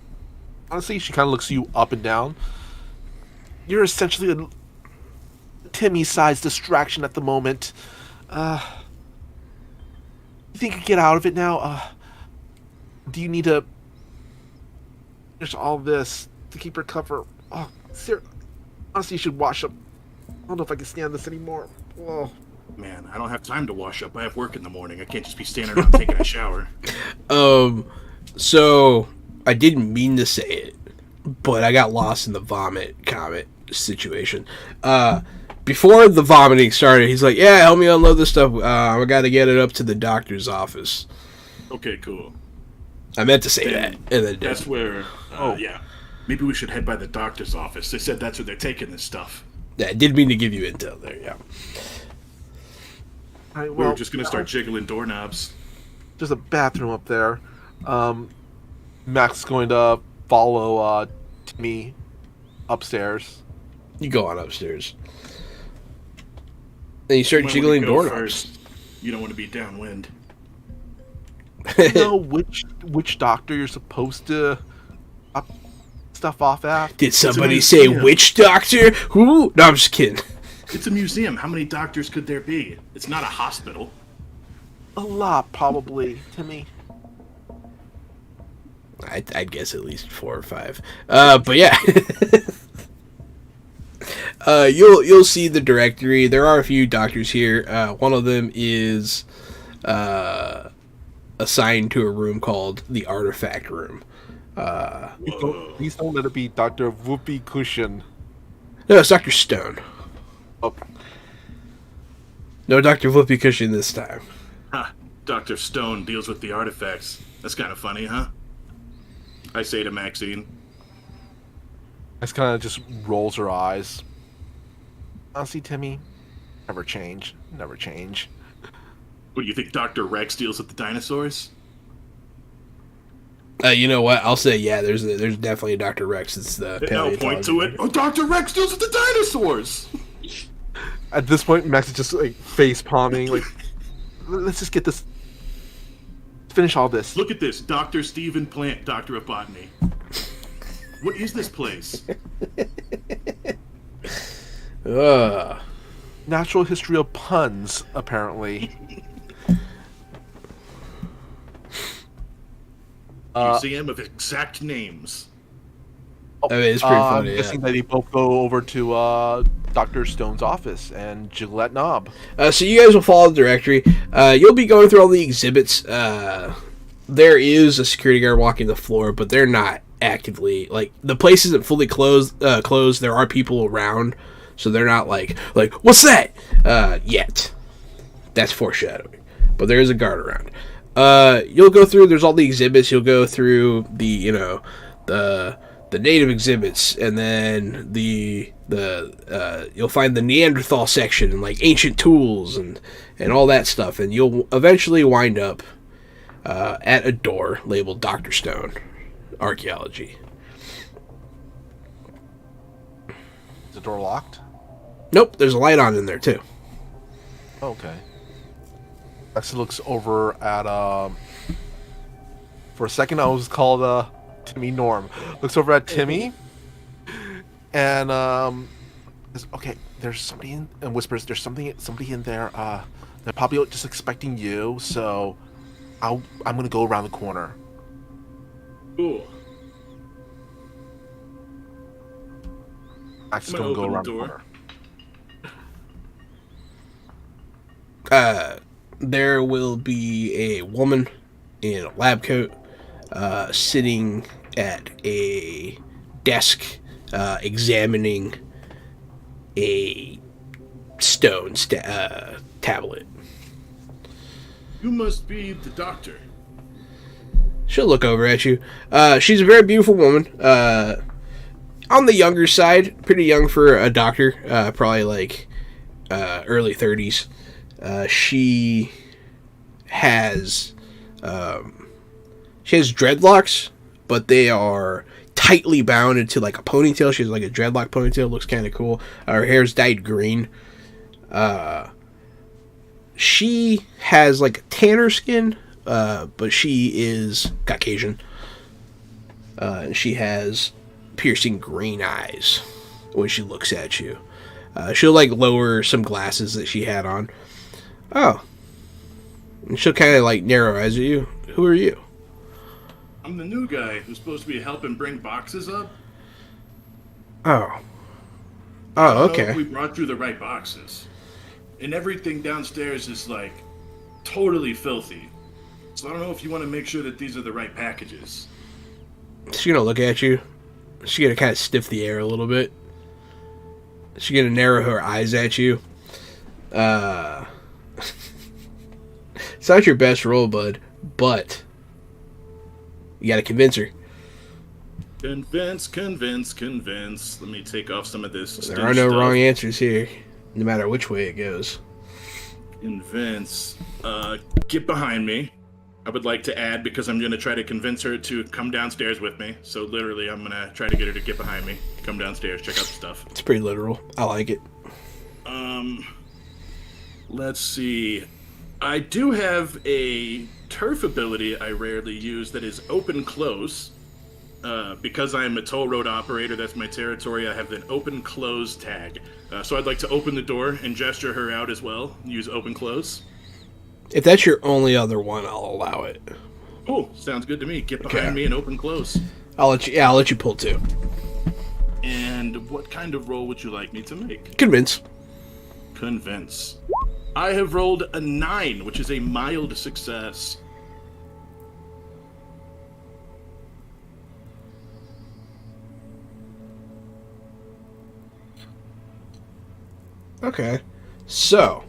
honestly, she kind of looks you up and down. You're essentially a Timmy-sized distraction at the moment. You think you can get out of it now? Do you need to... There's all this to keep her cover. Oh, honestly, you should wash up. I don't know if I can stand this anymore. Oh. Man, I don't have time to wash up. I have work in the morning. I can't just be standing around taking a shower. So I didn't mean to say it, but I got lost in the vomit comment situation. Before the vomiting started, he's like, "Yeah, help me unload this stuff. I got to get it up to the doctor's office." Okay, cool. I meant to say that, and then that's where. Yeah, maybe we should head by the doctor's office. They said that's where they're taking this stuff. Yeah, I did mean to give you intel there. Yeah. Right, We were just gonna start jiggling doorknobs. There's a bathroom up there. Max is going to follow Timmy upstairs. You go on upstairs. Then you start jiggling doorknobs. You don't want to be downwind. You know which doctor you're supposed to up stuff off at? Did somebody say which doctor? Who? No, I'm just kidding. It's a museum. How many doctors could there be? It's not a hospital. A lot, probably, Timmy. I'd guess at least 4 or 5. But yeah. You'll see the directory. There are a few doctors here. One of them is assigned to a room called the Artifact Room. Please don't let it be Dr. Whoopi Cushion. No, it's Dr. Stone. Oh. No Dr. Whoopi Cushion this time. Huh. Dr. Stone deals with the artifacts. That's kind of funny, huh? I say to Maxine. Max kind of just rolls her eyes. Honestly, Timmy, never change. Never change. What do you think, Dr. Rex deals with the dinosaurs? You know what? I'll say yeah. There's definitely a Dr. Rex. It's the I'll point to it. Oh, Dr. Rex deals with the dinosaurs. At this point, Max is just like face palming. Like, let's just get this. Finish all this. Look at this, Dr. Stephen Plant, Doctor of Botany. What is this place? Natural history of puns, apparently. Museum of exact names. I mean, it's pretty funny. I'm guessing that they both go over to Dr. Stone's office and Gillette Knob. So you guys will follow the directory. You'll be going through all the exhibits. There is a security guard walking the floor, but they're not actively, like, the place isn't fully closed. There are people around, so they're not like what's that yet. That's foreshadowing, but there is a guard around. You'll go through. There's all the exhibits. You'll go through the native exhibits, and then you'll find the Neanderthal section and like ancient tools and all that stuff, and you'll eventually wind up at a door labeled Dr. Stone Archaeology. Is the door locked? Nope, there's a light on in there too. Okay. Max looks over at for a second I was called Timmy Norm. Looks over at Timmy and says, okay, there's somebody in, and whispers, there's somebody in there. They're probably just expecting you, so I'm gonna go around the corner. Cool. Max is gonna go around the corner. There will be a woman in a lab coat sitting at a desk examining a stone tablet. You must be the doctor. She'll look over at you. She's a very beautiful woman. On the younger side, pretty young for a doctor. Probably like early 30s. She has She has dreadlocks, but they are tightly bound into like a ponytail. She has like a dreadlock ponytail. Looks kind of cool. Her hair's dyed green. She has like a tanner skin, but she is Caucasian. And she has piercing green eyes when she looks at you. She'll like lower some glasses that she had on. Oh. And she'll kind of like narrow eyes at you. Who are you? I'm the new guy who's supposed to be helping bring boxes up. Oh. I don't know Okay. if we brought through the right boxes. And everything downstairs is like totally filthy. So I don't know if you want to make sure that these are the right packages. She's gonna look at you. She's gonna kind of sniff the air a little bit. She's gonna narrow her eyes at you. It's not your best roll, bud, but you gotta convince her. Convince. Let me take off some of this. There are no wrong answers here, no matter which way it goes. Convince. Get behind me. I would like to add, because I'm going to try to convince her to come downstairs with me. So literally, I'm going to try to get her to get behind me. Come downstairs, check out the stuff. It's pretty literal. I like it. Let's see. I do have a turf ability I rarely use that is open close. Because I am a toll road operator, that's my territory. I have an open close tag. So I'd like to open the door and gesture her out as well. Use open close. If that's your only other one, I'll allow it. Oh, sounds good to me. Get behind Okay. me and open close. I'll let you pull two. And what kind of roll would you like me to make? Convince. Convince. I have rolled a 9, which is a mild success. Okay. So,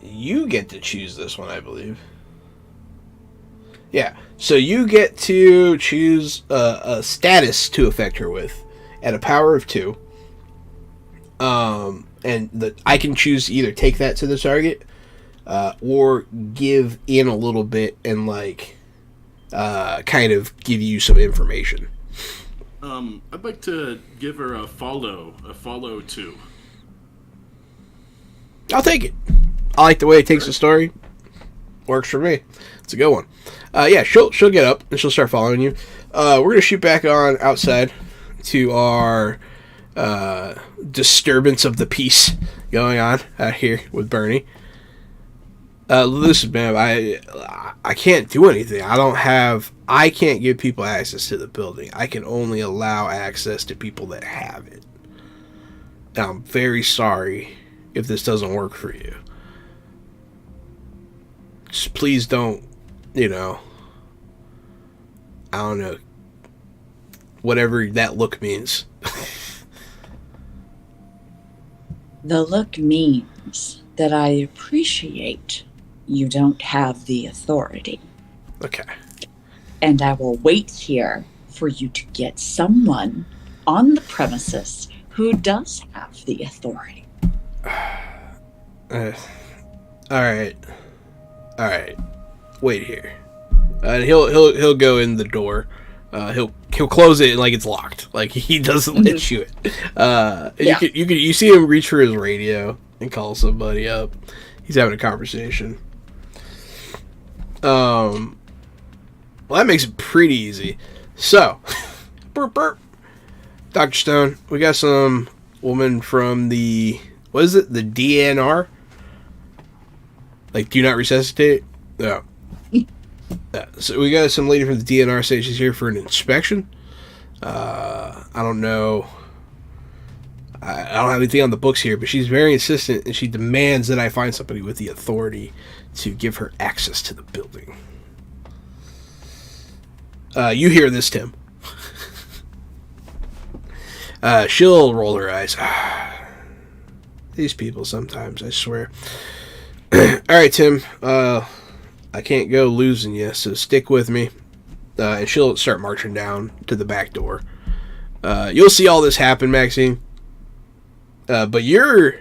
you get to choose this one, I believe. Yeah. So you get to choose a status to affect her with, at a power of 2. And I can choose to either take that to the target, or give in a little bit and like, kind of give you some information. I'd like to give her a follow 2. I'll take it. I like the way it takes the story. Works for me. It's a good one. Yeah, she'll get up and she'll start following you. We're gonna shoot back on outside to our disturbance of the peace going on out here with Bernie. Listen, man, I can't do anything. I can't give people access to the building. I can only allow access to people that have it. Now, I'm very sorry if this doesn't work for you. Just please don't, I don't know, whatever that look means. The look means that I appreciate you don't have the authority. Okay. And I will wait here for you to get someone on the premises who does have the authority. All right. Wait here. And he'll go in the door. He'll close it like it's locked. Like he doesn't let you in. Yeah. You see him reach for his radio and call somebody up. He's having a conversation. Well, that makes it pretty easy. So, burp burp. Dr. Stone, we got some woman from the, what is it? The DNR? Like, do not resuscitate? No. Yeah, so we got some lady from the DNR saying she's here for an inspection. I don't know. I don't have anything on the books here, but she's very insistent, and she demands that I find somebody with the authority to give her access to the building. You hear this, Tim. She'll roll her eyes. These people sometimes, I swear. Alright, Tim. I can't go losing you, so stick with me. And she'll start marching down to the back door. You'll see all this happen, Maxine. But you're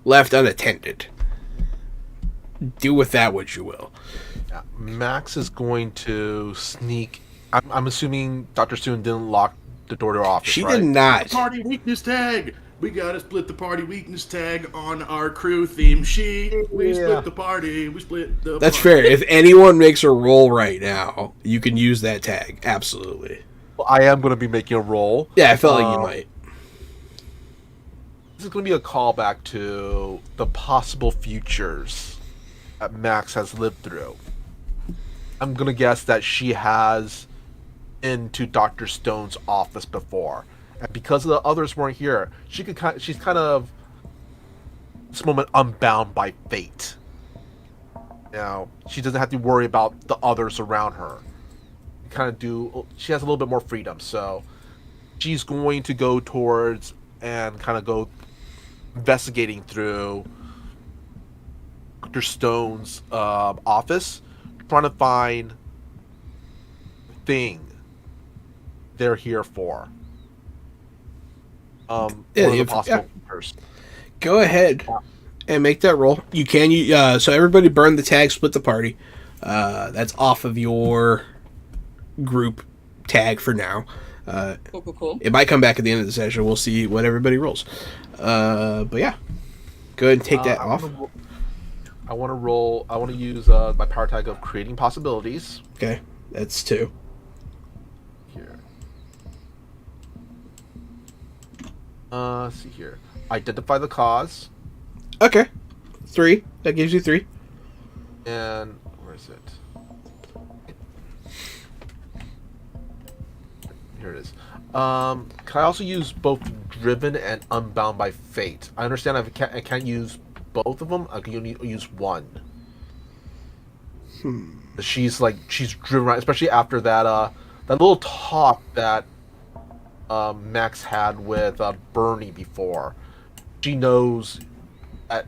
left unattended. do with that what you will. Yeah. Max is going to sneak. I'm assuming Dr. Stone didn't lock the door to her office, She right? did not. Party weakness tag. We gotta split the party weakness tag on our crew theme sheet. We split the party. We split the. That's party. fair. If anyone makes a roll right now, you can use that tag. Absolutely. Well, I am going to be making a roll. Yeah, I felt like you might. This is going to be a callback to the possible futures that Max has lived through. I'm going to guess that she has into Dr. Stone's office before. And because the others weren't here, she's kind of this moment unbound by fate. She doesn't have to worry about the others around her. She has a little bit more freedom, so she's going to go towards and kind of go investigating through Dr. Stone's office, trying to find the thing they're here for. One of the possible features. Go ahead and make that roll. You can. So everybody burn the tag, split the party. That's off of your group tag for now. Cool. It might come back at the end of the session. We'll see what everybody rolls. But yeah, go ahead and take that off. I want to roll. I want to use my power tag of creating possibilities. Okay, that's 2. Here. Let's see here. Identify the cause. Okay, 3. That gives you 3. And where is it? Here it is. Can I also use both driven and unbound by fate? I understand I can't use both of them. I can only use one. She's driven right, especially after that little talk that Max had with Bernie before. She knows that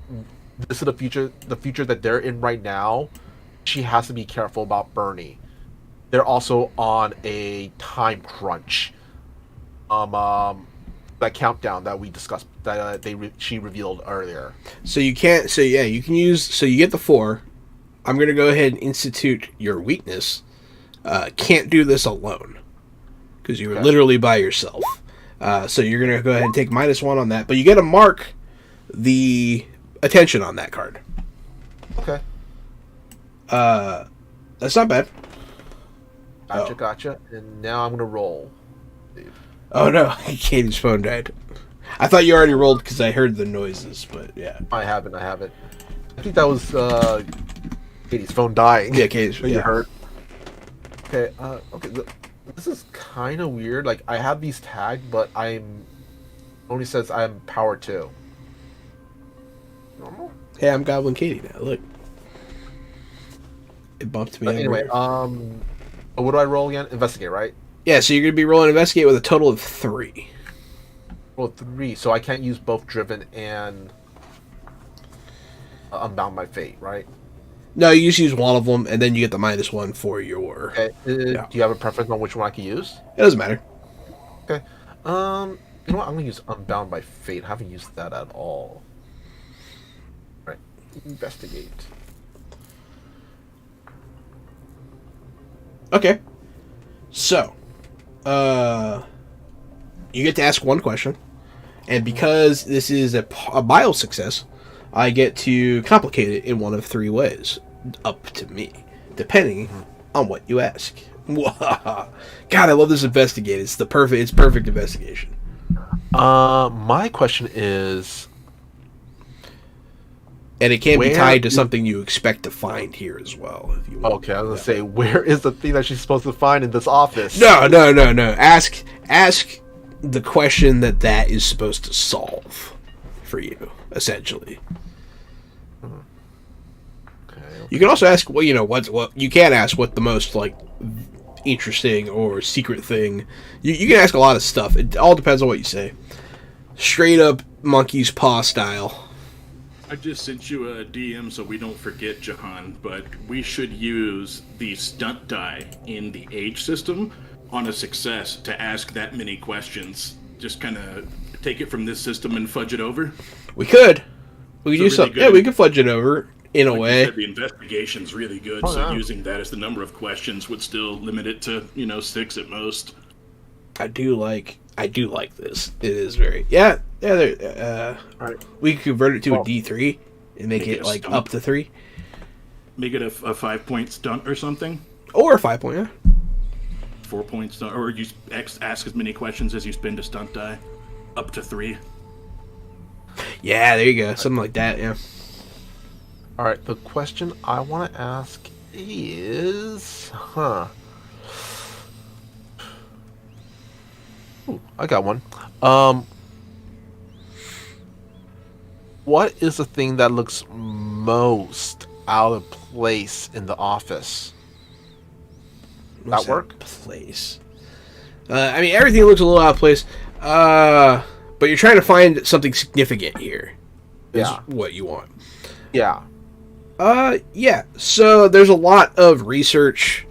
this is the future that they're in right now. She has to be careful about Bernie. They're also on a time crunch. That countdown that we discussed that she revealed earlier. So you can't. So yeah, you can use. So you get the 4. I'm gonna go ahead and institute your weakness. Can't do this alone because you were literally by yourself. So you're gonna go ahead and take -1 on that, but you get to mark the attention on that card. Okay. That's not bad. Gotcha. And now I'm gonna roll. Oh no, Katie's phone died. I thought you already rolled because I heard the noises, but yeah. I haven't. I think that was Katie's phone dying. Yeah, Katie's. You heard. Okay. This is kind of weird. Like I have these tagged, but only says I'm power 2. Normal. Hey, I'm Goblin Katie now. Look, it bumped me. Anyway, what do I roll again? Investigate, right? Yeah, so you're gonna be rolling investigate with a total of 3. Well, 3. So I can't use both driven and unbound by fate, right? No, you just use one of them, and then you get the -1 for your. Okay. Do you have a preference on which one I can use? It doesn't matter. Okay. You know what? I'm gonna use unbound by fate. I haven't used that at all. Right. Investigate. Okay. So, you get to ask one question, and because this is a bio success, I get to complicate it in one of 3 ways, up to me, depending on what you ask. God, I love this investigate. It's perfect investigation. My question is, and it can be tied to something you expect to find here as well. If you want. Okay, I was gonna say, where is the thing that she's supposed to find in this office? No. Ask the question that is supposed to solve for you, essentially. Okay. You can also ask, well, what you can't ask what the most interesting or secret thing. You can ask a lot of stuff. It all depends on what you say. Straight up monkey's paw style. I just sent you a DM so we don't forget, Jahan, but we should use the stunt die in the age system on a success to ask that many questions. Just kind of take it from this system and fudge it over. We could do really something. good- Yeah, we could fudge it over. in a Like way. you said, the investigation's really good, Oh, so yeah. using that as the number of questions would still limit it to 6 at most. I do like this. It is very yeah. All right. We could convert it to a Well, D3 and make Make it it a like stump. up to 3 Make it a 5-point stunt or something. or 5 point. Yeah. 4 points, or you ask as many questions as you spend a stunt die, up to 3. Yeah, there you go. Something like that. Yeah. All right. The question I want to ask is, Ooh, I got one. What is the thing that looks most out of place in the office? What's work? place? I mean, everything looks a little out of place. But you're trying to find something significant here. Is Yeah. what you want. Yeah. Yeah. So there's a lot of research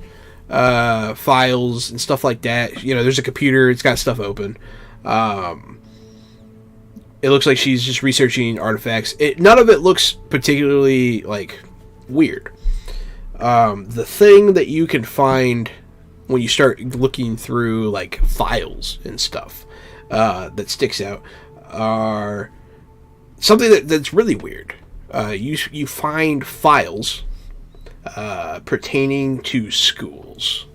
files and stuff like that. You know, there's a computer. It's got stuff open. It looks like she's just researching artifacts. None of it looks particularly like weird. The thing that you can find when you start looking through like files and stuff that sticks out are something that's really weird. You find files pertaining to schools,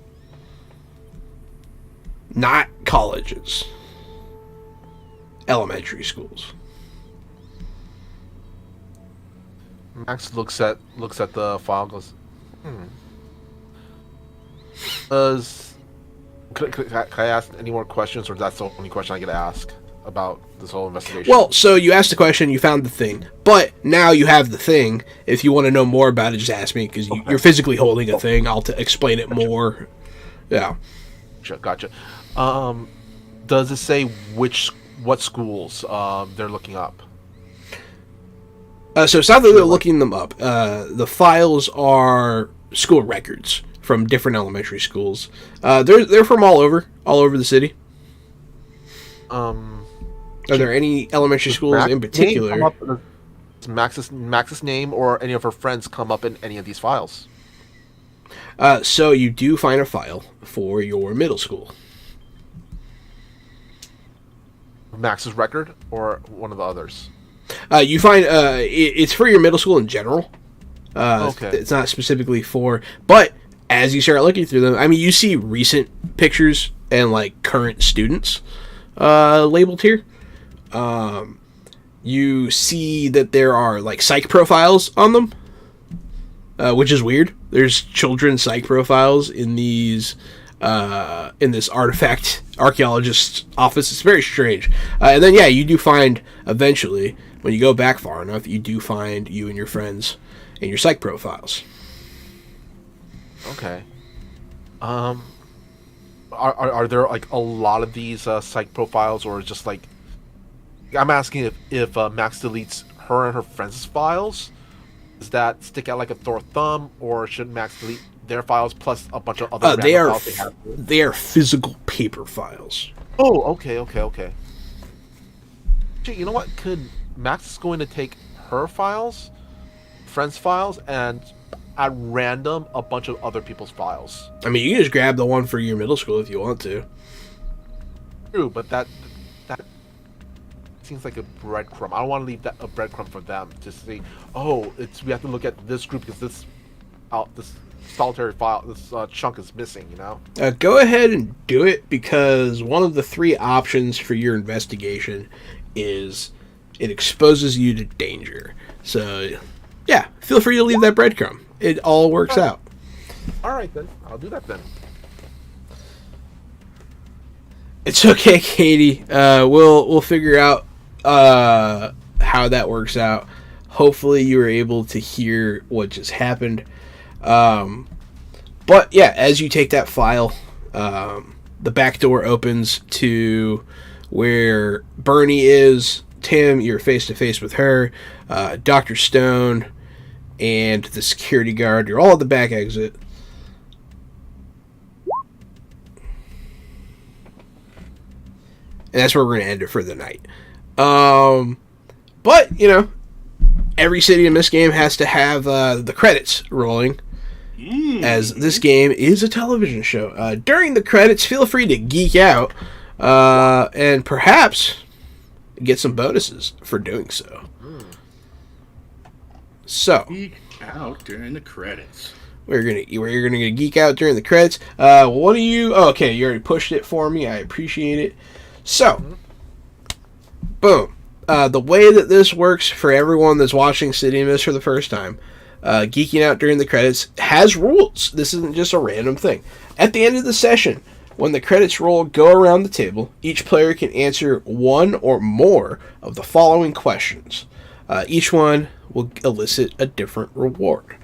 not colleges, elementary schools. Max looks at the file and goes, Does can I ask any more questions, or that's the only question I get to ask about this whole investigation? Well, so you asked the question, you found the thing, but now you have the thing. If you want to know more about it, just ask me, because you're physically holding a thing. I'll explain it more. Yeah. Gotcha. Does it say what schools they're looking up? So it's not that they're looking them up. The files are school records from different elementary schools. They're from all over the city. Are there any elementary schools in particular? Does Max's name or any of her friends come up in any of these files? So you do find a file for your middle school. Max's record or one of the others? You find it's for your middle school in general. Okay. It's not specifically for, but as you start looking through them, I mean, you see recent pictures and like current students labeled here. You see that there are like psych profiles on them, which is weird. There's children's psych profiles in these in this artifact archaeologist's office. It's very strange. And then yeah, you do find eventually, when you go back far enough, you do find you and your friends in your psych profiles. Okay. Are there like a lot of these psych profiles, or just like, I'm asking if Max deletes her and her friends' files, does that stick out like a sore thumb, or should Max delete their files plus a bunch of other They are files they have? they are physical paper files. Oh, okay. Actually, you know what? Could Max is going to take her files, friends' files, and at random a bunch of other people's files. I mean, you can just grab the one for your middle school if you want to. True, but that seems like a breadcrumb. I don't want to leave a breadcrumb for them to see. Oh, we have to look at this group because this solitary file, this chunk is missing. You know. Go ahead and do it, because one of the 3 options for your investigation is it exposes you to danger. So, yeah, feel free to leave that breadcrumb. It all works out. All right, then. I'll do that then. It's okay, Katie. We'll figure out how that works out. Hopefully, you were able to hear what just happened. But yeah, as you take that file, the back door opens to where Bernie is. Tim, you're face to face with her. Dr. Stone and the security guard. You're all at the back exit. And that's where we're going to end it for the night. But, every city in this game has to have the credits rolling, as this game is a television show. During the credits, feel free to geek out and perhaps get some bonuses for doing so. So, Geek out during the credits. we're gonna geek out during the credits. What do you? Oh, okay, you already pushed it for me. I appreciate it. So, boom. The way that this works for everyone that's watching City Miss for the first time, geeking out during the credits has rules. This isn't just a random thing. At the end of the session, when the credits roll, go around the table. Each player can answer one or more of the following questions. Each one will elicit a different reward.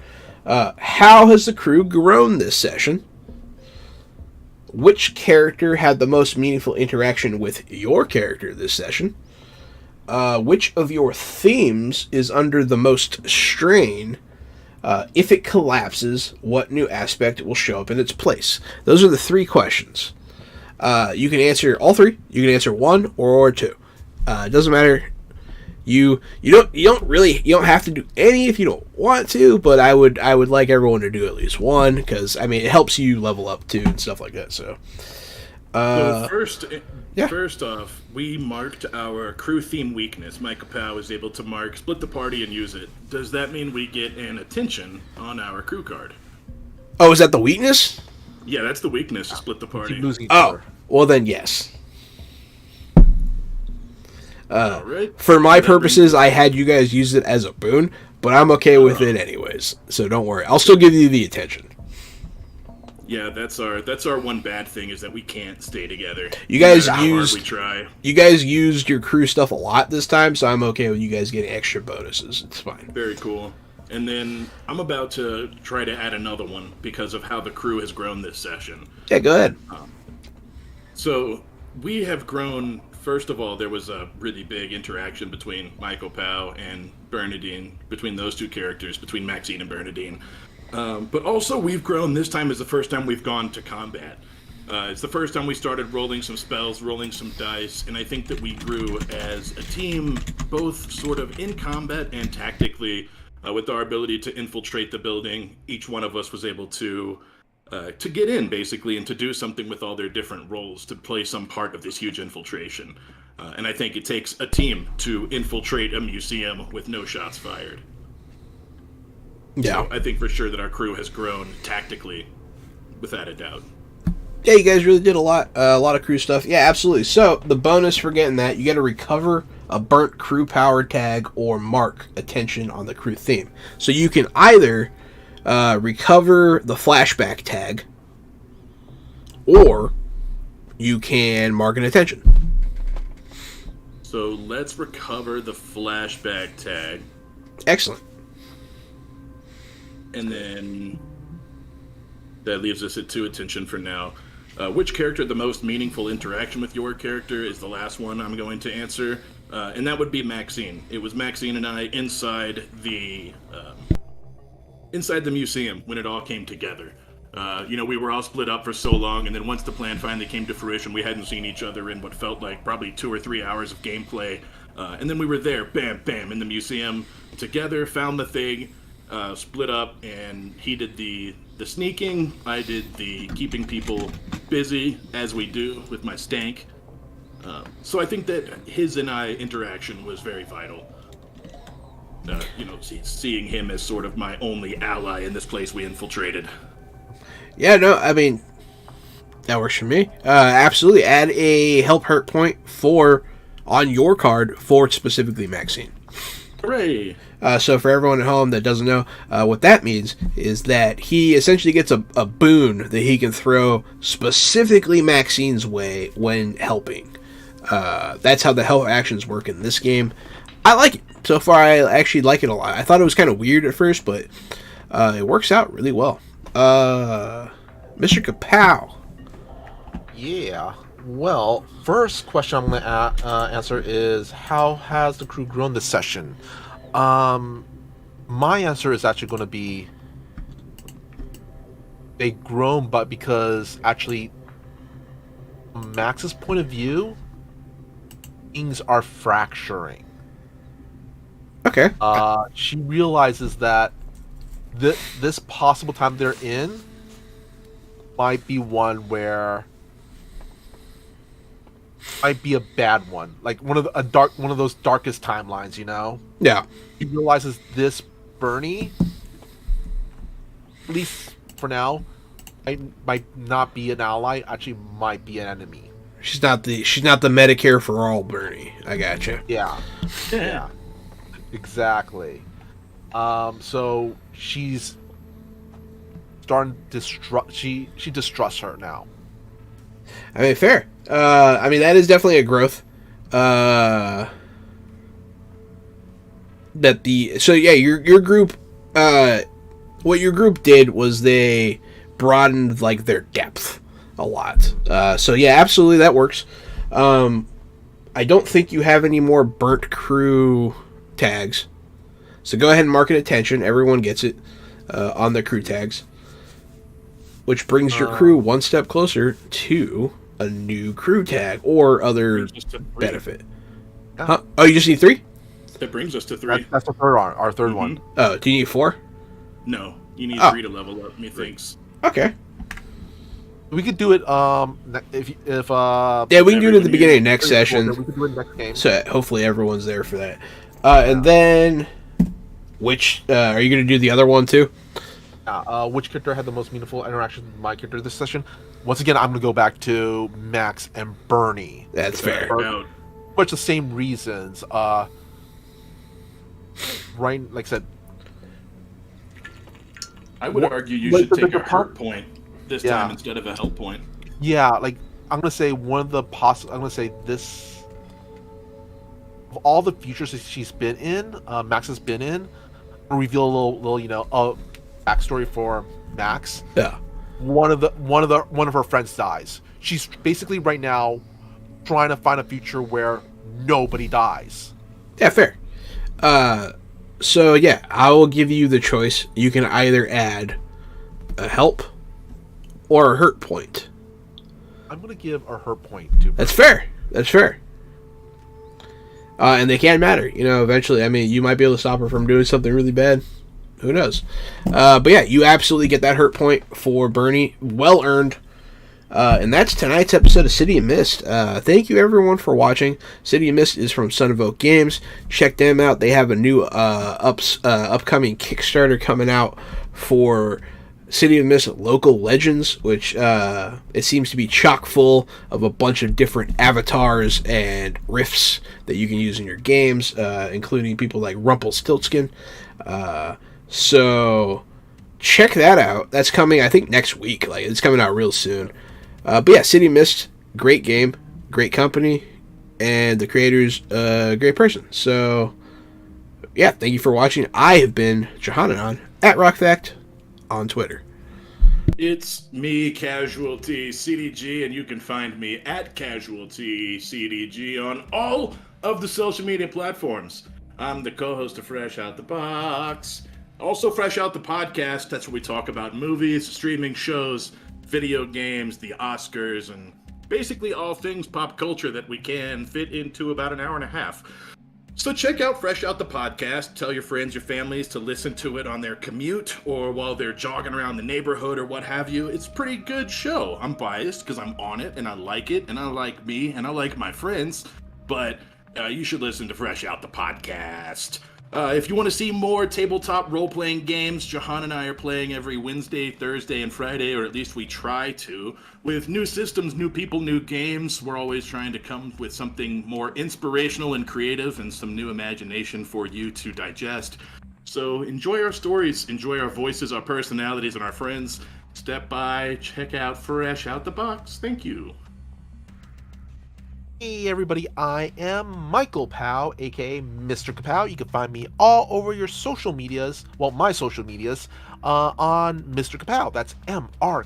How has the crew grown this session? Which character had the most meaningful interaction with your character this session? Which of your themes is under the most strain? If it collapses, what new aspect will show up in its place? Those are the three questions. You can answer all three. You can answer one or two. It doesn't matter. You don't have to do any if you don't want to, but I would like everyone to do at least one, because I mean it helps you level up too and stuff like that. So, First off, we marked our crew theme weakness. Michael Powell was able to split the party and use it. Does that mean we get an attention on our crew card? oh, is that the weakness? Yeah, that's the weakness, to split the party. Oh, well then yes. All right. For my purposes, I had you guys use it as a boon, but I'm okay with it anyways. So don't worry. I'll still give you the attention. Yeah, that's our one bad thing, is that we can't stay together. You guys no matter how hard used we try. You guys used your crew stuff a lot this time, so I'm okay with you guys getting extra bonuses. It's fine. Very cool. And then I'm about to try to add another one because of how the crew has grown this session. Yeah, go ahead. So we have grown. First of all, there was a really big interaction between Michael Powell and Bernadine, between those two characters, between Maxine and Bernadine. But also, we've grown. This time is the first time we've gone to combat. It's the first time we started rolling some spells, rolling some dice, and I think that we grew as a team, both sort of in combat and tactically, with our ability to infiltrate the building. Each one of us was able to get in, basically, and to do something with all their different roles, to play some part of this huge infiltration. And I think it takes a team to infiltrate a museum with no shots fired. Yeah. So I think for sure that our crew has grown tactically, without a doubt. Yeah, you guys really did a lot of crew stuff. Yeah, absolutely. So the bonus for getting that, you got to recover a burnt crew power tag or mark attention on the crew theme. So you can either recover the flashback tag, or you can mark an attention. So let's recover the flashback tag. Excellent. And then that leaves us at 2 attention for now. Which character had the most meaningful interaction with your character is the last one I'm going to answer. And that would be Maxine. It was Maxine and I inside the museum when it all came together. We were all split up for so long, and then once the plan finally came to fruition, we hadn't seen each other in what felt like probably 2 or 3 hours of gameplay. And then we were there, bam, bam, in the museum together, found the thing, split up, and he did the sneaking. I did the keeping people busy, as we do with my stank. So I think that his and I interaction was very vital. Seeing him as sort of my only ally in this place we infiltrated. Yeah, no, I mean, that works for me. Absolutely. Add a help hurt point on your card for specifically Maxine. Hooray! So for everyone at home that doesn't know, what that means is that he essentially gets a boon that he can throw specifically Maxine's way when helping. That's how the help actions work in this game. I like it. So far, I actually like it a lot. I thought it was kind of weird at first, but it works out really well. Mr. Kapow. Yeah. Well, first question I'm going to answer is, how has the crew grown this session? My answer is actually going to be, they've grown, but because actually, from Max's point of view, things are fracturing. Okay. She realizes that this possible time they're in might be one where might be a bad one, like one of those darkest timelines. Yeah. She realizes this Bernie, at least for now, might not be an ally. Actually, might be an enemy. She's not the Medicare for all Bernie. I gotcha. Yeah. Yeah. Exactly. So she's starting to distrust. She distrusts her now. I mean, fair. I mean, that is definitely a growth. Your group. What your group did was they broadened like their depth a lot. So yeah, absolutely that works. I don't think you have any more burnt crew tags. So go ahead and mark it attention. Everyone gets it on their crew tags. Which brings your crew one step closer to a new crew tag or other benefit. Yeah. Huh? Oh, you just need 3? That brings us to 3. That's the third one. Our 3rd one. Oh, do you need 4? No, you need 3 to level up, methinks. Okay. We could do it. If Yeah, we can do it at the beginning of next session. We could do it next game. So hopefully everyone's there for that. And then, which are you going to do the other one too? Which character had the most meaningful interaction with my character this session? Once again, I'm going to go back to Max and Bernie. That's fair. But the same reasons. Right, like I said. I would argue you should take a hurt point this time instead of a health point. Yeah, like I'm going to say I'm going to say this. Of all the futures that she's been in, Max has been in, I'll reveal a little backstory for Max. Yeah. One of her friends dies. She's basically right now trying to find a future where nobody dies. Yeah, fair. So yeah, I will give you the choice. You can either add a help or a hurt point. I'm gonna give a hurt point to. That's fair. That's fair. And they can matter. Eventually. I mean, you might be able to stop her from doing something really bad. Who knows? But yeah, you absolutely get that hurt point for Bernie. Well earned. And that's tonight's episode of City of Mist. Thank you everyone for watching. City of Mist is from Son of Oak Games. Check them out. They have a new upcoming Kickstarter coming out for City of Mist Local Legends, which it seems to be chock full of a bunch of different avatars and riffs that you can use in your games, including people like Rumpelstiltskin. So check that out. That's coming, I think, next week. Like, it's coming out real soon. But yeah, City Mist, great game, great company, and the creator's a great person. So yeah, thank you for watching. I have been Johananon at RockFact on Twitter. It's me, Casualty CDG, and you can find me at Casualty CDG on all of the social media platforms. I'm the co-host of Fresh Out the Box. Also, Fresh Out the Podcast. That's where we talk about movies, streaming shows, video games, the Oscars, and basically all things pop culture that we can fit into about an hour and a half. So check out Fresh Out the Podcast. Tell your friends, your families to listen to it on their commute or while they're jogging around the neighborhood or what have you. It's a pretty good show. I'm biased because I'm on it and I like it and I like me and I like my friends. But you should listen to Fresh Out the Podcast. If you want to see more tabletop role-playing games, Jahan and I are playing every Wednesday, Thursday, and Friday, or at least we try to. With new systems, new people, new games, we're always trying to come with something more inspirational and creative and some new imagination for you to digest. So enjoy our stories, enjoy our voices, our personalities, and our friends. Step by, check out Fresh Out the Box. Thank you. Hey everybody, I am Michael Pow, aka Mr. Kapow. You can find me all over your social medias, well, my social medias, on Mr. Kapow. That's MRKAPAO!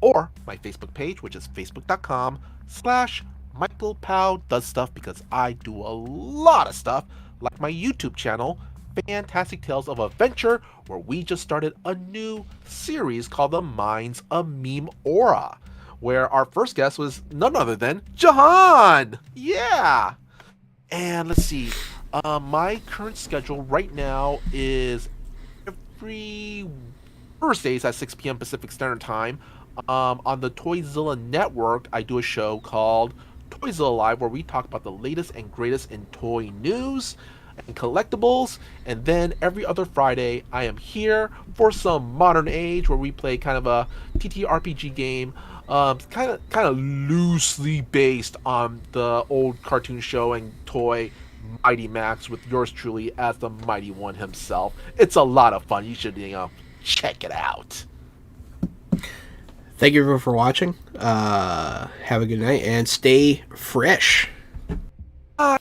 Or my Facebook page, which is facebook.com/Michael Pow Does Stuff, because I do a lot of stuff, like my YouTube channel, Fantastic Tales of Adventure, where we just started a new series called The Minds of Meme Aura, where our first guest was none other than Jahan! Yeah! And let's see, My current schedule right now is every Thursdays at 6 p.m. Pacific Standard Time. On the Toyzilla Network, I do a show called Toyzilla Live, where we talk about the latest and greatest in toy news and collectibles. And then every other Friday, I am here for some modern age, where we play kind of a TTRPG game, kind of loosely based on the old cartoon show and toy Mighty Max, with yours truly as the Mighty One himself. It's a lot of fun. You should, check it out. Thank you everyone for watching. Have a good night and stay fresh. Bye.